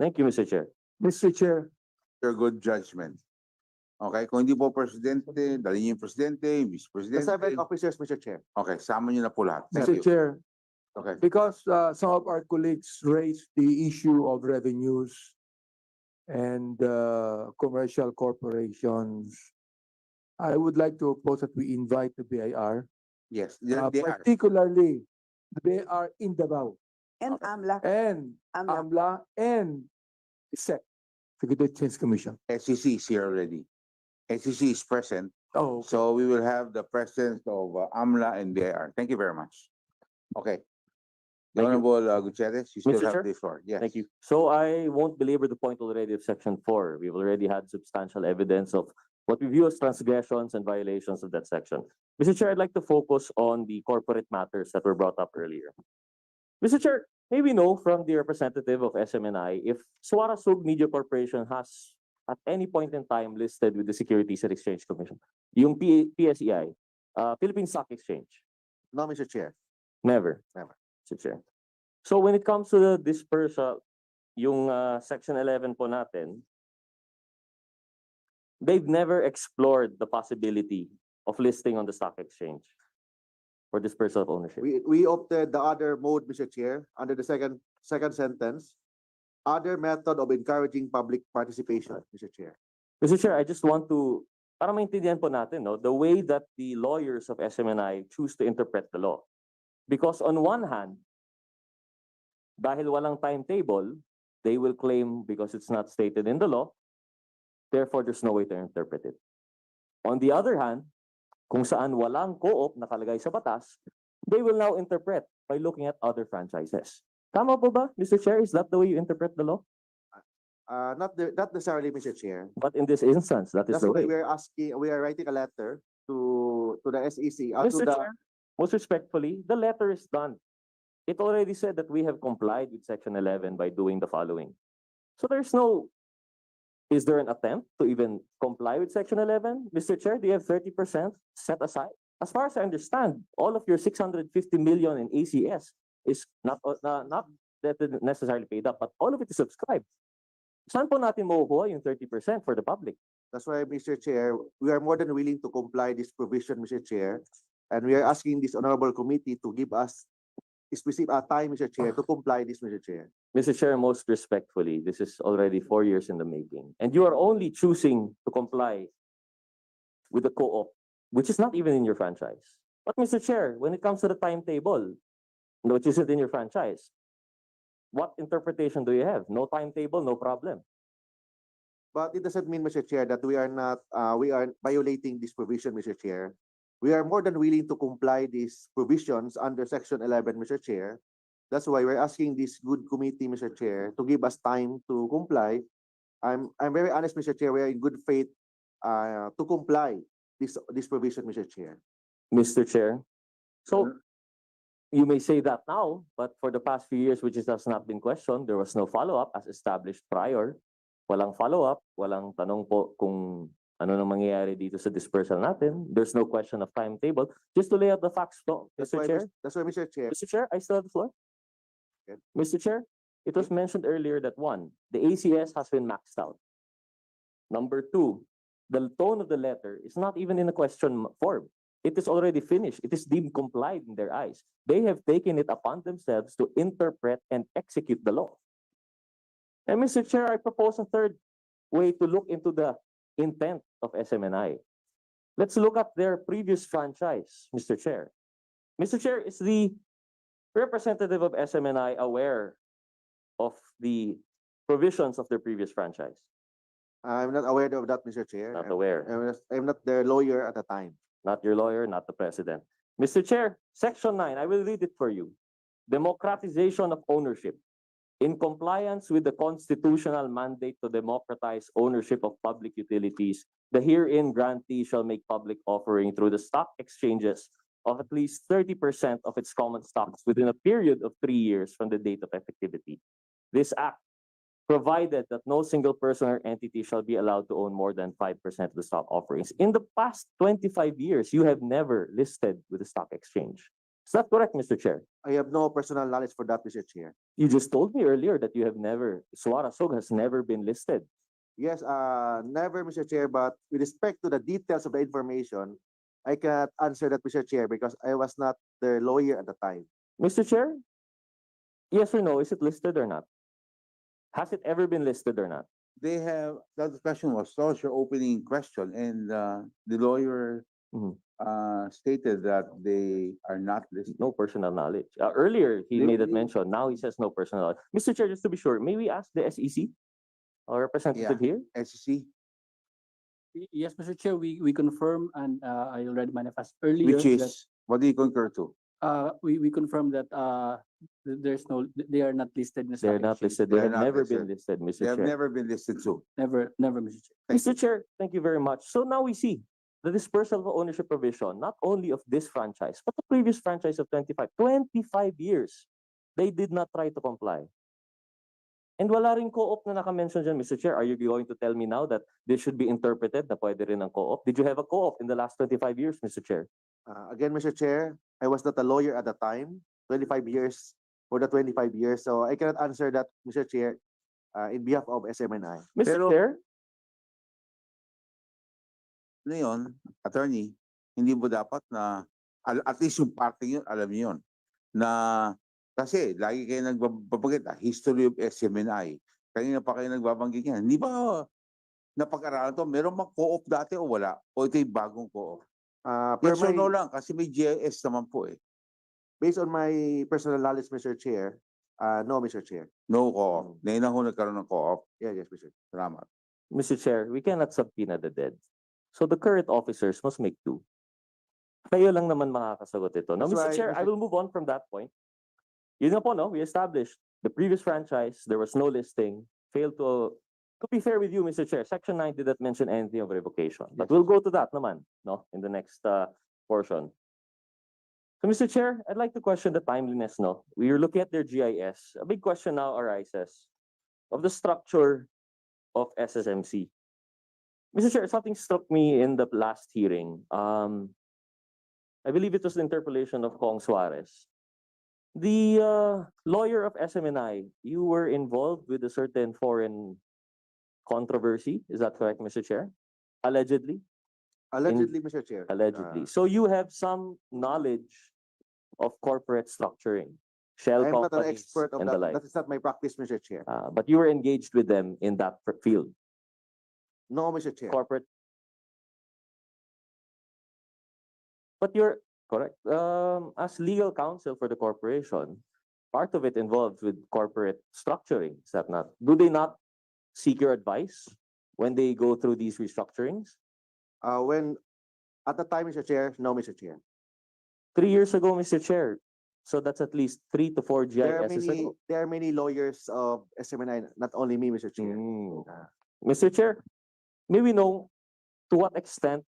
Thank you, Mr. Chair. Mr. Chair, Your good judgment. Okay, kung hindi po presidente, dali niyo yung presidente, yung vice The presidente. 7 officers, Mr. Chair. Okay, sama niyo na po lahat. Thank Mr. you. Chair, Okay. because some of our colleagues raised the issue of revenues and commercial corporations, I would like to propose that we invite the BIR, Yes, they are. particularly the BIR in Davao And AMLAC, and AMLAC. AMLA and SEC, Secretary Exchange Commission. SEC is here already. SEC is present. Oh, So we will have the presence of AMLA and BIR. Thank you very much. Okay. The Thank you. Honorable Gutierrez, you still Mr. have Chair? the floor. Yes. Thank you. So I won't belabor the point already of Section 4. We've already had substantial evidence of what we view as transgressions and violations of that section. Mr. Chair, I'd like to focus on the corporate matters that were brought up earlier. Mr. Chair, may we know from the representative of SMNI if Suara Sug Media Corporation has at any point in time listed with the Securities and Exchange Commission, yung PSEI, Philippine Stock Exchange? No, Mr. Chair. Never. Never. Mr. Chair. So when it comes to the dispersal, yung Section 11 po natin, they've never explored the possibility of listing on the stock exchange for dispersal of ownership. We opted the other mode, Mr. Chair, under the second sentence. Other method of encouraging public participation, Mr. Chair. Mr. Chair, I just want to, para maintindihan po natin, no, the way that the lawyers of SMNI choose to interpret the law. Because on one hand, dahil walang timetable, they will claim because it's not stated in the law, therefore there's no way to interpret it. On the other hand, kung saan walang co-op nakalagay sa batas, they will now interpret by looking at other franchises. Tama po ba, Mr. Chair? Is that the way you interpret the law? Not necessarily, Mr. Chair. But in this instance, that is That's the why way. we are writing a letter to the SEC. Mr. Chair, most respectfully, the letter is done. It already said that we have complied with Section 11 by doing the following. So is there an attempt to even comply with Section 11? Mr. Chair, do you have 30% set aside? As far as I understand, all of your 650 million in ACS is not necessarily paid up, but all of it is subscribed. Saan po natin makukuha yung 30% for the public? That's why, Mr. Chair, we are more than willing to comply this provision, Mr. Chair. And we are asking this honorable committee to give us a specific time, Mr. Chair, to comply this, Mr. Chair. Mr. Chair, most respectfully, this is already 4 years in the making. And you are only choosing to comply with the co-op, which is not even in your franchise. But Mr. Chair, when it comes to the timetable, which isn't in your franchise, what interpretation do you have? No timetable, no problem. But it doesn't mean, Mr. Chair, that we are violating this provision, Mr. Chair. We are more than willing to comply these provisions under Section 11, Mr. Chair. That's why we're asking this good committee, Mr. Chair, to give us time to comply I'm very honest, Mr. Chair. We are in good faith to comply this provision, Mr. Chair. Mr. Chair. So you may say that now, but for the past few years, which has not been questioned, there was no follow-up as established prior. Walang follow-up, walang tanong po kung ano nang mangyayari dito sa dispersal natin. There's no question of timetable. Just to lay out the facts, no, Mr. Chair. That's why, Mr. Chair. Mr. Chair, I still have the floor. Okay. Mr. Chair, it was mentioned earlier that one, the ACS has been maxed out. Number two, the tone of the letter is not even in a question form. It is already finished. It is deemed complied in their eyes. They have taken it upon themselves to interpret and execute the law. And Mr. Chair, I propose a third way to look into the intent of SMNI. Let's look at their previous franchise, Mr. Chair. Mr. Chair, is the representative of SMNI aware of the provisions of their previous franchise? I'm not aware of that, Mr. Chair. Not aware. I'm not their lawyer at the time. Not your lawyer, not the president. Mr. Chair, Section 9, I will read it for you. Democratization of ownership. In compliance with the constitutional mandate to democratize ownership of public utilities, the herein grantee shall make public offering through the stock exchanges of at least 30% of its common stocks within a period of 3 years from the date of effectivity. This act provided that no single person or entity shall be allowed to own more than 5% of the stock offerings. In the past 25 years, you have never listed with the stock exchange. Is that correct, Mr. Chair? I have no personal knowledge for that, Mr. Chair. You just told me earlier that you have never, Suarasog has never been listed. Yes, never, Mr. Chair, but with respect to the details of the information, I cannot answer that, Mr. Chair, because I was not their lawyer at the time. Mr. Chair, yes or no, is it listed or not? Has it ever been listed or not? They have, that question was, that was your opening question, and the lawyer stated that they are not listed. No personal knowledge. Earlier, he They- made that they- mention. Now he says no personal knowledge. Mr. Chair, just to be sure, may we ask the SEC, our representative here? SEC, Yes, Mr. Chair, we confirm and I already manifest earlier which that is, what do you concur to? we confirm that there's no, they are not listed in the stock They're not exchange. listed. They They're have not never been listed. listed, They Mr. have Chair. never been listed, so. Never, Mr. Chair. Mr. Chair, thank you very much. So now we see the dispersal of ownership provision, not only of this franchise, but the previous franchise of 25 years. They did not try to comply. And wala rin co-op na naka-mention dyan, Mr. Chair. Are you going to tell me now that this should be interpreted na pwede rin ang co-op? Did you have a co-op in the last 25 years, Mr. Chair? Again, Mr. Chair, I was not a lawyer at the time, 25 years, for the 25 years, so I cannot answer that, Mr. Chair, in behalf of SMNI. Mr. Pero- Chair? Ano yun, attorney, hindi mo dapat na, at least yung parting yun, alam niyo yun, na, kasi lagi kayo nagbabanggit, history of SMNI. Kanina pa kayo nagbabanggit yan. Hindi ba napag-aralan to? Meron bang co-op dati o wala? O ito yung bagong co-op? Yes or no lang, kasi may GIS naman po eh. Based on my personal knowledge, Mr. Chair, no, Mr. Chair. No co-op. Ngayon na ho nagkaroon ng co-op. Yes, Mr. Chair. Salamat. Mr. Chair, we cannot subpoena the dead. So the current officers must make do. Kayo lang naman makakasagot ito. Now, That's Mr. why, Chair, I will move on from that point. Yun nga po, no? We established the previous franchise, there was no listing, failed to be fair with you, Mr. Chair, Section 9 did not mention anything of revocation. But we'll go to that naman, no? In the next portion. So, Mr. Chair, I'd like to question the timeliness, no? We are looking at their GIS. A big question now arises of the structure of SSMC. Mr. Chair, something struck me in the last hearing. I believe it was the interpolation of Kong Suarez. The lawyer of SMNI, you were involved with a certain foreign controversy. Is that correct, Mr. Chair? Allegedly? Allegedly, Mr. Chair. Allegedly. So you have some knowledge of corporate structuring, shell I'm not an companies expert of and the that. like. That is not my practice, Mr. Chair. But you were engaged with them in that field. No, Mr. Chair. Corporate. But you're correct. As legal counsel for the corporation, part of it involves with corporate structuring. Is that not? Do they not seek your advice when they go through these restructurings? When at the time, Mr. Chair, no, Mr. Chair. 3 years ago, Mr. Chair. So that's at least 3 to 4 GISs ago. There are many lawyers of SMNI, not only me, Mr. Chair. Mr. Chair, may we know to what extent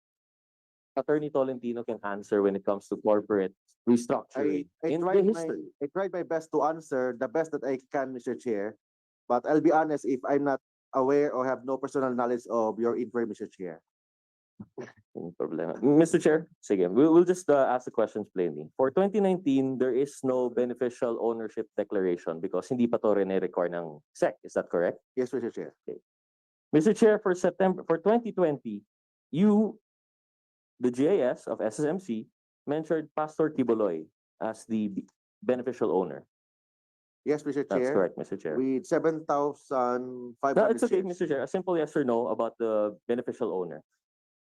Attorney Tolentino can answer when it comes to corporate restructuring in the history? I tried my best to answer the best that I can, Mr. Chair. But I'll be honest, if I'm not aware or have no personal knowledge of your inquiry, Mr. Chair. Any problema. Mr. Chair, sige, we'll just ask the questions plainly. For 2019, there is no beneficial ownership declaration because hindi pa to require ng SEC. Is that correct? Yes, Mr. Chair. Mr. Chair, for 2020, you, the GIS of SSMC, mentioned Pastor Tiboloy as the beneficial owner. Yes, Mr. That's Chair. correct, Mr. Chair. With 7,500 No, it's okay, shares. Mr. Chair. A simple yes or no about the beneficial owner.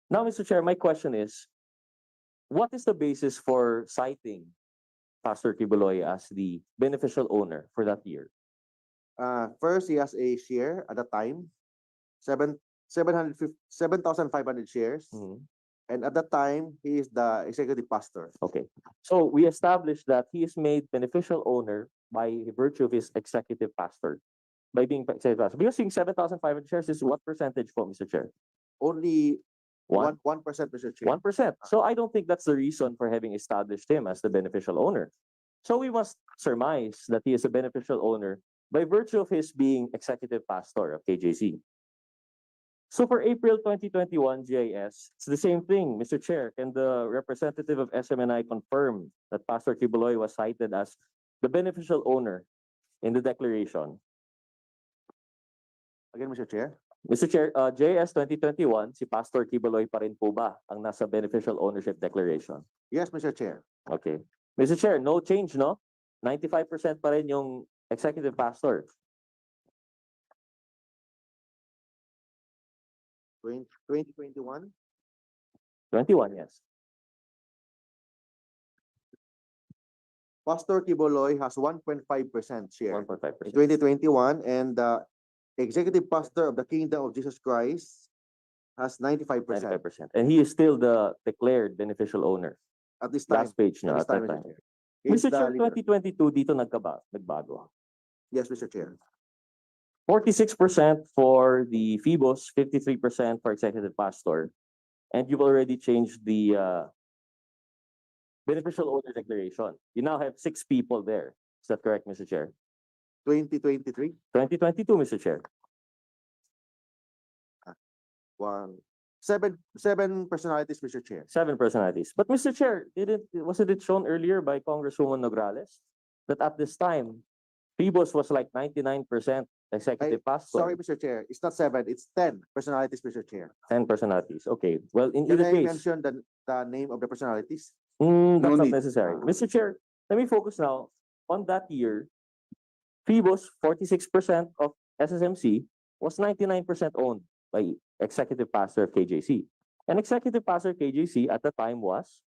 Now, Mr. Chair, my question is, what is the basis for citing Pastor Tiboloy as the beneficial owner for that year? First, he has a share at the time, 7,500 shares. Mhm. And at that time, he is the executive pastor. Okay. So we established that he is made beneficial owner by virtue of his executive pastor. By being executive pastor. Because yung 7,500 shares is what percentage po, Mr. Chair? Only One? 1%, Mr. Chair. 1%. So I don't think that's the reason for having established him as the beneficial owner. So we must surmise that he is a beneficial owner by virtue of his being executive pastor of KJC. So for April 2021 GIS, it's the same thing, Mr. Chair. Can the representative of SMNI confirm that Pastor Tiboloy was cited as the beneficial owner in the declaration? Again, Mr. Chair. Mr. Chair, JS 2021, si Pastor Tiboloy pa rin po ba ang nasa beneficial ownership declaration? Yes, Mr. Chair. Okay. Mr. Chair, no change, no? 95% pa rin yung executive pastor. 2021. 21, yes. Pastor Tiboloy has 1.5% share 1.5%. in 2021, and the executive pastor of the Kingdom of Jesus Christ has 95% 95%. And he is still the declared beneficial owner. at this time. Last page na At this at that time, time. Mr. Chair. He is Mr. the Chair, leader. 2022 dito nagbago. Yes, Mr. Chair. 46% for the Phoebos, 53% for executive pastor. And you've already changed the beneficial owner declaration. You now have 6 people there. Is that correct, Mr. Chair? 2023. 2022, Mr. Chair. Seven personalities, Mr. Chair. 7 personalities. But Mr. Chair, wasn't it shown earlier by Congresswoman Nograles that at this time, Phoebos was like 99% executive pastor? Sorry, Mr. Chair. It's not 7, it's 10 personalities, Mr. Chair. 10 personalities. Okay. Well, in Can either I case, mention the name of the personalities? that's No not need. necessary. Mr. Chair, let me focus now on that year. Phoebos, 46% of SSMC was 99% owned by executive pastor of KJC. And executive pastor of KJC at the time was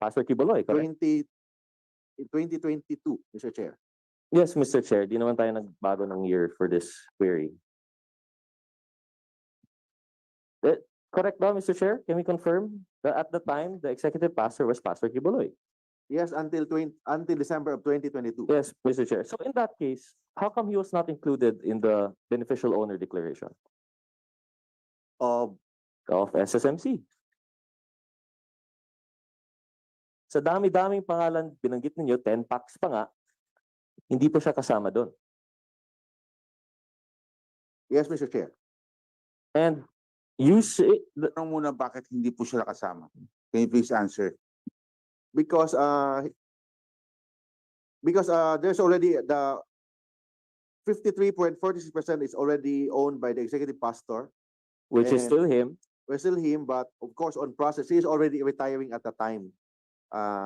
Pastor Tiboloy, correct? 2022, Mr. Chair. Yes, Mr. Chair. Di naman tayo nagbago ng year for this query. Correct ba, Mr. Chair? Can we confirm that at the time, the executive pastor was Pastor Tiboloy? Yes, until December of 2022. Yes, Mr. Chair. So in that case, how come he was not included in the beneficial owner declaration Of of SSMC? Sa dami-daming pangalan binanggit ninyo, 10 packs pa nga, hindi po siya kasama doon. Yes, Mr. Chair. And you say, Tanong muna bakit hindi po sila kasama? Can you please answer? Because there's already the 53.46% is already owned by the executive pastor. which is And still him, we're still him, but of course on process, he is already retiring at the time,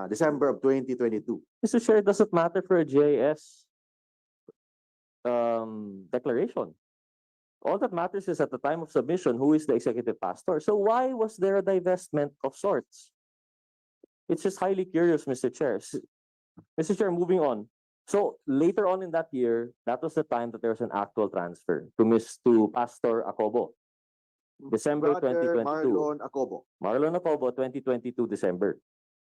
December of 2022. Mr. Chair, does it matter for a JS declaration? All that matters is at the time of submission, who is the executive pastor. So why was there a divestment of sorts? It's just highly curious, Mr. Chair. Mr. Chair, moving on. So later on in that year, that was the time that there was an actual transfer to Pastor Acobo. December Brother 2022. Marlon Acobo, Marlon Acobo, 2022 December.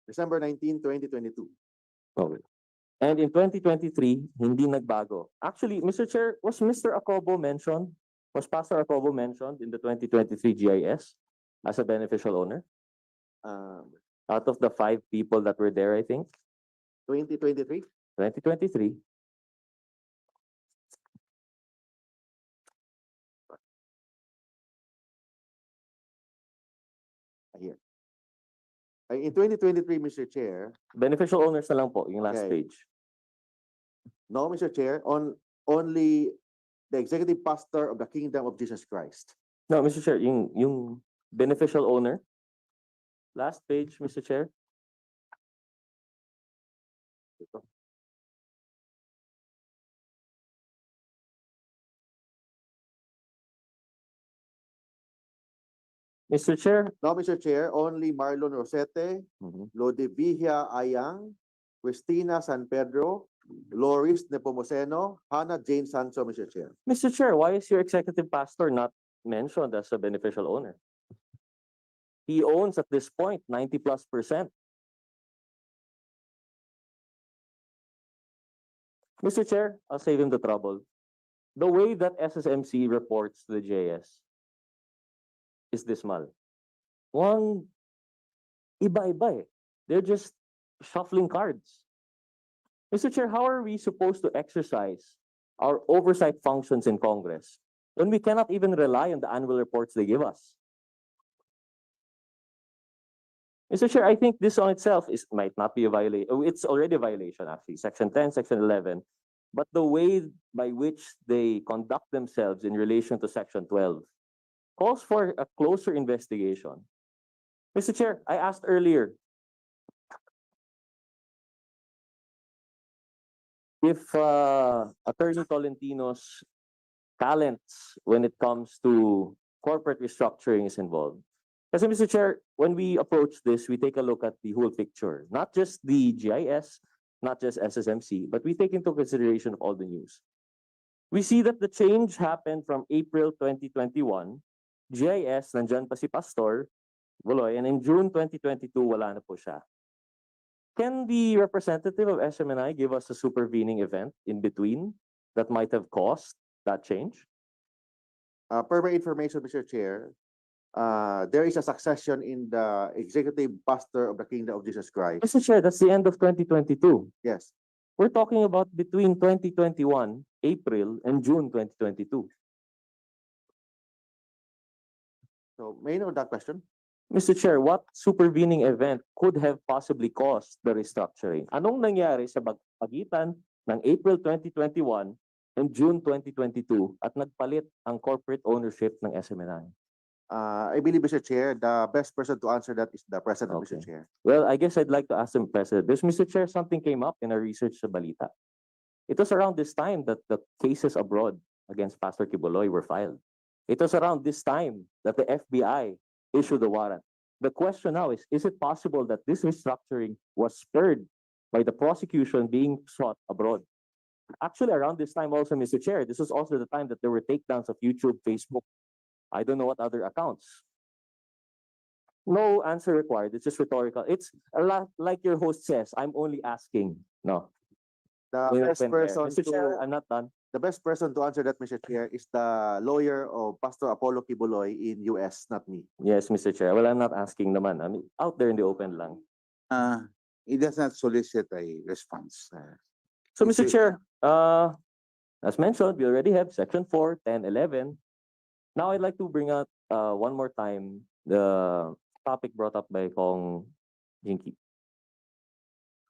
December 19, 2022. Okay. And in 2023, hindi nagbago. Actually, Mr. Chair, was Mr. Acobo mentioned Was Pastor Acobo mentioned in the 2023 GIS as a beneficial owner? Out of the 5 people that were there, I think, 2023? 2023. Here. In 2023, Mr. Chair, Beneficial owners na lang po, yung last Okay. page. no, Mr. Chair, only the executive pastor of the Kingdom of Jesus Christ. No, Mr. Chair, yung beneficial owner. Last page, Mr. Chair. Ito. Mr. Chair. No, Mr. Chair, only Marlon Rosete, Lodevihia Ayang, Cristina San Pedro, Loris Nepomuceno, Hannah Jane Sancho, Mr. Chair. Mr. Chair, why is your executive pastor not mentioned as a beneficial owner? He owns at this point 90+%. Mr. Chair, I'll save him the trouble. The way that SSMC reports to the JS is dismal. One, iba-iba eh. They're just shuffling cards. Mr. Chair, how are we supposed to exercise our oversight functions in Congress when we cannot even rely on the annual reports they give us? Mr. Chair, I think this on itself might not be a violation. It's already a violation, actually. Section 10, Section 11. But the way by which they conduct themselves in relation to Section 12 calls for a closer investigation. Mr. Chair, I asked earlier if Attorney Tolentino's talents when it comes to corporate restructuring is involved. Kasi Mr. Chair, when we approach this, we take a look at the whole picture, not just the GIS, not just SSMC, but we take into consideration of all the news. We see that the change happened from April 2021, GIS, nandyan pa si Pastor Buloy, and in June 2022, wala na po siya. Can the representative of SMNI give us a supervening event in between that might have caused that change? Per my information, Mr. Chair, there is a succession in the executive pastor of the Kingdom of Jesus Christ. Mr. Chair, that's the end of 2022. Yes. We're talking about between 2021, April, and June 2022. So, may I know that question? Mr. Chair, what supervening event could have possibly caused the restructuring? Anong nangyari sa pagitan ng April 2021 and June 2022 at nagpalit ang corporate ownership ng SMNI? I believe, Mr. Chair, the best person to answer that is the President, Mr. Chair. Well, I guess I'd like to ask the President. This, Mr. Chair, something came up in our research sa balita. It was around this time that the cases abroad against Pastor Kibuloy were filed. It was around this time that the FBI issued the warrant. The question now is it possible that this restructuring was spurred by the prosecution being sought abroad? Actually, around this time also, Mr. Chair, this was also the time that there were takedowns of YouTube, Facebook, I don't know what other accounts. No answer required. It's just rhetorical. It's a lot like your host says, I'm only asking. No. The best person Mr. Chair, I'm not done. The best person to answer that, Mr. Chair, is the lawyer of Pastor Apollo Kibuloy in US, not me. Yes, Mr. Chair. Well, I'm not asking naman. I mean, out there in the open lang. It does not solicit a response. So, Mr. Chair, as mentioned, we already have Section 4, 10, 11. Now, I'd like to bring out one more time the topic brought up by Kong Jinky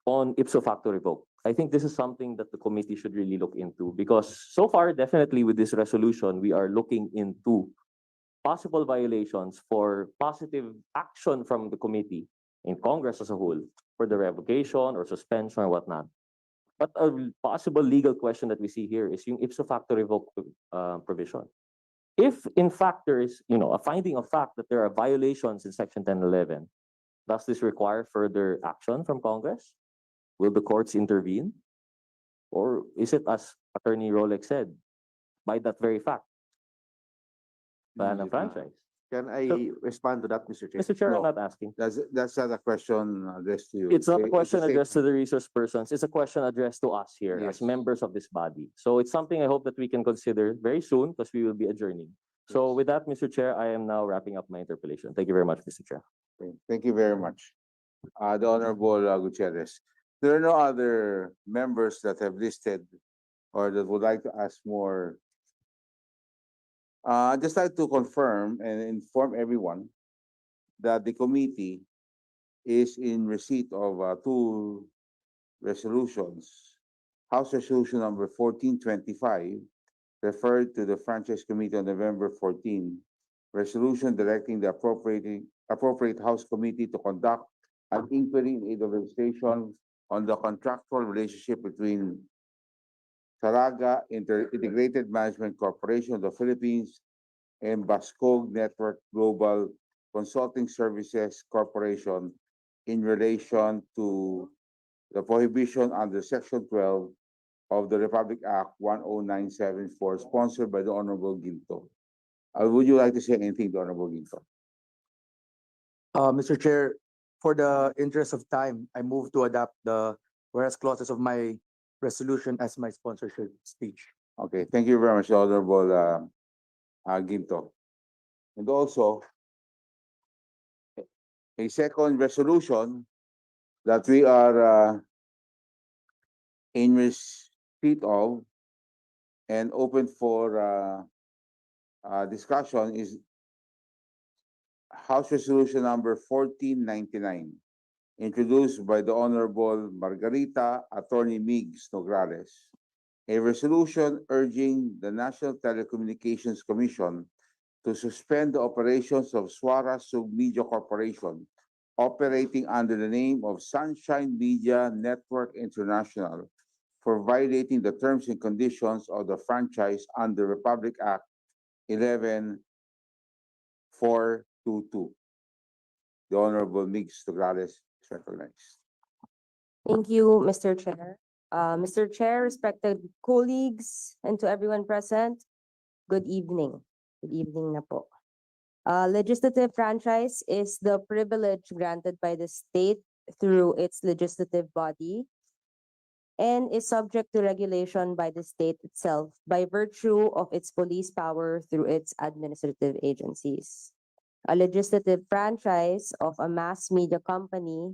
on ipso facto revoke. I think this is something that the committee should really look into because so far, definitely with this resolution, we are looking into possible violations for positive action from the committee in Congress as a whole for the revocation or suspension or whatnot. But a possible legal question that we see here is yung ipso facto revoke provision. If in fact there is, a finding of fact that there are violations in Section 1011, does this require further action from Congress? Will the courts intervene? Or is it, as Attorney Rolex said, by that very fact, ban ng franchise? Can I respond to that, Mr. Chair? Mr. Chair, I'm No. not asking. That's not a question addressed to you. It's not a Okay, question statement. addressed to the resource persons. It's a question addressed to us here Yes. as members of this body. So it's something I hope that we can consider very soon because we will be adjourning. So Yes. with that, Mr. Chair, I am now wrapping up my interpellation. Thank you very much, Mr. Chair. Okay, thank you very much. The Honorable Gutierrez. There are no other members that have listed or that would like to ask more. I'd just like to confirm and inform everyone that the committee is in receipt of two resolutions. House Resolution number 1425 referred to the Franchise Committee on November 14. Resolution directing the appropriate House Committee to conduct an inquiry in aid of legislation on the contractual relationship between Saraga Integrated Management Corporation of the Philippines and Bascog Network Global Consulting Services Corporation in relation to the prohibition under Section 12 of the Republic Act 10974, sponsored by the Honorable Ginto. Would you like to say anything to Honorable Ginto? Mr. Chair, for the interest of time, I move to adopt the whereas clauses of my resolution as my sponsorship speech. Okay, thank you very much, Honorable Ginto. And also, a second resolution that we are in receipt of and open for discussion is House Resolution number 1499, introduced by the Honorable Margarita Attorney Migs Nograles. A resolution urging the National Telecommunications Commission to suspend the operations of Suara Sub Media Corporation, operating under the name of Sunshine Media Network International, for violating the terms and conditions of the franchise under Republic Act 11422. The Honorable Migs Nograles is recognized. Thank you, Mr. Chair. Mr. Chair, respected colleagues, and to everyone present, good evening. Good evening na po. Legislative franchise is the privilege granted by the state through its legislative body and is subject to regulation by the state itself by virtue of its police power through its administrative agencies. A legislative franchise of a mass media company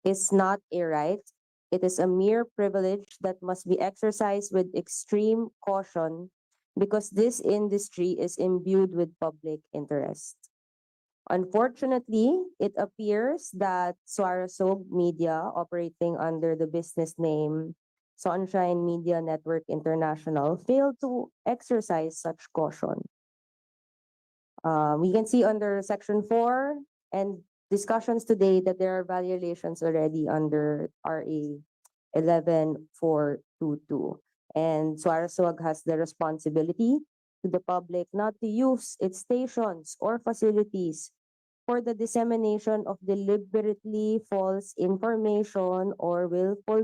is not a right. It is a mere privilege that must be exercised with extreme caution because this industry is imbued with public interest. Unfortunately, it appears that Suarasog Media, operating under the business name Sunshine Media Network International, failed to exercise such caution. We can see under Section 4 and discussions today that there are violations already under RA 11422. And Suarasog has the responsibility to the public not to use its stations or facilities for the dissemination of deliberately false information or willful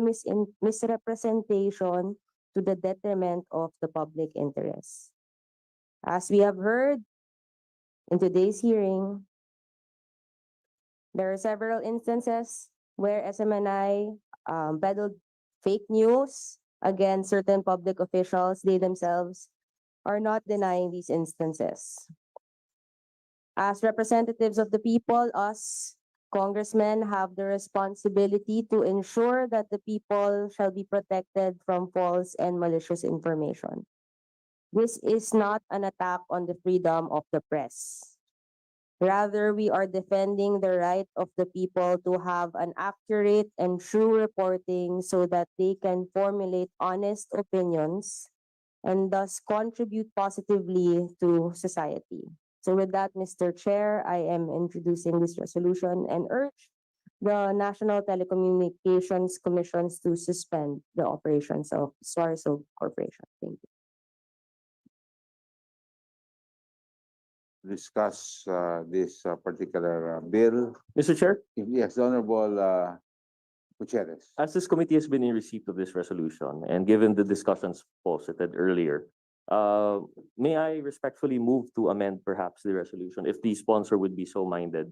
misrepresentation to the detriment of the public interest. As we have heard in today's hearing, there are several instances where SMNI peddled fake news against certain public officials. They themselves are not denying these instances. As representatives of the people, us congressmen have the responsibility to ensure that the people shall be protected from false and malicious information. This is not an attack on the freedom of the press. Rather, we are defending the right of the people to have an accurate and true reporting so that they can formulate honest opinions and thus contribute positively to society. So with that, Mr. Chair, I am introducing this resolution and urge the National Telecommunications Commissions to suspend the operations of Suarasog Corporation. Thank you. Discuss this particular bill. Mr. Chair, Yes, the Honorable Gutierrez. as this committee has been in receipt of this resolution and given the discussions posited earlier, May I respectfully move to amend perhaps the resolution if the sponsor would be so minded?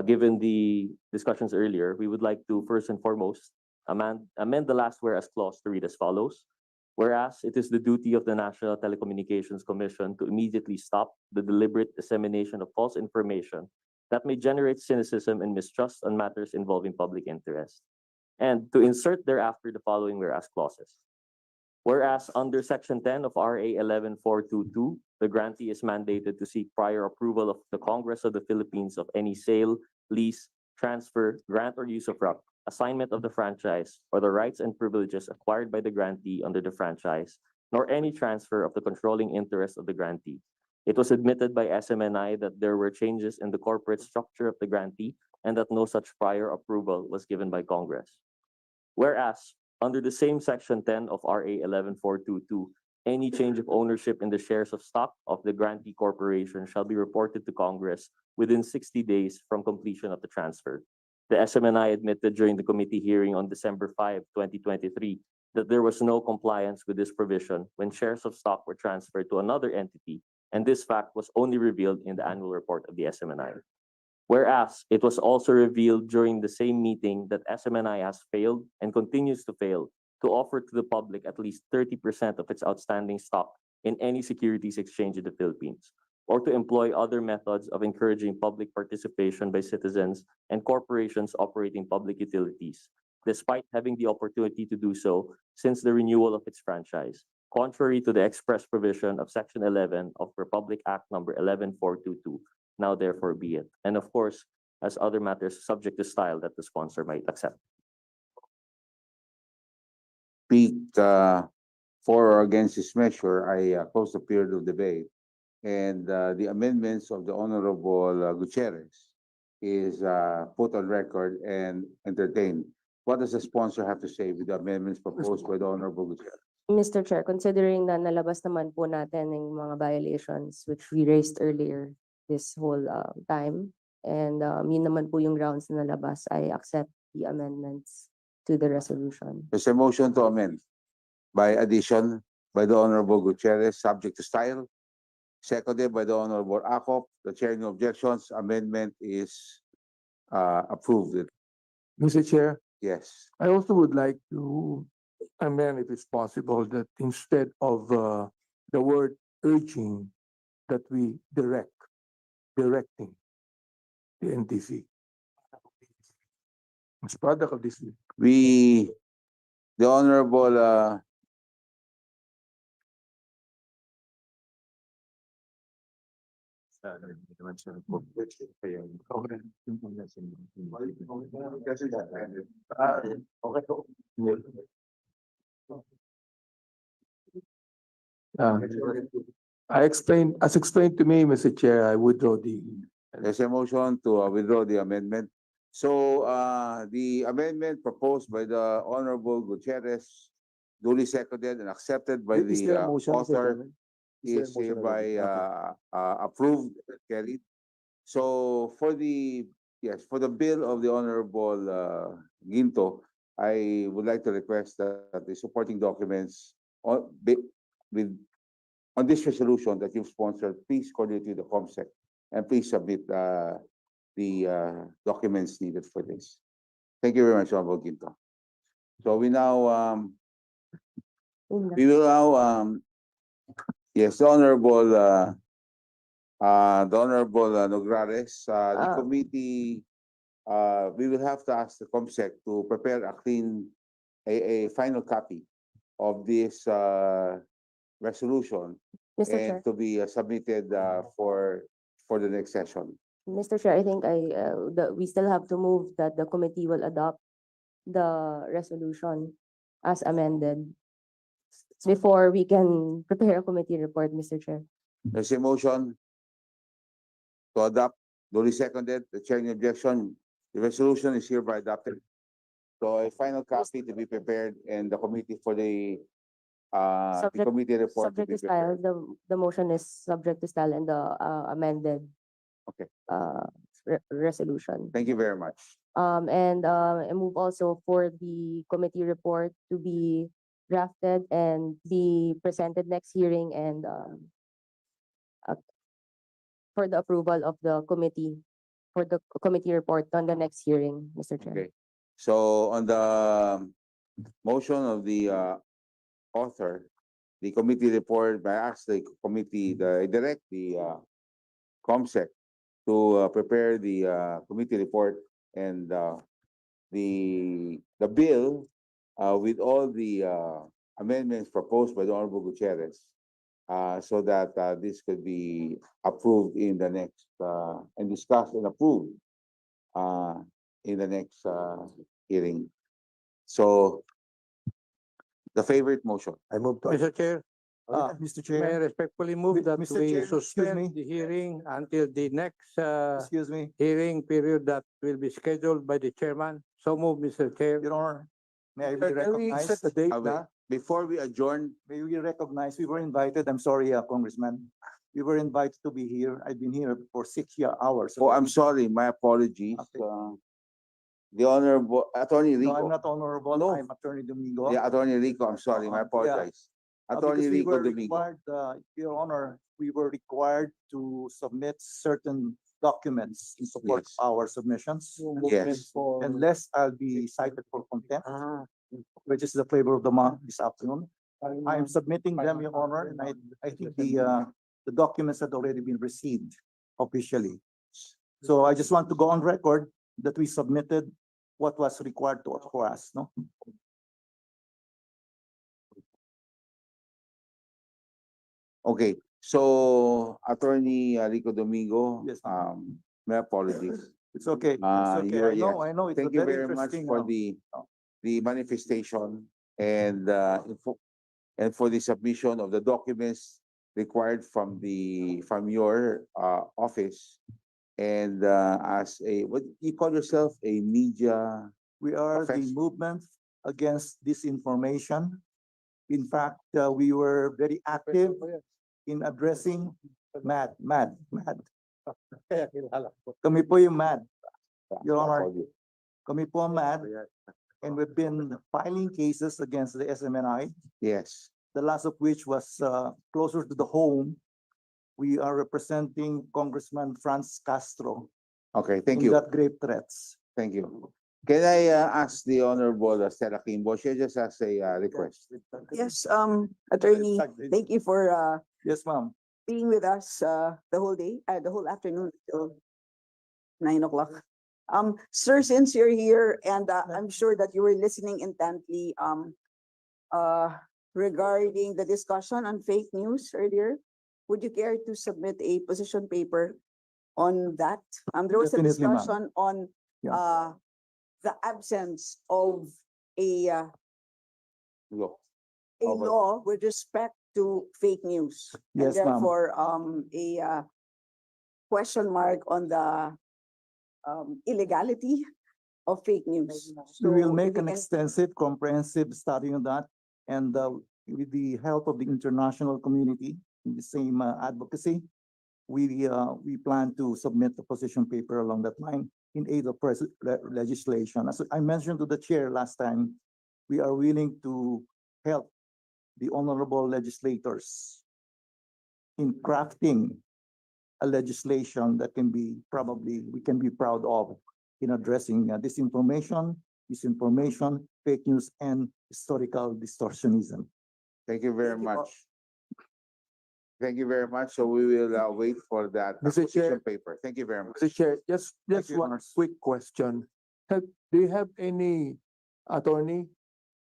Given the discussions earlier, we would like to first and foremost amend the last whereas clause to read as follows. Whereas it is the duty of the National Telecommunications Commission to immediately stop the deliberate dissemination of false information that may generate cynicism and mistrust on matters involving public interest, and to insert thereafter the following whereas clauses. Whereas under Section 10 of RA 11422, the grantee is mandated to seek prior approval of the Congress of the Philippines of any sale, lease, transfer, grant or use of rock, assignment of the franchise, or the rights and privileges acquired by the grantee under the franchise, nor any transfer of the controlling interest of the grantee. It was admitted by SMNI that there were changes in the corporate structure of the grantee and that no such prior approval was given by Congress. Whereas, under the same Section 10 of RA 11422, any change of ownership in the shares of stock of the grantee corporation shall be reported to Congress within 60 days from completion of the transfer. The SMNI admitted during the committee hearing on December 5, 2023, that there was no compliance with this provision when shares of stock were transferred to another entity, and this fact was only revealed in the annual report of the SMNI. Whereas it was also revealed during the same meeting that SMNI has failed and continues to fail to offer to the public at least 30% of its outstanding stock in any securities exchange in the Philippines, or to employ other methods of encouraging public participation by citizens and corporations operating public utilities, despite having the opportunity to do so since the renewal of its franchise, contrary to the express provision of Section 11 of Republic Act number 11422. Now therefore be it. And of course, as other matters subject to style that the sponsor might accept. Speak for or against this measure, I close the period of debate. And the amendments of the Honorable Gutierrez is put on record and entertained. What does the sponsor have to say with the amendments proposed by the Honorable Gutierrez? Mr. Chair, considering na nalabas naman po natin yung mga violations which we raised earlier this whole time, and yun naman po yung grounds na nalabas, I accept the amendments to the resolution. There's a motion to amend by addition by the Honorable Gutierrez, subject to style. Seconded by the Honorable Acop. The chair, no objections. Amendment is approved. Mr. Chair, Yes. I also would like to amend, if it's possible, that instead of the word urging, that we directing the NTC. As product of this. The Honorable As explained to me, Mr. Chair, I withdraw the. There's a motion to withdraw the amendment. So the amendment proposed by the Honorable Gutierrez, duly seconded and accepted by Is there the a motion, Mr. author, Chairman? Is there a is motion hereby already? approved and carried. So for the bill of the Honorable Ginto, I would like to request that the supporting documents on this resolution that you've sponsored, please coordinate with the COMSEC and please submit the documents needed for this. Thank you very much, Honorable Ginto. So we now yes, the Honorable Nograles, the committee, we will have to ask the COMSEC to prepare a final copy of this resolution Mr. Chair. and to be submitted for the next session. Mr. Chair, I think we still have to move that the committee will adopt the resolution as amended before we can prepare a committee report, Mr. Chair. There's a motion to adopt, duly seconded, the chair in objection. The resolution is hereby adopted. So a final copy to be prepared and the committee for the committee report to Subject be to style, prepared. the motion is subject to style and the amended Okay. Resolution. Thank you very much. And I move also for the committee report to be drafted and be presented next hearing and uh, for the approval of the committee, for the committee report on the next hearing, Mr. Chair. Okay. So on the motion of the author, the committee report, I ask the committee, I direct the COMSEC to prepare the committee report and the bill with all the amendments proposed by the Honorable Gutierrez, so that this could be approved in the next and discussed and approved in the next hearing. So the favorite motion. I move to. Mr. Chair, Mr. may I Chair, respectfully move that Mr. we Chair, excuse me. suspend the hearing until the next excuse me, hearing period that will be scheduled by the chairman. So move, Mr. Chair. Your Honor, may I be Can we recognized? set the date Wait, na? before we adjourn, May we recognize, we were invited, I'm sorry, Congressman. We were invited to be here. I've been here for 6 hours. oh, I'm sorry, my apologies. Okay. The Honorable Attorney No, I'm Rico. not honorable. No. I'm Attorney Domingo. Yeah, Attorney Rico, I'm sorry, my Yeah. apologize. Because Attorney we Rico were Domingo. required, Your Honor, we were required to submit certain documents in support Yes. of our submissions. Yes. Unless I'll be cited for contempt, which is the flavor of the month this afternoon. I am submitting them, Your Honor, and I think the documents had already been received officially. So I just want to go on record that we submitted what was required for us, no? Okay, so Attorney Rico Domingo, Yes, my apologies. It's okay. Uh, It's okay. you're- I know. It's a Thank you very very much interesting. for the manifestation and and for the submission of the documents required from your office. And as what you call yourself, a media We are the offense? movement against disinformation. In fact, we were very active in addressing mad. Kami po yung mad. Your Honor, kami po ang mad. And we've been filing cases against the SMNI, Yes, the last of which was closer to the home. We are representing Congressman Franz Castro okay, thank in you, that grave threats. thank you. Can I ask the Honorable Stella Kimbo, she just has a request. Yes, Attorney, thank you for Yes, ma'am. being with us the whole day, the whole afternoon till 9 o'clock. Sir, since you're here and I'm sure that you were listening intently regarding the discussion on fake news earlier, would you care to submit a position paper on that? There was a Definitely, ma'am. discussion on Yeah. the absence of a Look, a Okay. law with respect to fake news. And Yes, ma'am. therefore, a question mark on the illegality of fake news. We will So make if you an can- extensive, comprehensive study on that. And with the help of the international community in the same advocacy, we plan to submit the position paper along that line in aid of legislation. As I mentioned to the chair last time, we are willing to help the honorable legislators in crafting a legislation that we can be proud of in addressing disinformation, fake news, and historical distortionism. thank you very Thank you po. much. Thank you very much. So we will wait for that Mr. position Chair. paper. Thank you very much. Mr. Chair, just Thank you, one Honors. quick question. Do you have any, attorney,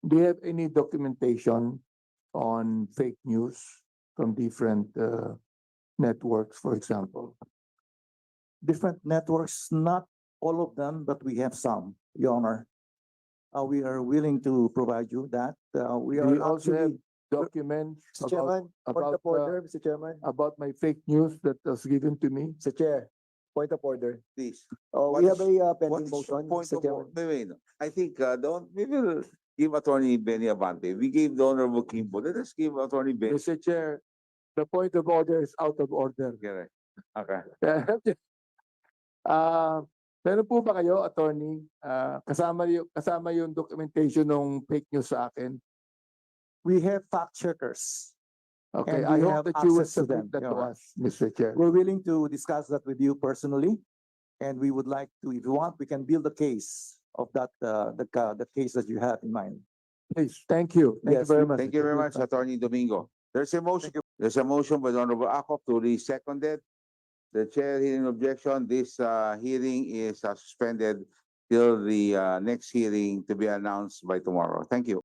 do you have any documentation on fake news from different networks, for example? Different networks, not all of them, but we have some, Your Honor. We are willing to provide you that. We Do are you also have actually, documents Mr. Chairman, point of order, Mr. Chairman. about my fake news that was given to me? Mr. Chair, point of order. Please. We have a pending What's motion, point Mr. of Chairman. wait, I think we will give Attorney Benny Abante. We gave the Honorable Kimbo. Let us give Attorney Benny. Mr. Chair, the point of order is out of order. Correct. Okay. Meron po ba kayo, attorney, kasama yung documentation ng fake news sa akin? we have fact checkers. Okay, And I we hope have that you will access to submit them, that to Your Honor. us, Mr. Chair. We're willing to discuss that with you personally. And we would like to, if you want, we can build a case of that, the case that you have in mind. Please, thank you. Thank you Yes, very much. Thank you very much, Attorney Domingo. There's a motion by the Honorable Akop to seconded. The chair hearing objection. This hearing is suspended till the next hearing to be announced by tomorrow. Thank you.